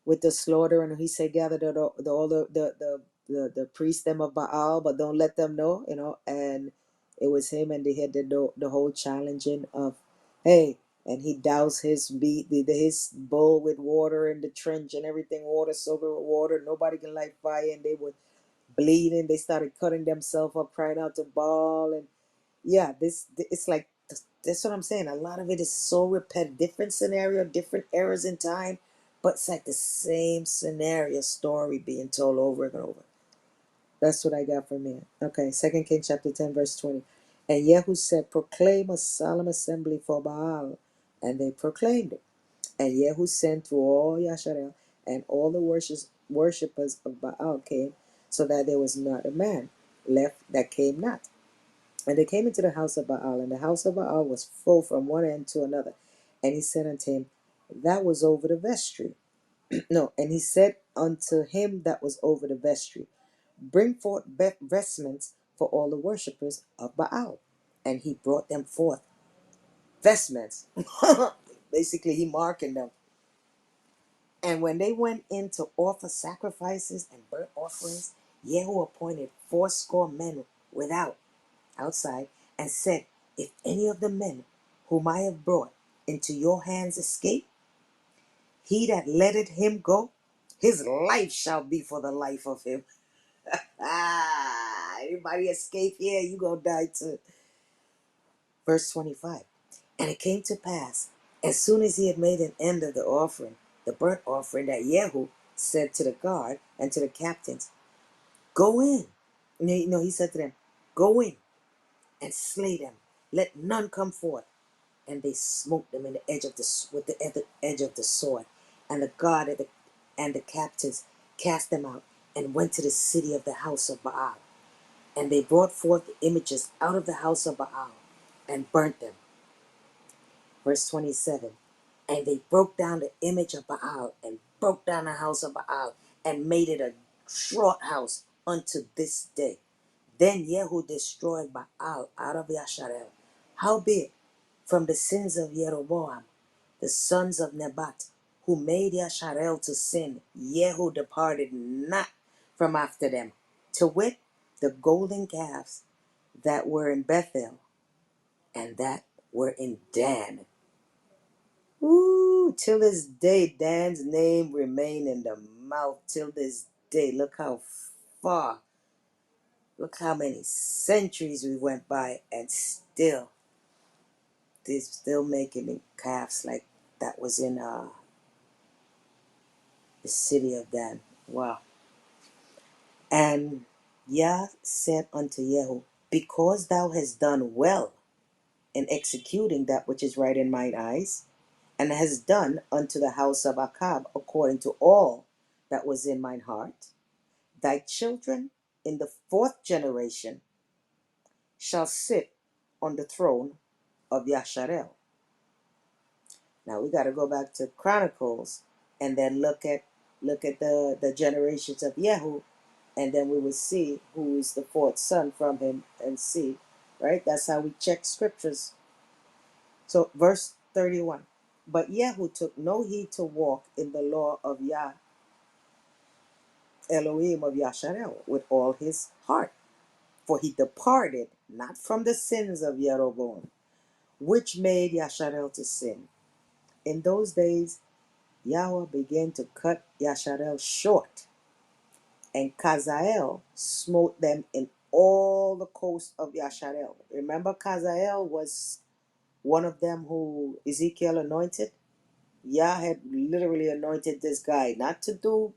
[SPEAKER 1] with the slaughter, and he said gather all the priests them of Baal, but don't let them know, and it was him, and they had the whole challenging of, hey, and he doused his bowl with water in the trench and everything, water soaked with water, nobody can light fire, and they were bleeding, they started cutting themselves up, crying out to Baal, and yeah, this it's like that's what I'm saying. A lot of it is so repetitive, different scenario, different eras in time, but it's like the same scenario story being told over and over. That's what I got from here. Okay, Second Kings chapter 10, verse 20. And Jehu said, Proclaim a solemn assembly for Baal. And they proclaimed it. And Jehu sent through all Yasharel, and all the worshippers of Baal came, so that there was not a man left that came not. And they came into the house of Baal, and the house of Baal was full from one end to another. And he said unto him, That was over the vestry. No, and he said unto him that was over the vestry, Bring forth vestments for all the worshippers of Baal. And he brought them forth vestments. Basically, he marking them. And when they went in to offer sacrifices and burnt offerings, Jehu appointed 80 men without, outside, and said, If any of the men whom I have brought into your hands escape, he that letteth him go, his life shall be for the life of him. Anybody escape here, you gonna die too. Verse 25. And it came to pass, as soon as he had made an end of the offering, the burnt offering, that Jehu said to the guard and to the captains, Go in. No, he said to them, Go in and slay them. Let none come forth. And they smote them in the edge of the with the edge of the sword. And the guard and the captains cast them out, and went to the city of the house of Baal. And they brought forth the images out of the house of Baal and burnt them. Verse 27. And they broke down the image of Baal and broke down the house of Baal and made it a draught house unto this day. Then Jehu destroyed Baal out of Yasharel. Howbeit, from the sins of Jeroboam, the sons of Nebat, who made Yasharel to sin, Jehu departed not from after them. To wit, the golden calves that were in Bethel and that were in Dan. Ooh, till this day, Dan's name remain in the mouth till this day. Look how far, look how many centuries we went by, and still, they're still making calves like that was in the city of Dan. Wow. And Yah said unto Jehu, because thou hast done well in executing that which is right in mine eyes, and hast done unto the house of Achab according to all that was in mine heart, thy children in the fourth generation shall sit on the throne of Yasharel. Now we got to go back to Chronicles and then look at the generations of Yehu, and then we will see who is the fourth son from him and see, right? That's how we check scriptures. So verse 31. But Yehu took no heed to walk in the law of Yah Elohim of Yasharel with all his heart, for he departed not from the sins of Jeroboam, which made Yasharel to sin. In those days, Yahweh began to cut Yasharel short, and Kazael smote them in all the coast of Yasharel. Remember, Kazael was one of them who Ezekiel anointed? Yah had literally anointed this guy not to do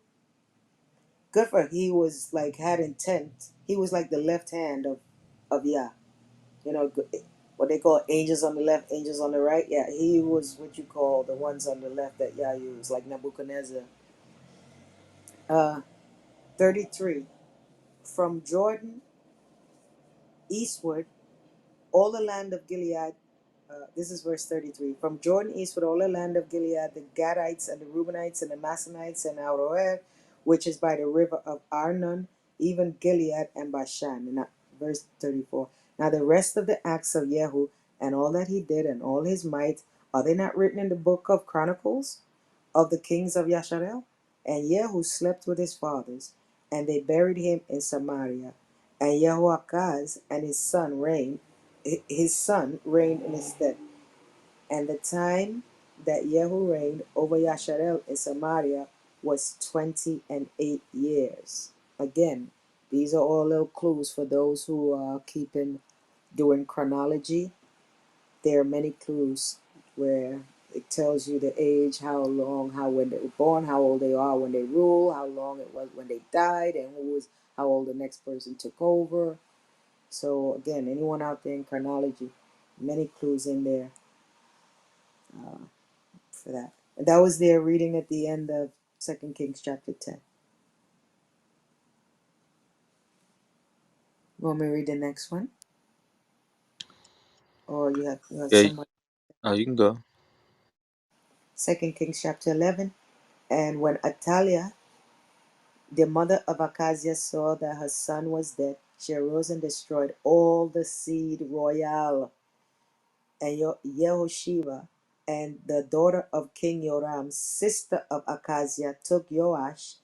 [SPEAKER 1] good for him. He was like had intent. He was like the left hand of Yah. You know what they call angels on the left, angels on the right. Yeah, he was what you call the ones on the left that Yah used, like Nebuchadnezzar. 33. From Jordan eastward, all the land of Gilead. This is verse 33. From Jordan eastward, all the land of Gilead, the Gadites and the Reubenites and the Massonites and Aroer, which is by the river of Arnon, even Gilead and Bashan. And verse 34. Now the rest of the acts of Jehu and all that he did and all his might, are they not written in the book of Chronicles of the kings of Yasharel? And Jehu slept with his fathers, and they buried him in Samaria. And Jehoahaz and his son reigned in his stead. And the time that Jehu reigned over Yasharel in Samaria was 28 years. Again, these are all little clues for those who are doing chronology. There are many clues where it tells you the age, how long, how when they were born, how old they are when they rule, how long it was when they died, and how old the next person took over. So again, anyone out there in chronology, many clues in there uh, for that. And that was their reading at the end of Second Kings chapter 10. You want me to read the next one, or you have
[SPEAKER 2] Yeah.
[SPEAKER 1] someone?
[SPEAKER 2] Oh, you can go.
[SPEAKER 1] Second Kings chapter 11. And when Atalia, the mother of Achaziah, saw that her son was dead, she arose and destroyed all the seed royal. And Yehosheba and the daughter of King Joram, sister of Achaziah, took Joash,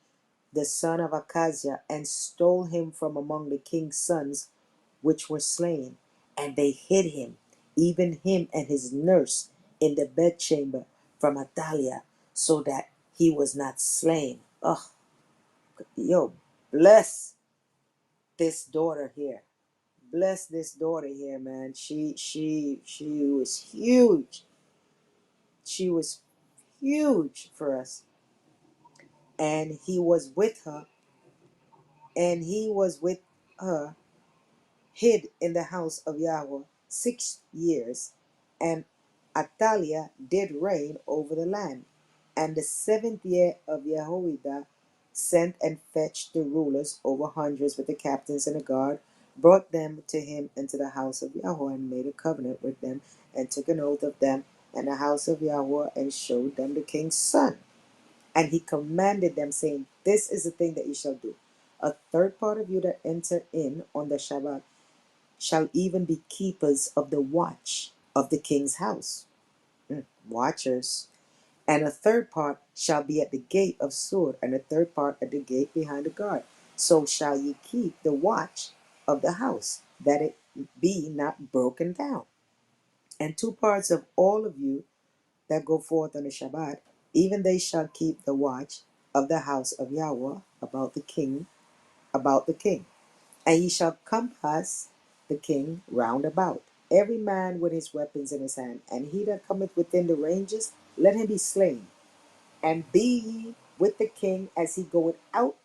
[SPEAKER 1] the son of Achaziah, and stole him from among the king's sons which were slain. And they hid him, even him and his nurse, in the bedchamber from Athaliah, so that he was not slain. Oh, yo, bless this daughter here. Bless this daughter here, man. She was huge. She was huge for us. And he was with her, and he was with her hid in the house of Yahweh 6 years, and Athaliah did reign over the land. And the 7th year of Jehoiada sent and fetched the rulers over hundreds with the captains and the guard, brought them to him into the house of Yahweh, and made a covenant with them, and took an oath of them and the house of Yahweh, and showed them the king's son. And he commanded them, saying, This is the thing that ye shall do. A third part of you that enter in on the Shabbat shall even be keepers of the watch of the king's house. Watchers. And a third part shall be at the gate of Sur, and a third part at the gate behind the guard. So shall ye keep the watch of the house, that it be not broken down. And two parts of all of you that go forth on the Shabbat, even they shall keep the watch of the house of Yahweh about the king. And ye shall compass the king round about, every man with his weapons in his hand. And he that cometh within the ranges, let him be slain. And be ye with the king as he goeth out,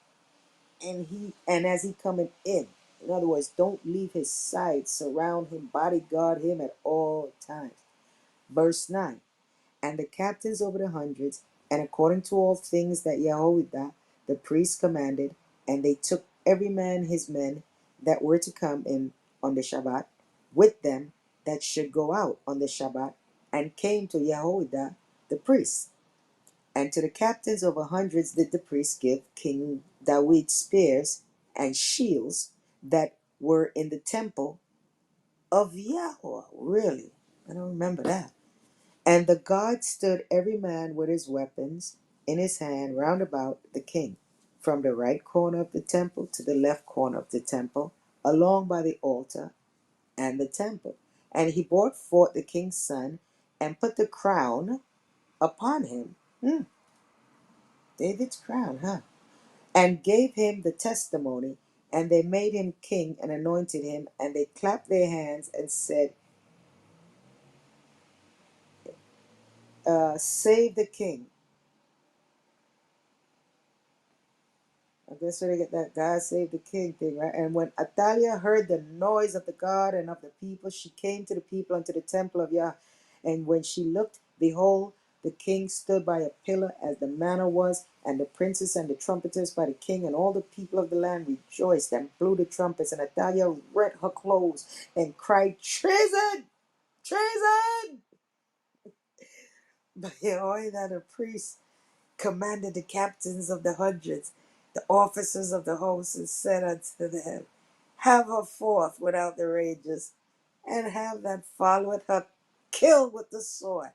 [SPEAKER 1] and as he cometh in. In other words, don't leave his side. Surround him, bodyguard him at all times. Verse 9. And the captains over the hundreds, and according to all things that Jehoiada the priest commanded, and they took every man his men that were to come in on the Shabbat, with them that should go out on the Shabbat, and came to Jehoiada the priest. And to the captains over hundreds did the priest give King David spears and shields that were in the temple of Yahweh. Really? I don't remember that. And the guard stood every man with his weapons in his hand round about the king, from the right corner of the temple to the left corner of the temple, along by the altar and the temple. And he brought forth the king's son, and put the crown upon him. David's crown, huh? And gave him the testimony, and they made him king and anointed him, and they clapped their hands and said, Save the king. I guess where they get that God save the king thing, right? And when Atalia heard the noise of the God and of the people, she came to the people unto the temple of Yah. And when she looked, behold, the king stood by a pillar as the manner was, and the princes and the trumpeters by the king, and all the people of the land rejoiced and blew the trumpets. And Atalia rent her clothes and cried, Treason! Treason! But Jehoiada the priest commanded the captains of the hundreds, the officers of the hosts, and said unto them, Have her forth without the ranges, and have that followeth her killed with the sword.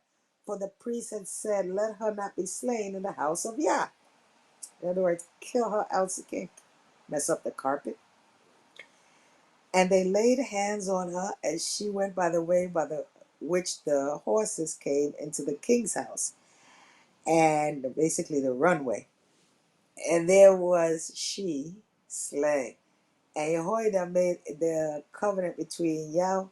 [SPEAKER 1] For the priest had said, Let her not be slain in the house of Yah. In other words, kill her else the king. Mess up the carpet. And they laid hands on her as she went by the way by the which the horses came into the king's house, and basically the runway. And there was she slain. And Jehoiada made the covenant between Yah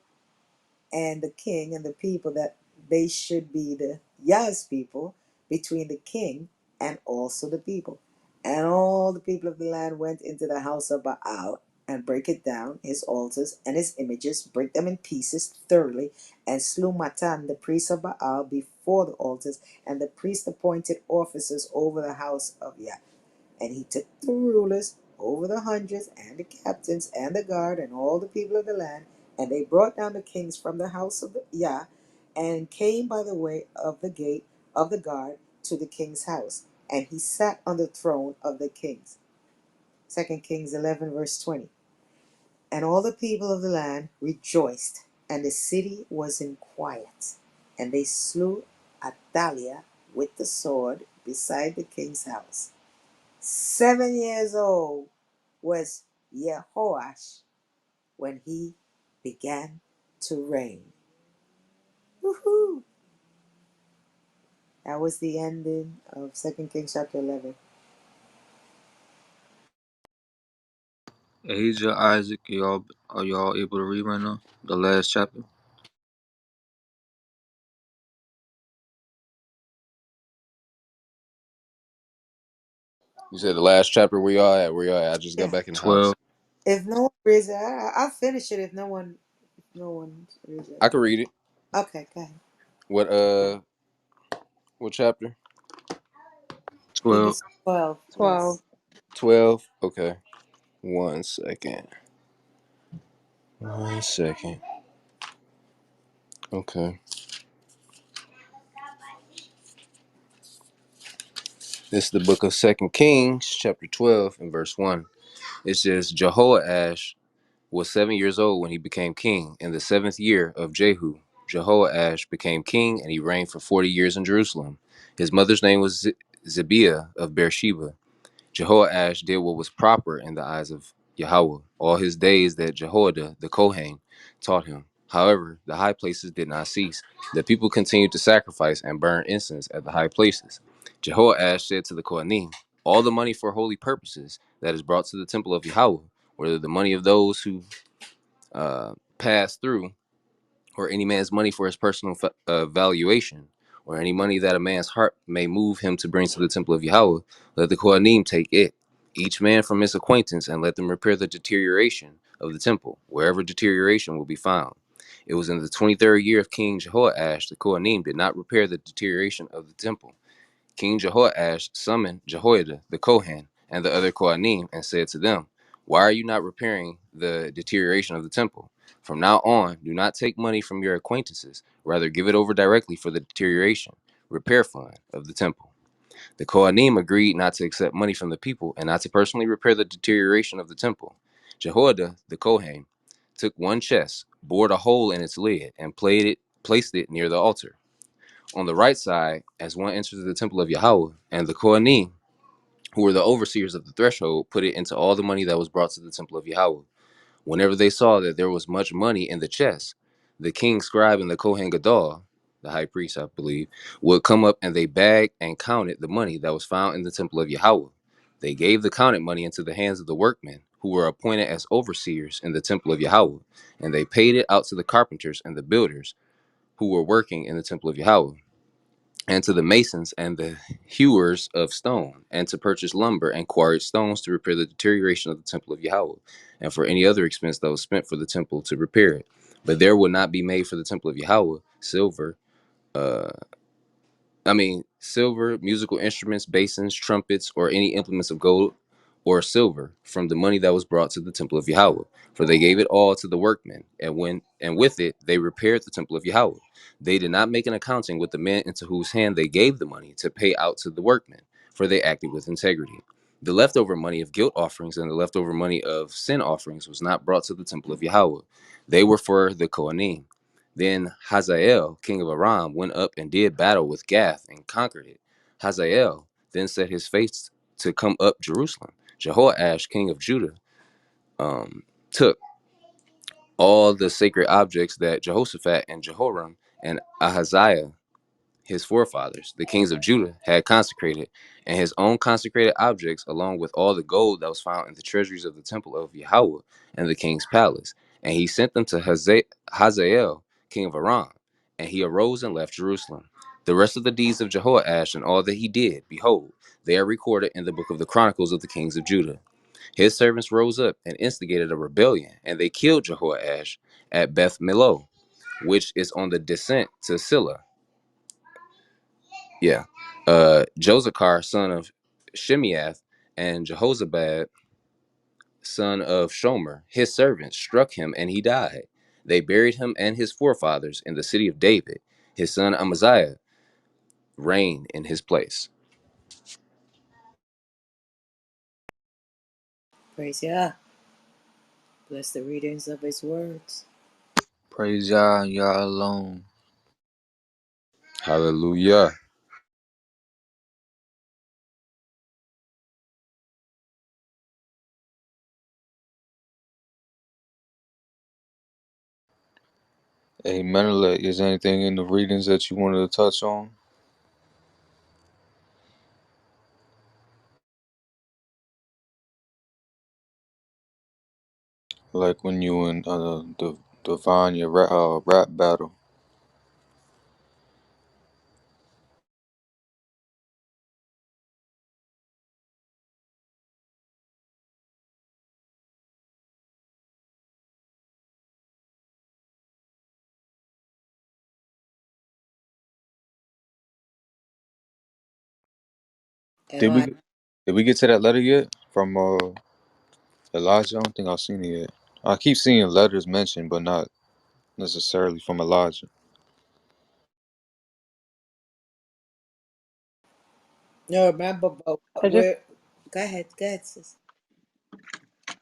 [SPEAKER 1] and the king and the people, that they should be the Yah's people, between the king and also the people. And all the people of the land went into the house of Baal and break it down, his altars and his images, break them in pieces thoroughly, and slew Matan, the priest of Baal, before the altars. And the priest appointed officers over the house of Yah. And he took the rulers over the hundreds, and the captains, and the guard, and all the people of the land, and they brought down the kings from the house of Yah, and came by the way of the gate of the guard to the king's house. And he sat on the throne of the kings. 2 Kings 11, verse 20. And all the people of the land rejoiced, and the city was in quiet. And they slew Athaliah with the sword beside the king's house. 7 years old was Jehoash when he began to reign. Woohoo! That was the ending of 2 Kings chapter 11.
[SPEAKER 2] Asia, Isaac, are y'all able to read right now? The last chapter.
[SPEAKER 3] You said the last chapter where y'all at? Where y'all at? I just got
[SPEAKER 1] Yeah.
[SPEAKER 3] back in the house.
[SPEAKER 2] 12.
[SPEAKER 1] If no one reads it, I'll finish it if no one reads it.
[SPEAKER 3] I can read it.
[SPEAKER 1] Okay, go ahead.
[SPEAKER 3] What what chapter?
[SPEAKER 1] I think
[SPEAKER 2] 12.
[SPEAKER 1] it's 12.
[SPEAKER 6] 12.
[SPEAKER 1] Yes.
[SPEAKER 3] 12. Okay. 1 second. 1 second. Okay. This is the book of Second Kings, chapter 12, and verse 1. It says, Jehoash was 7 years old when he became king. In the 7th year of Jehu, Jehoash became king, and he reigned for 40 years in Jerusalem. His mother's name was Zibiah of Beersheba. Jehoash did what was proper in the eyes of Yahweh all his days that Jehoiada the Kohen taught him. However, the high places did not cease. The people continued to sacrifice and burn incense at the high places. Jehoash said to the Kohanim, all the money for holy purposes that is brought to the temple of Yahweh, whether the money of those who pass through, or any man's money for his personal valuation, or any money that a man's heart may move him to bring to the temple of Yahweh, let the Kohanim take it, each man from his acquaintance, and let them repair the deterioration of the temple, wherever deterioration will be found. It was in the 23rd year of King Jehoash, the Kohanim did not repair the deterioration of the temple. King Jehoash summoned Jehoiada the Kohen and the other Kohanim and said to them, why are you not repairing the deterioration of the temple? From now on, do not take money from your acquaintances. Rather, give it over directly for the deterioration, repair fund of the temple. The Kohanim agreed not to accept money from the people and not to personally repair the deterioration of the temple. Jehoiada the Kohen took one chest, bored a hole in its lid, and placed it near the altar on the right side as one enters the temple of Yahweh, and the Kohanim, who were the overseers of the threshold, put it into all the money that was brought to the temple of Yahweh. Whenever they saw that there was much money in the chest, the king's scribe and the Kohen Gadol, the high priest, I believe, would come up and they bagged and counted the money that was found in the temple of Yahweh. They gave the counted money into the hands of the workmen, who were appointed as overseers in the temple of Yahweh, and they paid it out to the carpenters and the builders who were working in the temple of Yahweh, and to the masons and the hewers of stone, and to purchase lumber and quarried stones to repair the deterioration of the temple of Yahweh, and for any other expense that was spent for the temple to repair it. But there would not be made for the temple of Yahweh uh, silver, musical instruments, basins, trumpets, or any implements of gold or silver from the money that was brought to the temple of Yahweh. For they gave it all to the workmen, and with it they repaired the temple of Yahweh. They did not make an accounting with the men into whose hand they gave the money to pay out to the workmen, for they acted with integrity. The leftover money of guilt offerings and the leftover money of sin offerings was not brought to the temple of Yahweh. They were for the Kohanim. Then Hazael, king of Aram, went up and did battle with Gath and conquered it. Hazael then set his face to come up Jerusalem. Jehoash, king of Judah, took all the sacred objects that Jehoshaphat and Jehoram and Ahaziah, his forefathers, the kings of Judah, had consecrated, and his own consecrated objects, along with all the gold that was found in the treasuries of the temple of Yahweh and the king's palace. And he sent them to Hazael, king of Aram, and he arose and left Jerusalem. The rest of the deeds of Jehoash and all that he did, behold, they are recorded in the book of the Chronicles of the kings of Judah. His servants rose up and instigated a rebellion, and they killed Jehoash at Beth Millo, which is on the descent to Silla. Yeah. Josachar, son of Shimeath, and Jehozabad, son of Shomer, his servant, struck him and he died. They buried him and his forefathers in the city of David. His son Amaziah reigned in his place.
[SPEAKER 1] Praise Yah. Bless the readings of his words.
[SPEAKER 2] Praise Yah and Yah alone.
[SPEAKER 3] Hallelujah.
[SPEAKER 2] Hey, Menelik, is there anything in the readings that you wanted to touch on? Like when you and the Divine, your rap battle. Did we
[SPEAKER 1] Eli,
[SPEAKER 2] did we get to that letter yet? from Elijah. I don't think I've seen it yet. I keep seeing letters mentioned, but not necessarily from Elijah.
[SPEAKER 1] No, remember, but
[SPEAKER 6] I just,
[SPEAKER 1] where? Go ahead, sis.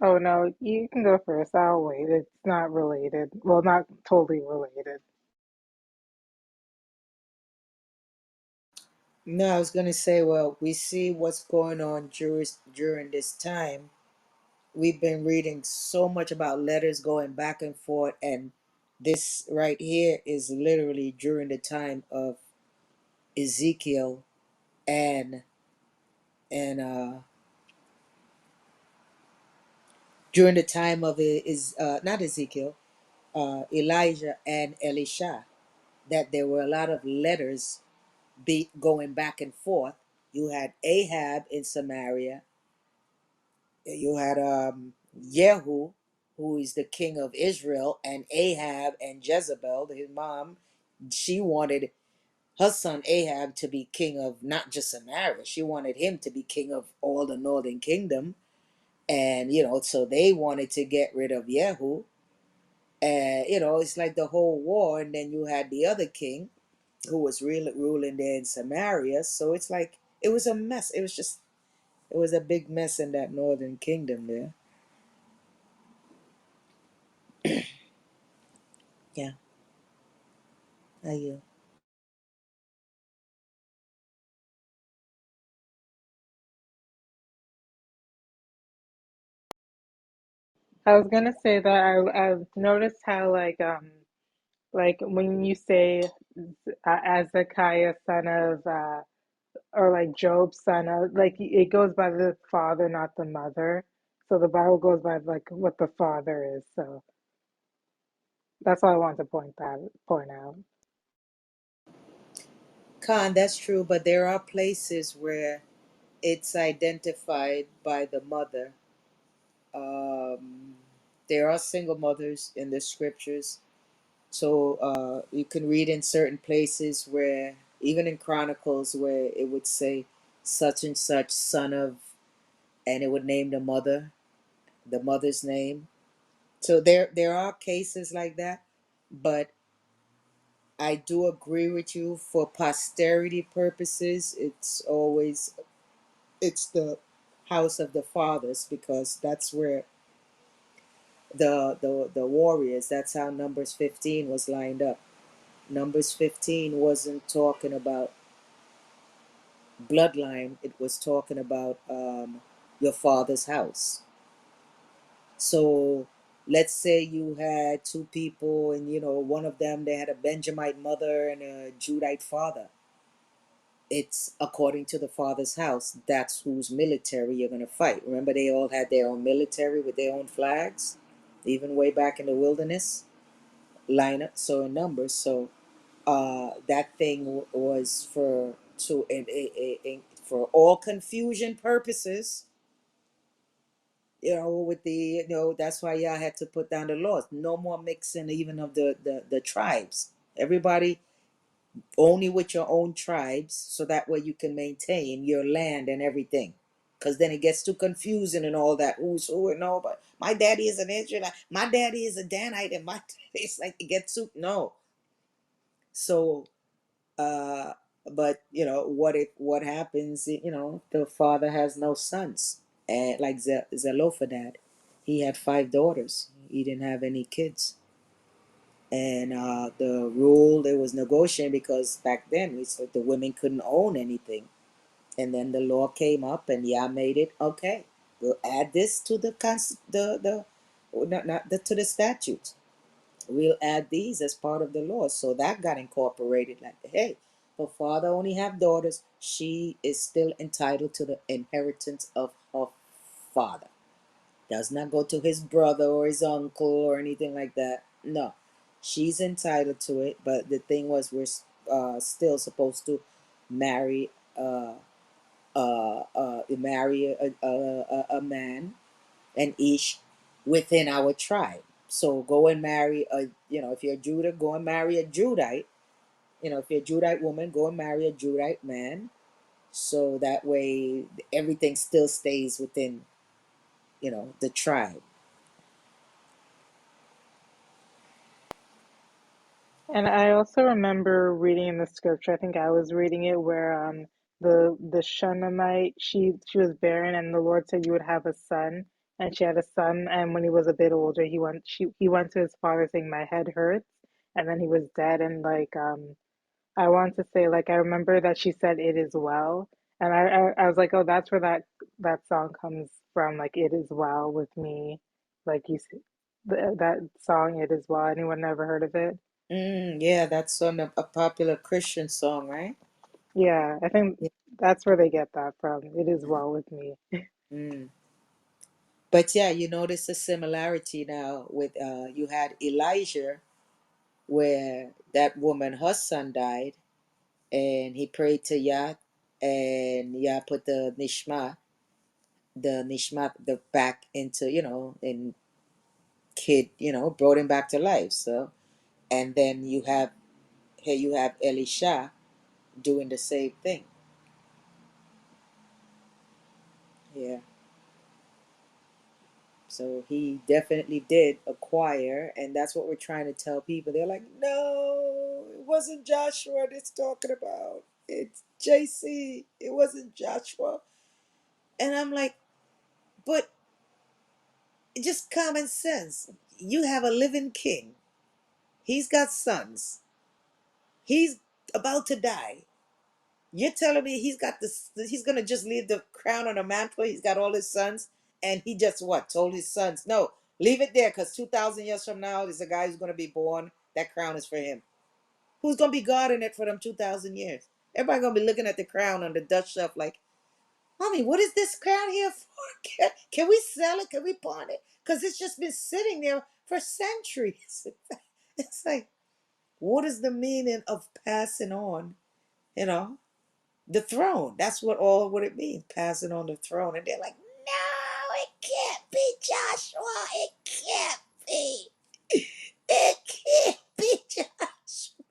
[SPEAKER 6] oh no, you can go first. I'll wait. It's not related. Well, not totally related.
[SPEAKER 1] No, I was gonna say, well, we see what's going on during this time. We've been reading so much about letters going back and forth, and this right here is literally during the time of Ezekiel and and during the time of is not Ezekiel, Elijah and Elisha, that there were a lot of letters be going back and forth. You had Ahab in Samaria. You had Yehu, who is the king of Israel, and Ahab and Jezebel, his mom. She wanted her son Ahab to be king of not just Samaria. She wanted him to be king of all the northern kingdom. And so they wanted to get rid of Yehu. And it's like the whole war. And then you had the other king who was really ruling there in Samaria. So it's like it was a mess. It was a big mess in that northern kingdom there. Yeah, I you.
[SPEAKER 6] I was gonna say that I've noticed how like when you say Ezekiah son of or like Job son of, like it goes by the father, not the mother. So the Bible goes by like what the father is. So that's all I want to point out.
[SPEAKER 1] Khan, that's true, but there are places where it's identified by the mother. Um, there are single mothers in the scriptures. So you can read in certain places where, even in Chronicles, where it would say such and such son of, and it would name the mother's name. So there are cases like that, but I do agree with you for posterity purposes. It's the house of the fathers, because that's where the warriors. That's how Numbers 15 was lined up. Numbers 15 wasn't talking about bloodline, it was talking about your father's house. So let's say you had two people, and one of them, they had a Benjamite mother and a Judite father. It's according to the father's house. That's whose military you're going to fight. Remember, they all had their own military with their own flags, even way back in the wilderness lineup. So in Numbers, so that thing was for all confusion purposes. With that's why y'all had to put down the laws. No more mixing, even of the tribes. Everybody only with your own tribes, so that way you can maintain your land and everything. Because then it gets too confusing and all that. Who's who and all, but my daddy is an Israelite, my daddy is a Danite, and my it's like it gets too no. So uh but what happens, the father has no sons, and like Zelophehad, he had 5 daughters, he didn't have any kids. And the rule, there was negotiating, because back then we said the women couldn't own anything. And then the law came up, and Yah made it okay, we'll add this to the not the, to the statutes. We'll add these as part of the law. So that got incorporated. Like, hey, her father only have daughters, she is still entitled to the inheritance of her father. Does not go to his brother or his uncle or anything like that. No, she's entitled to it. But the thing was, we're still supposed to marry a man, and each within our tribe. So go and marry if you're Judah, go and marry a Judite. If you're a Judite woman, go and marry a Judite man. So that way everything still stays within. the tribe.
[SPEAKER 6] And I also remember reading in the scripture, I think I was reading it, where the Shunammite, she was barren, and the Lord said you would have a son, and she had a son, and when he was a bit older, he went to his father saying, my head hurts, and then he was dead. And like I want to say, like, I remember that she said it is well, and I was like, oh, that's where that song comes from, like, it is well with me, like that song, it is well. Anyone ever heard of it?
[SPEAKER 1] Yeah, that's on a popular Christian song, right?
[SPEAKER 6] Yeah, I think
[SPEAKER 1] Yeah.
[SPEAKER 6] that's where they get that from. It is well with me.
[SPEAKER 1] Mm. But yeah, you notice a similarity now with you had Elijah, where that woman, her son died, and he prayed to Yah, and Yah put the nishma the back into, and kid, brought him back to life. So, and then you have Elisha doing the same thing. Yeah. So he definitely did acquire, and that's what we're trying to tell people. They're like, no, it wasn't Joshua that's talking about. It's JC. It wasn't Joshua. And I'm like, but just common sense. You have a living king. He's got sons. He's about to die. You're telling me he's gonna just leave the crown on a mantle? He's got all his sons, and he just what told his sons, no, leave it there, because 2,000 years from now, there's a guy who's gonna be born. That crown is for him. Who's gonna be guarding it for them 2,000 years? Everybody gonna be looking at the crown on the Dutch shelf like, mommy, what is this crown here for? Can we sell it? Can we pawn it? Because it's just been sitting there for centuries. It's like, what is the meaning of passing on? You know, the throne. That's what it means, passing on the throne. And they're like, no, it can't be Joshua. It can't be. It can't be Joshua.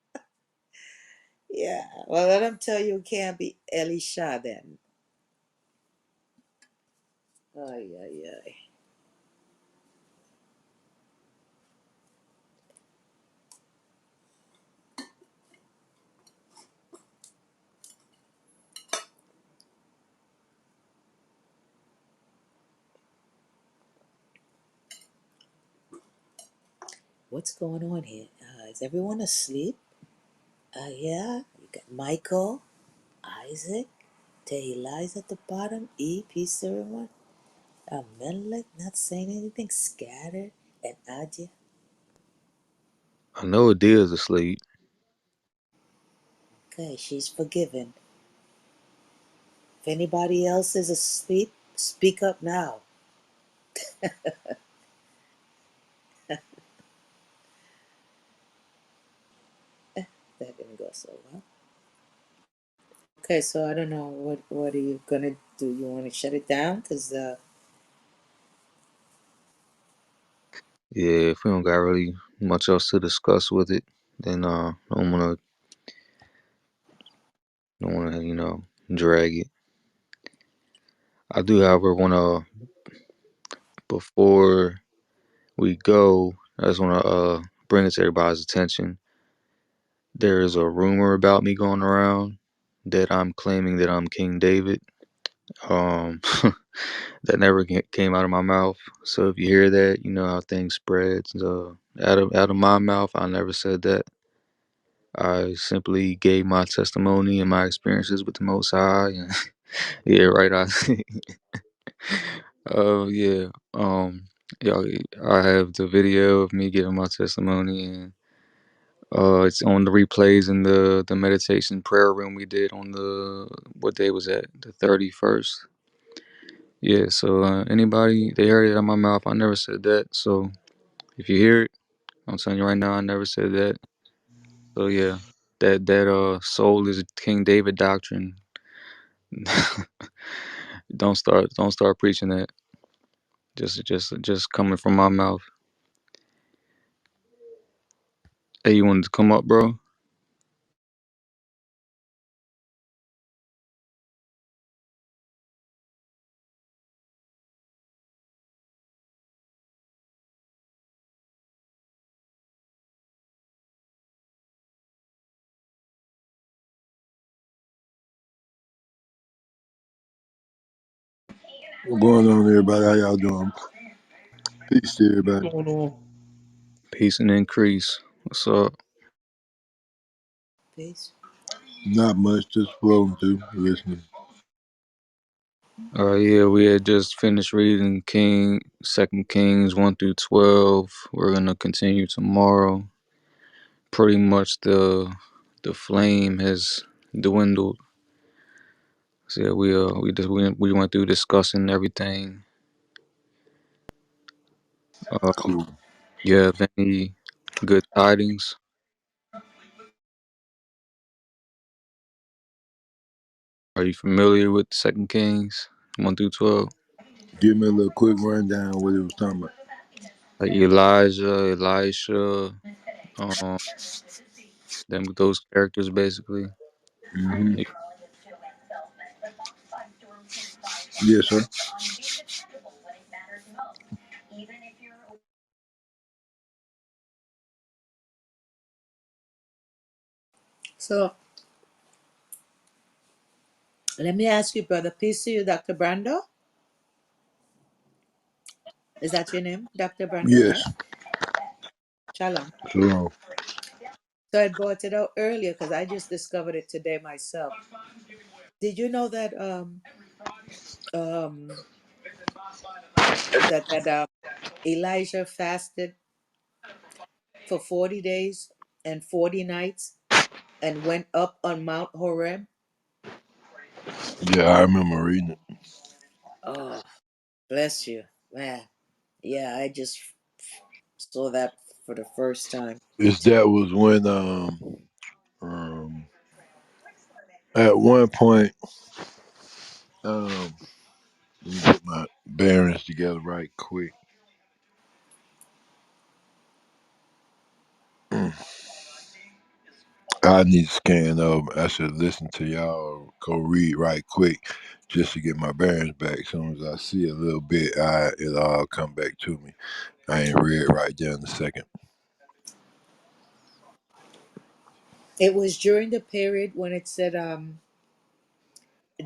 [SPEAKER 1] Yeah. Well, let them tell you it can't be Elisha then. Ay, ay, ay. What's going on here? Is everyone asleep? Yeah. You got Michael, Isaac, Tehilai's at the bottom, peace to everyone. Amalek not saying anything, scattered, and Adya.
[SPEAKER 2] I know Adia's asleep.
[SPEAKER 1] Okay, she's forgiven. If anybody else is asleep, speak up now. That didn't go so well. Okay, so I don't know what are you gonna do? You want to shut it down? Cause
[SPEAKER 2] Yeah, if we don't got really much else to discuss with it, then don't wanna drag it. I do, however, wanna before we go, I just wanna bring it to everybody's attention. There is a rumor about me going around that I'm claiming that I'm King David. Um, that never came out of my mouth. So if you hear that, you know how things spread. Out of my mouth, I never said that. I simply gave my testimony and my experiences with the Most High. And yeah, right. Oh yeah. Yeah. I have the video of me giving my testimony, and it's on the replays in the meditation prayer room we did on the what day was that? The 31st. Yeah. So anybody they heard it out of my mouth. I never said that. So if you hear it, I'm telling you right now, I never said that. So yeah, that soul is King David doctrine. Don't start preaching that. Just coming from my mouth. Hey, you wanted to come up, bro?
[SPEAKER 7] What's going on, everybody? How y'all doing? Peace to
[SPEAKER 5] What's
[SPEAKER 7] everybody.
[SPEAKER 5] going on?
[SPEAKER 2] Peace and increase. What's up?
[SPEAKER 1] Peace.
[SPEAKER 7] Not much, just flowing through, listening.
[SPEAKER 2] Yeah, we had just finished reading Second Kings 1 through 12. We're gonna continue tomorrow. Pretty much the flame has dwindled. So yeah, we went through discussing everything. Um,
[SPEAKER 7] Cool.
[SPEAKER 2] you have any good tidings? Are you familiar with Second Kings 1 through 12?
[SPEAKER 7] Give me a little quick rundown of what it was talking about.
[SPEAKER 2] Like Elijah, Elisha, um, them those characters basically.
[SPEAKER 7] hmm Yes, sir.
[SPEAKER 1] So let me ask you, brother. Peace to you, Dr. Brando. Is that your name? Dr. Brando,
[SPEAKER 7] Yes.
[SPEAKER 1] right? Shalom.
[SPEAKER 7] So,
[SPEAKER 1] So I brought it out earlier because I just discovered it today myself. Did you know that um that Elijah fasted for 40 days and 40 nights and went up on Mount Horeb?
[SPEAKER 7] yeah, I remember reading it.
[SPEAKER 1] Oh, bless you. Man. Yeah, I just saw that for the first time.
[SPEAKER 7] That was when, at one point, let me get my bearings together right quick. I need to scan over. I should listen to y'all. Go read right quick, just to get my bearings back. As soon as I see a little bit, it'll all come back to me. I ain't read right there in a second.
[SPEAKER 1] It was during the period when it said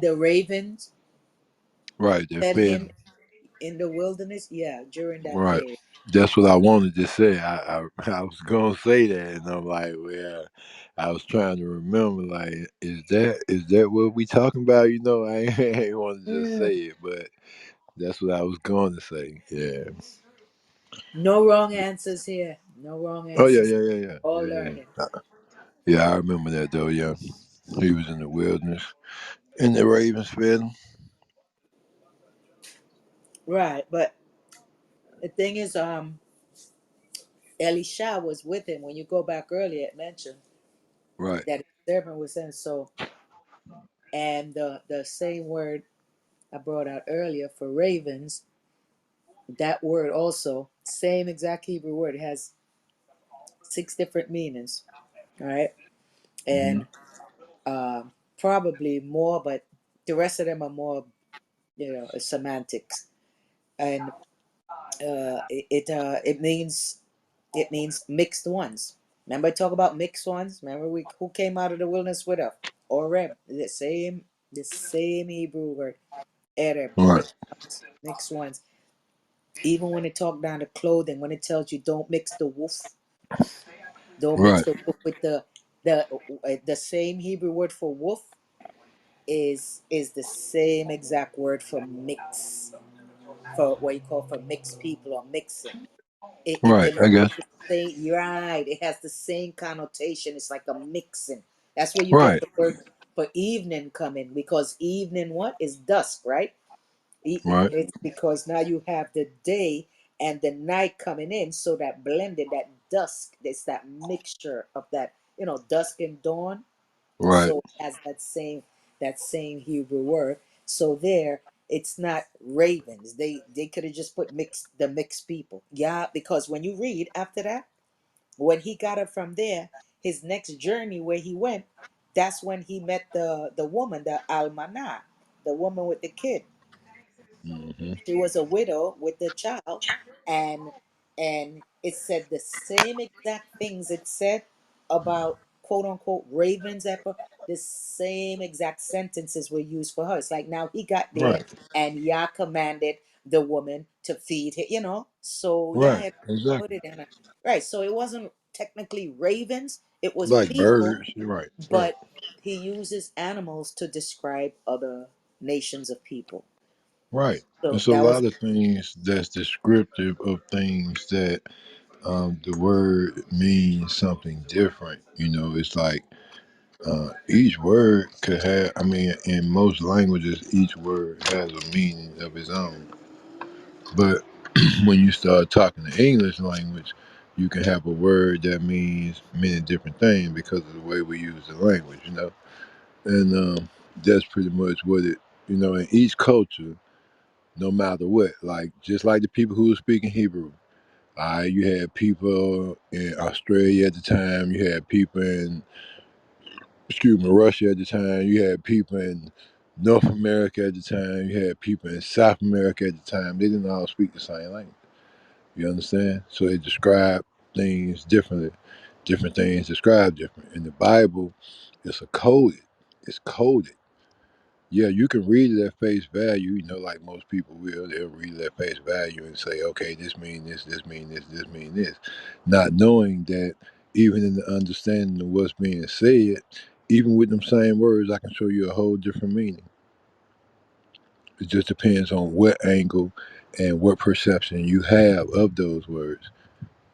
[SPEAKER 1] the ravens
[SPEAKER 7] Right, they
[SPEAKER 1] fed
[SPEAKER 7] fed
[SPEAKER 1] him
[SPEAKER 7] him.
[SPEAKER 1] in the wilderness. Yeah, during that
[SPEAKER 7] Right,
[SPEAKER 1] period.
[SPEAKER 7] that's what I wanted to say. I was gonna say that, and I'm like, well, I was trying to remember. Like, is that what we talking about? I ain't want to just
[SPEAKER 1] Mm.
[SPEAKER 7] say it, but that's what I was going to say. Yeah.
[SPEAKER 1] No wrong answers here. No wrong
[SPEAKER 7] Oh yeah,
[SPEAKER 1] answers.
[SPEAKER 7] yeah, yeah, yeah,
[SPEAKER 1] All
[SPEAKER 7] yeah, yeah.
[SPEAKER 1] learning.
[SPEAKER 7] Yeah, I remember that though. Yeah, he was in the wilderness, and the ravens fed him.
[SPEAKER 1] Right, but the thing is, Elisha was with him. When you go back earlier, it mentioned
[SPEAKER 7] Right.
[SPEAKER 1] that his servant was in. So, and the same word I brought out earlier for ravens, that word also same exact Hebrew word, it has 6 different meanings. All right,
[SPEAKER 7] hmm
[SPEAKER 1] and probably more, but the rest of them are more, semantics. And it means mixed ones. Remember, I talk about mixed ones. Remember, who came out of the wilderness with us? Oreb, the same Hebrew word, Ereb,
[SPEAKER 7] Right.
[SPEAKER 1] mixed ones. Even when it talk down to clothing, when it tells you don't mix the wolf, don't mix
[SPEAKER 7] Right.
[SPEAKER 1] the wolf with the same Hebrew word for wolf is the same exact word for mix, for what you call for mixed people or mixing. It
[SPEAKER 7] Right. I
[SPEAKER 1] denotes
[SPEAKER 7] guess.
[SPEAKER 1] the same. You're right. It has the same connotation. It's like a mixing. That's where you get
[SPEAKER 7] Right.
[SPEAKER 1] the word for evening coming, because evening what is dusk, right?
[SPEAKER 7] Right.
[SPEAKER 1] It's because now you have the day and the night coming in, so that blended, that dusk, it's that mixture of that, dusk and dawn.
[SPEAKER 7] Right.
[SPEAKER 1] So it has that same Hebrew word. So there, it's not ravens. They could have just put mixed people. Yeah, because when you read after that, when he got up from there, his next journey where he went, that's when he met the woman, the almanah, the woman with the kid.
[SPEAKER 7] hmm
[SPEAKER 1] She was a widow with the child, and it said the same exact things it said about quote unquote ravens ever, the same exact sentences were used for her. It's like now he got there
[SPEAKER 7] Right.
[SPEAKER 1] and Yah commanded the woman to feed him, you know. So
[SPEAKER 7] Right.
[SPEAKER 1] yeah, put
[SPEAKER 7] Exactly.
[SPEAKER 1] it in a right. So it wasn't technically ravens, it was
[SPEAKER 7] Like
[SPEAKER 1] people,
[SPEAKER 7] birds. You're right. Right.
[SPEAKER 1] but he uses animals to describe other nations of people.
[SPEAKER 7] Right.
[SPEAKER 1] So
[SPEAKER 7] It's a
[SPEAKER 1] that was
[SPEAKER 7] lot of things that's descriptive of things that the word means something different. You know, it's like each word could have, I mean, in most languages, each word has a meaning of its own. But when you start talking the English language, you can have a word that means many different things because of the way we use the language, you know? And that's pretty much what it, you know, in each culture, no matter what, like just like the people who were speaking Hebrew. You had people in Australia at the time, you had people in excuse me, Russia at the time. You had people in North America at the time. You had people in South America at the time. They didn't all speak the same language. You understand? So they describe things differently. Different things described different. In the Bible, it's a coded. It's coded. Yeah, you can read it at face value, you know, like most people will. They'll read it at face value and say, okay, this mean this mean this mean this. Not knowing that even in the understanding of what's being said, even with them same words, I can show you a whole different meaning. It just depends on what angle and what perception you have of those words,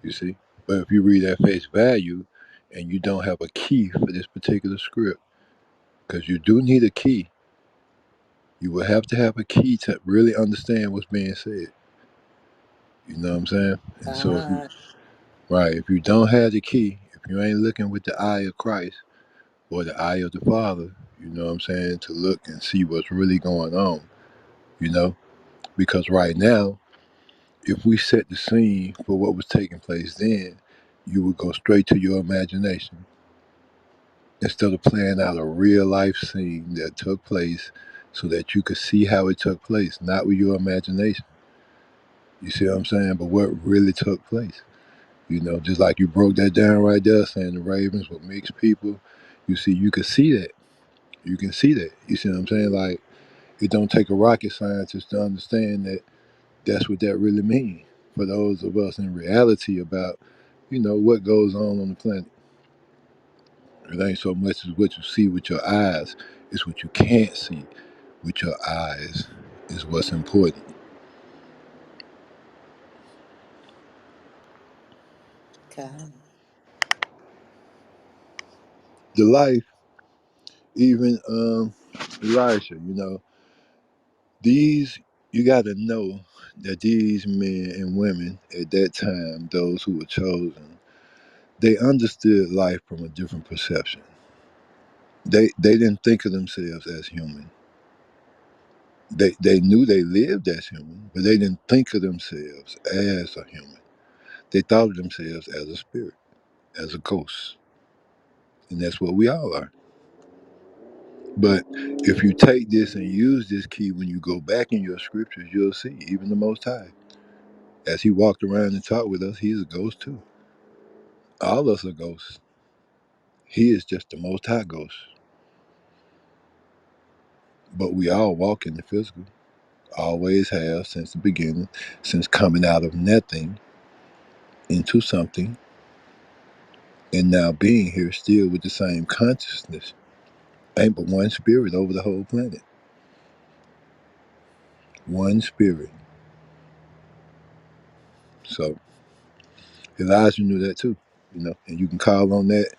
[SPEAKER 7] you see. But if you read at face value and you don't have a key for this particular script, because you do need a key. You will have to have a key to really understand what's being said. You know what I'm saying? And so, if you,
[SPEAKER 1] ah
[SPEAKER 7] right, if you don't have the key, if you ain't looking with the eye of Christ or the eye of the Father, you know what I'm saying, to look and see what's really going on, you know? Because right now, if we set the scene for what was taking place then, you would go straight to your imagination instead of playing out a real life scene that took place so that you could see how it took place, not with your imagination. You see what I'm saying? But what really took place? You know, just like you broke that down right there, saying the Ravens were mixed people. You see, you can see that. You can see that. You see what I'm saying? Like, it don't take a rocket scientist to understand that that's what that really means for those of us in reality about, you know, what goes on the planet. It ain't so much as what you see with your eyes, it's what you can't see with your eyes is what's important.
[SPEAKER 1] God.
[SPEAKER 7] The life, even Elisha, you know, these, you got to know that these men and women at that time, those who were chosen, they understood life from a different perception. They didn't think of themselves as human. They knew they lived as human, but they didn't think of themselves as a human. They thought of themselves as a spirit, as a ghost, and that's what we all are. But if you take this and use this key when you go back in your scriptures, you'll see even the Most High. As he walked around and talked with us, he's a ghost too. All of us are ghosts. He is just the most high ghost. But we all walk in the physical. Always have since the beginning, since coming out of nothing into something, and now being here still with the same consciousness. Ain't but one spirit over the whole planet. One spirit. So Elijah knew that too, you know, and you can call on that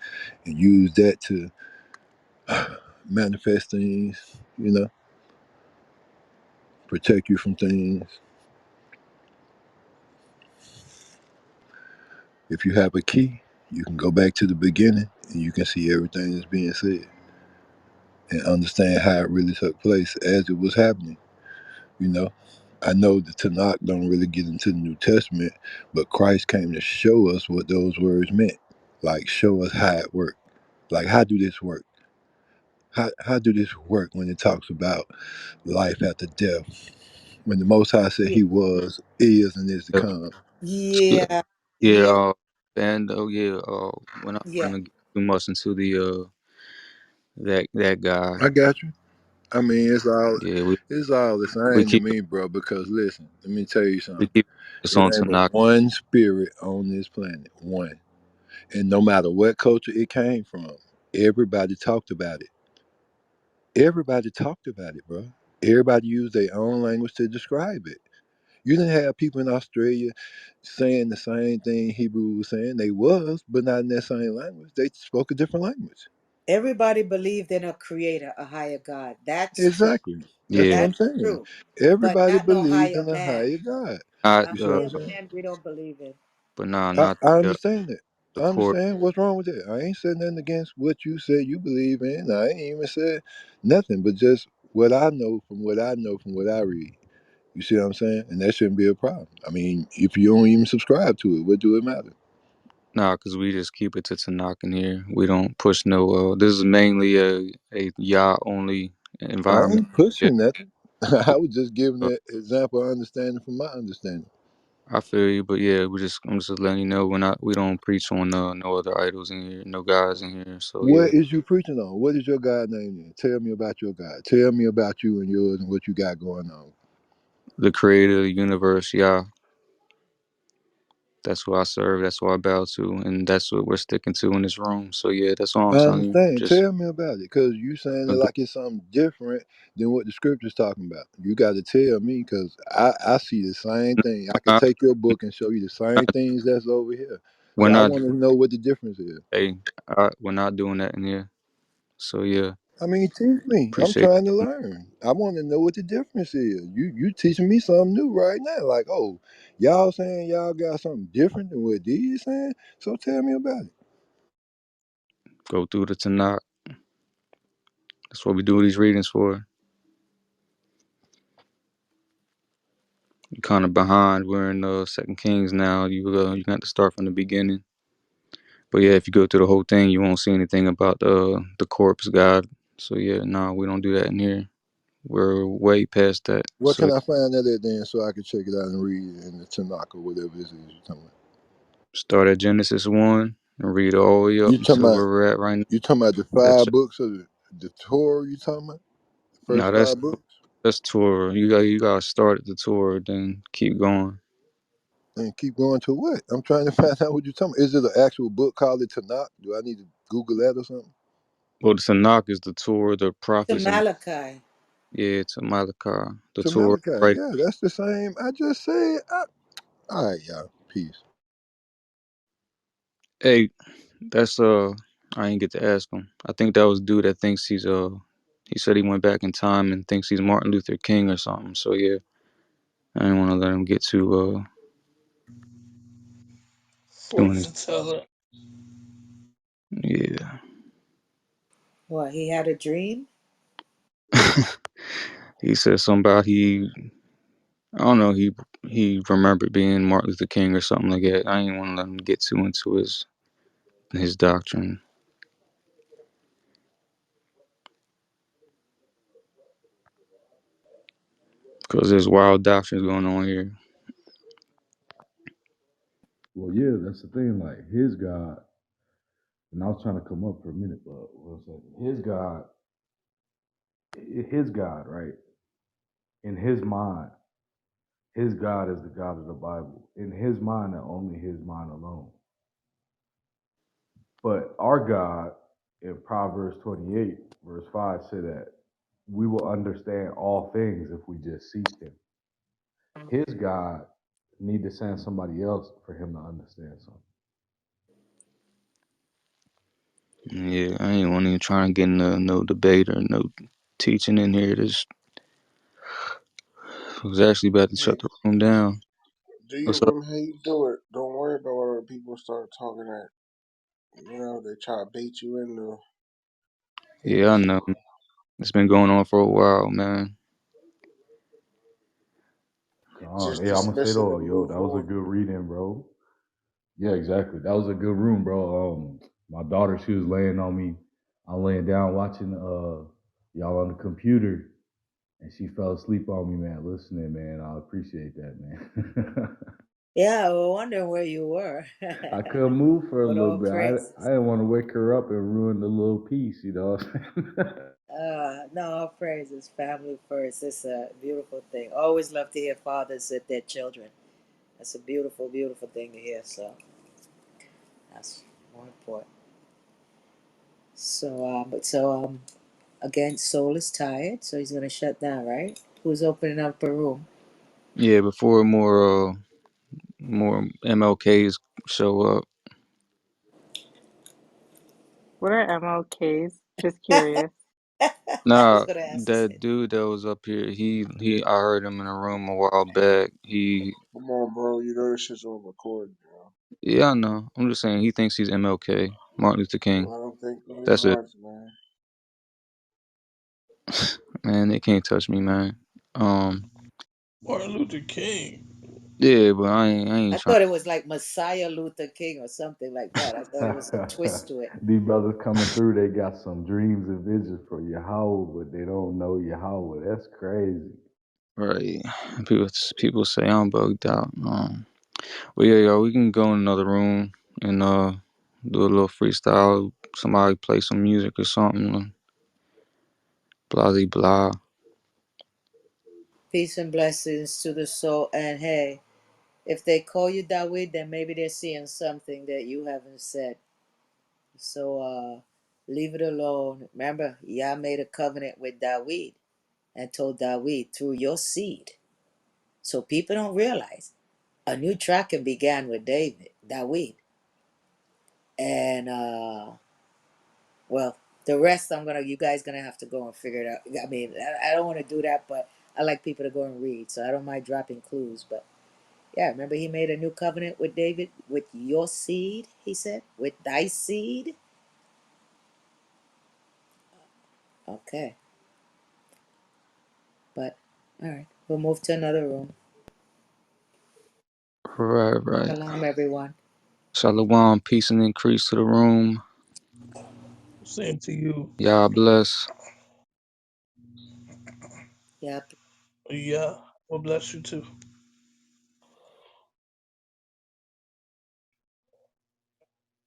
[SPEAKER 7] and use that to manifest things, you know, protect you from things. If you have a key, you can go back to the beginning and you can see everything that's being said and understand how it really took place as it was happening. You know, I know the Tanakh don't really get into the New Testament, but Christ came to show us what those words meant. Like show us how it worked. Like how do this work? How do this work when it talks about life after death? When the Most High said
[SPEAKER 1] Yeah.
[SPEAKER 7] He was, is, and is to
[SPEAKER 2] Yeah,
[SPEAKER 7] come.
[SPEAKER 2] yeah,
[SPEAKER 1] Yeah.
[SPEAKER 2] yeah.
[SPEAKER 1] Yeah.
[SPEAKER 2] And yeah, when I
[SPEAKER 1] Yeah.
[SPEAKER 2] too much into the that guy.
[SPEAKER 7] I got you. I mean,
[SPEAKER 2] Yeah,
[SPEAKER 7] it's all the
[SPEAKER 2] we
[SPEAKER 7] same to
[SPEAKER 2] keep
[SPEAKER 7] me, bro. Because listen, let me tell you
[SPEAKER 2] we
[SPEAKER 7] something.
[SPEAKER 2] keep this
[SPEAKER 7] It
[SPEAKER 2] on
[SPEAKER 7] ain't but
[SPEAKER 2] Tanakh.
[SPEAKER 7] one spirit on this planet, one. And no matter what culture it came from, everybody talked about it. Everybody talked about it, bro. Everybody used their own language to describe it. You didn't have people in Australia saying the same thing Hebrew was saying. They was, but not in that same language. They spoke a different language.
[SPEAKER 1] Everybody believed in a creator, a higher God. That's true.
[SPEAKER 7] Exactly. That's what
[SPEAKER 2] Yeah,
[SPEAKER 7] I'm
[SPEAKER 1] That's
[SPEAKER 7] saying.
[SPEAKER 1] true. But
[SPEAKER 7] Everybody
[SPEAKER 1] not no
[SPEAKER 7] believed
[SPEAKER 1] higher
[SPEAKER 7] in a
[SPEAKER 1] man.
[SPEAKER 7] higher God.
[SPEAKER 2] not
[SPEAKER 1] A
[SPEAKER 7] You see what
[SPEAKER 1] higher
[SPEAKER 7] I'm saying?
[SPEAKER 1] man we don't believe in.
[SPEAKER 2] but nah,
[SPEAKER 7] I,
[SPEAKER 2] not
[SPEAKER 7] I
[SPEAKER 2] the
[SPEAKER 7] understand it.
[SPEAKER 2] the
[SPEAKER 7] I
[SPEAKER 2] court.
[SPEAKER 7] understand what's wrong with that. I ain't said nothing against what you said you believe in. I ain't even said nothing, but just what I know from what I know from what I read. You see what I'm saying? And that shouldn't be a problem. I mean, if you don't even subscribe to it, what do it matter?
[SPEAKER 2] Nah, because we just keep it to Tanakh in here. We don't push no. This is mainly a Yah only
[SPEAKER 7] I
[SPEAKER 2] environment.
[SPEAKER 7] ain't
[SPEAKER 2] Yeah,
[SPEAKER 7] pushing nothing. I was just giving
[SPEAKER 2] uh,
[SPEAKER 7] an example of understanding from my understanding.
[SPEAKER 2] I feel you, but yeah, I'm just letting you know we don't preach on no other idols in here, no gods in here. So yeah,
[SPEAKER 7] What is you preaching on? What is your God name then? Tell me about your God. Tell me about you and yours and what you got going on.
[SPEAKER 2] the creator of the universe, Yah. That's who I serve. That's who I bow to, and that's what we're sticking to in this room. So yeah, that's all I'm
[SPEAKER 7] I
[SPEAKER 2] telling you.
[SPEAKER 7] understand.
[SPEAKER 2] Just
[SPEAKER 7] Tell me about it, because you saying it
[SPEAKER 2] agree.
[SPEAKER 7] like it's something different than what the scripture's talking about. You got to tell me, because I see the same thing. I could
[SPEAKER 2] Nah,
[SPEAKER 7] take your book and show you the same things that's over here.
[SPEAKER 2] we're
[SPEAKER 7] So I
[SPEAKER 2] not.
[SPEAKER 7] want to know what the difference is.
[SPEAKER 2] Hey, we're not doing that in here. So yeah,
[SPEAKER 7] I mean, teach me. I'm
[SPEAKER 2] appreciate
[SPEAKER 7] trying to
[SPEAKER 2] it.
[SPEAKER 7] learn. I want to know what the difference is. You teaching me something new right now. Like, oh, y'all saying y'all got something different than what these saying. So tell me about it.
[SPEAKER 2] Go through the Tanakh. That's what we do these readings for. You're kind of behind. We're in Second Kings now. You got to start from the beginning. But yeah, if you go through the whole thing, you won't see anything about the corpse god. So yeah, no, we don't do that in here. We're way past that.
[SPEAKER 7] What
[SPEAKER 2] So
[SPEAKER 7] can I find that at then so I can check it out and read it in the Tanakh or whatever this is you're talking about?
[SPEAKER 2] start at Genesis 1 and read all the way up
[SPEAKER 7] You talking
[SPEAKER 2] until
[SPEAKER 7] about
[SPEAKER 2] where we're at right now.
[SPEAKER 7] you talking about the
[SPEAKER 2] That's
[SPEAKER 7] five books of the Torah? You talking about the
[SPEAKER 2] no,
[SPEAKER 7] first five books?
[SPEAKER 2] that's Torah. You got to start at the Torah, then keep going.
[SPEAKER 7] And keep going to what? I'm trying to find out what you're talking about. Is it an actual book called the Tanakh? Do I need to Google that or something?
[SPEAKER 2] Well, the Tanakh is the Torah, the
[SPEAKER 1] To
[SPEAKER 2] prophets, and
[SPEAKER 1] Malachi.
[SPEAKER 2] yeah, to Malachi, the
[SPEAKER 7] To
[SPEAKER 2] Torah,
[SPEAKER 7] Malachi.
[SPEAKER 2] right?
[SPEAKER 7] Yeah, that's the same. I just said. All right, y'all. Peace.
[SPEAKER 2] Hey, that's I didn't get to ask him. I think that was dude that thinks he said he went back in time and thinks he's Martin Luther King or something. So yeah, I didn't want to let him get doing his
[SPEAKER 5] Fortune teller.
[SPEAKER 2] yeah.
[SPEAKER 1] What, he had a dream?
[SPEAKER 2] He said something about I don't know, he remembered being Martin Luther King or something like that. I didn't want to let him get too into his doctrine because there's wild doctrines going on here.
[SPEAKER 8] Well, yeah, that's the thing. Like his God, and I was trying to come up for a minute, but one second. His God, right? In his mind, his God is the God of the Bible. In his mind, and only his mind alone. But our God, in Proverbs 28, verse 5, said that we will understand all things if we just seek him. His God need to send somebody else for him to understand something.
[SPEAKER 2] Yeah, I ain't want to even try and get in no debate or no teaching in here. This was actually about to
[SPEAKER 9] Yeah,
[SPEAKER 2] shut the room down.
[SPEAKER 9] do your
[SPEAKER 2] What's up?
[SPEAKER 9] room how you do it. Don't worry about when people start talking that, they try to bait you into
[SPEAKER 2] Yeah, I know.
[SPEAKER 9] anything.
[SPEAKER 2] It's been going on for a while, man.
[SPEAKER 8] God,
[SPEAKER 9] Just
[SPEAKER 8] yeah, I'm gonna say
[SPEAKER 9] dismiss it
[SPEAKER 8] though,
[SPEAKER 9] and
[SPEAKER 8] yo,
[SPEAKER 9] move
[SPEAKER 8] that was a
[SPEAKER 9] on.
[SPEAKER 8] good reading, bro. Yeah, exactly. That was a good room, bro. My daughter, she was laying on me. I'm laying down watching y'all on the computer, and she fell asleep on me, man. Listening, man. I appreciate that, man.
[SPEAKER 1] Yeah, I was wondering where you were.
[SPEAKER 8] I couldn't move for a
[SPEAKER 1] But
[SPEAKER 8] little
[SPEAKER 1] all
[SPEAKER 8] bit. I
[SPEAKER 1] praises.
[SPEAKER 8] didn't want to wake her up and ruin the little piece, you know what I'm saying?
[SPEAKER 1] No, all praises. Family first. It's a beautiful thing. Always love to hear fathers with their children. That's a beautiful, beautiful thing to hear. So that's more important. So again, Soul is tired, so he's gonna shut down, right? Who's opening up a room?
[SPEAKER 2] Yeah, before more MLKs show up.
[SPEAKER 6] What are MLKs? Just
[SPEAKER 1] I
[SPEAKER 6] curious.
[SPEAKER 1] was
[SPEAKER 2] Nah,
[SPEAKER 1] gonna ask the
[SPEAKER 2] that
[SPEAKER 1] same.
[SPEAKER 2] dude that was up here, he I heard him in a room a while back.
[SPEAKER 9] Come on, bro. You know this shit's on record, bro.
[SPEAKER 2] Yeah, I know. I'm just saying he thinks he's MLK, Martin Luther King.
[SPEAKER 9] Let him think what he
[SPEAKER 2] That's it.
[SPEAKER 9] wants, man.
[SPEAKER 2] Man, they can't touch me, man.
[SPEAKER 5] Martin Luther King.
[SPEAKER 2] Yeah, but I
[SPEAKER 1] I
[SPEAKER 2] ain't trying.
[SPEAKER 1] thought it was like Messiah Luther King or something like that. I thought it was a twist to it.
[SPEAKER 8] These brothers coming through, they got some dreams and visions for Yahweh, but they don't know Yahweh. That's crazy.
[SPEAKER 2] Right. People say I'm bugged out. But yeah, yo, we can go in another room and do a little freestyle. Somebody play some music or something. Blah blah blah.
[SPEAKER 1] Peace and blessings to the soul. And hey, if they call you Dawid, then maybe they're seeing something that you haven't said. So leave it alone. Remember, Yah made a covenant with Dawid and told Dawid through your seed. So people don't realize a new tracking began with Dawid. And well, the rest you guys gonna have to go and figure it out. I mean, I don't want to do that, but I like people to go and read, so I don't mind dropping clues. But yeah, remember he made a new covenant with David, with your seed, he said, with thy seed. Okay, but all right, we'll move to another room.
[SPEAKER 2] Right, right.
[SPEAKER 1] Shalom, everyone.
[SPEAKER 2] Shalom, peace and increase to the room.
[SPEAKER 5] Same to you.
[SPEAKER 2] Y'all bless.
[SPEAKER 1] Yeah,
[SPEAKER 5] Yeah. Well, bless you too.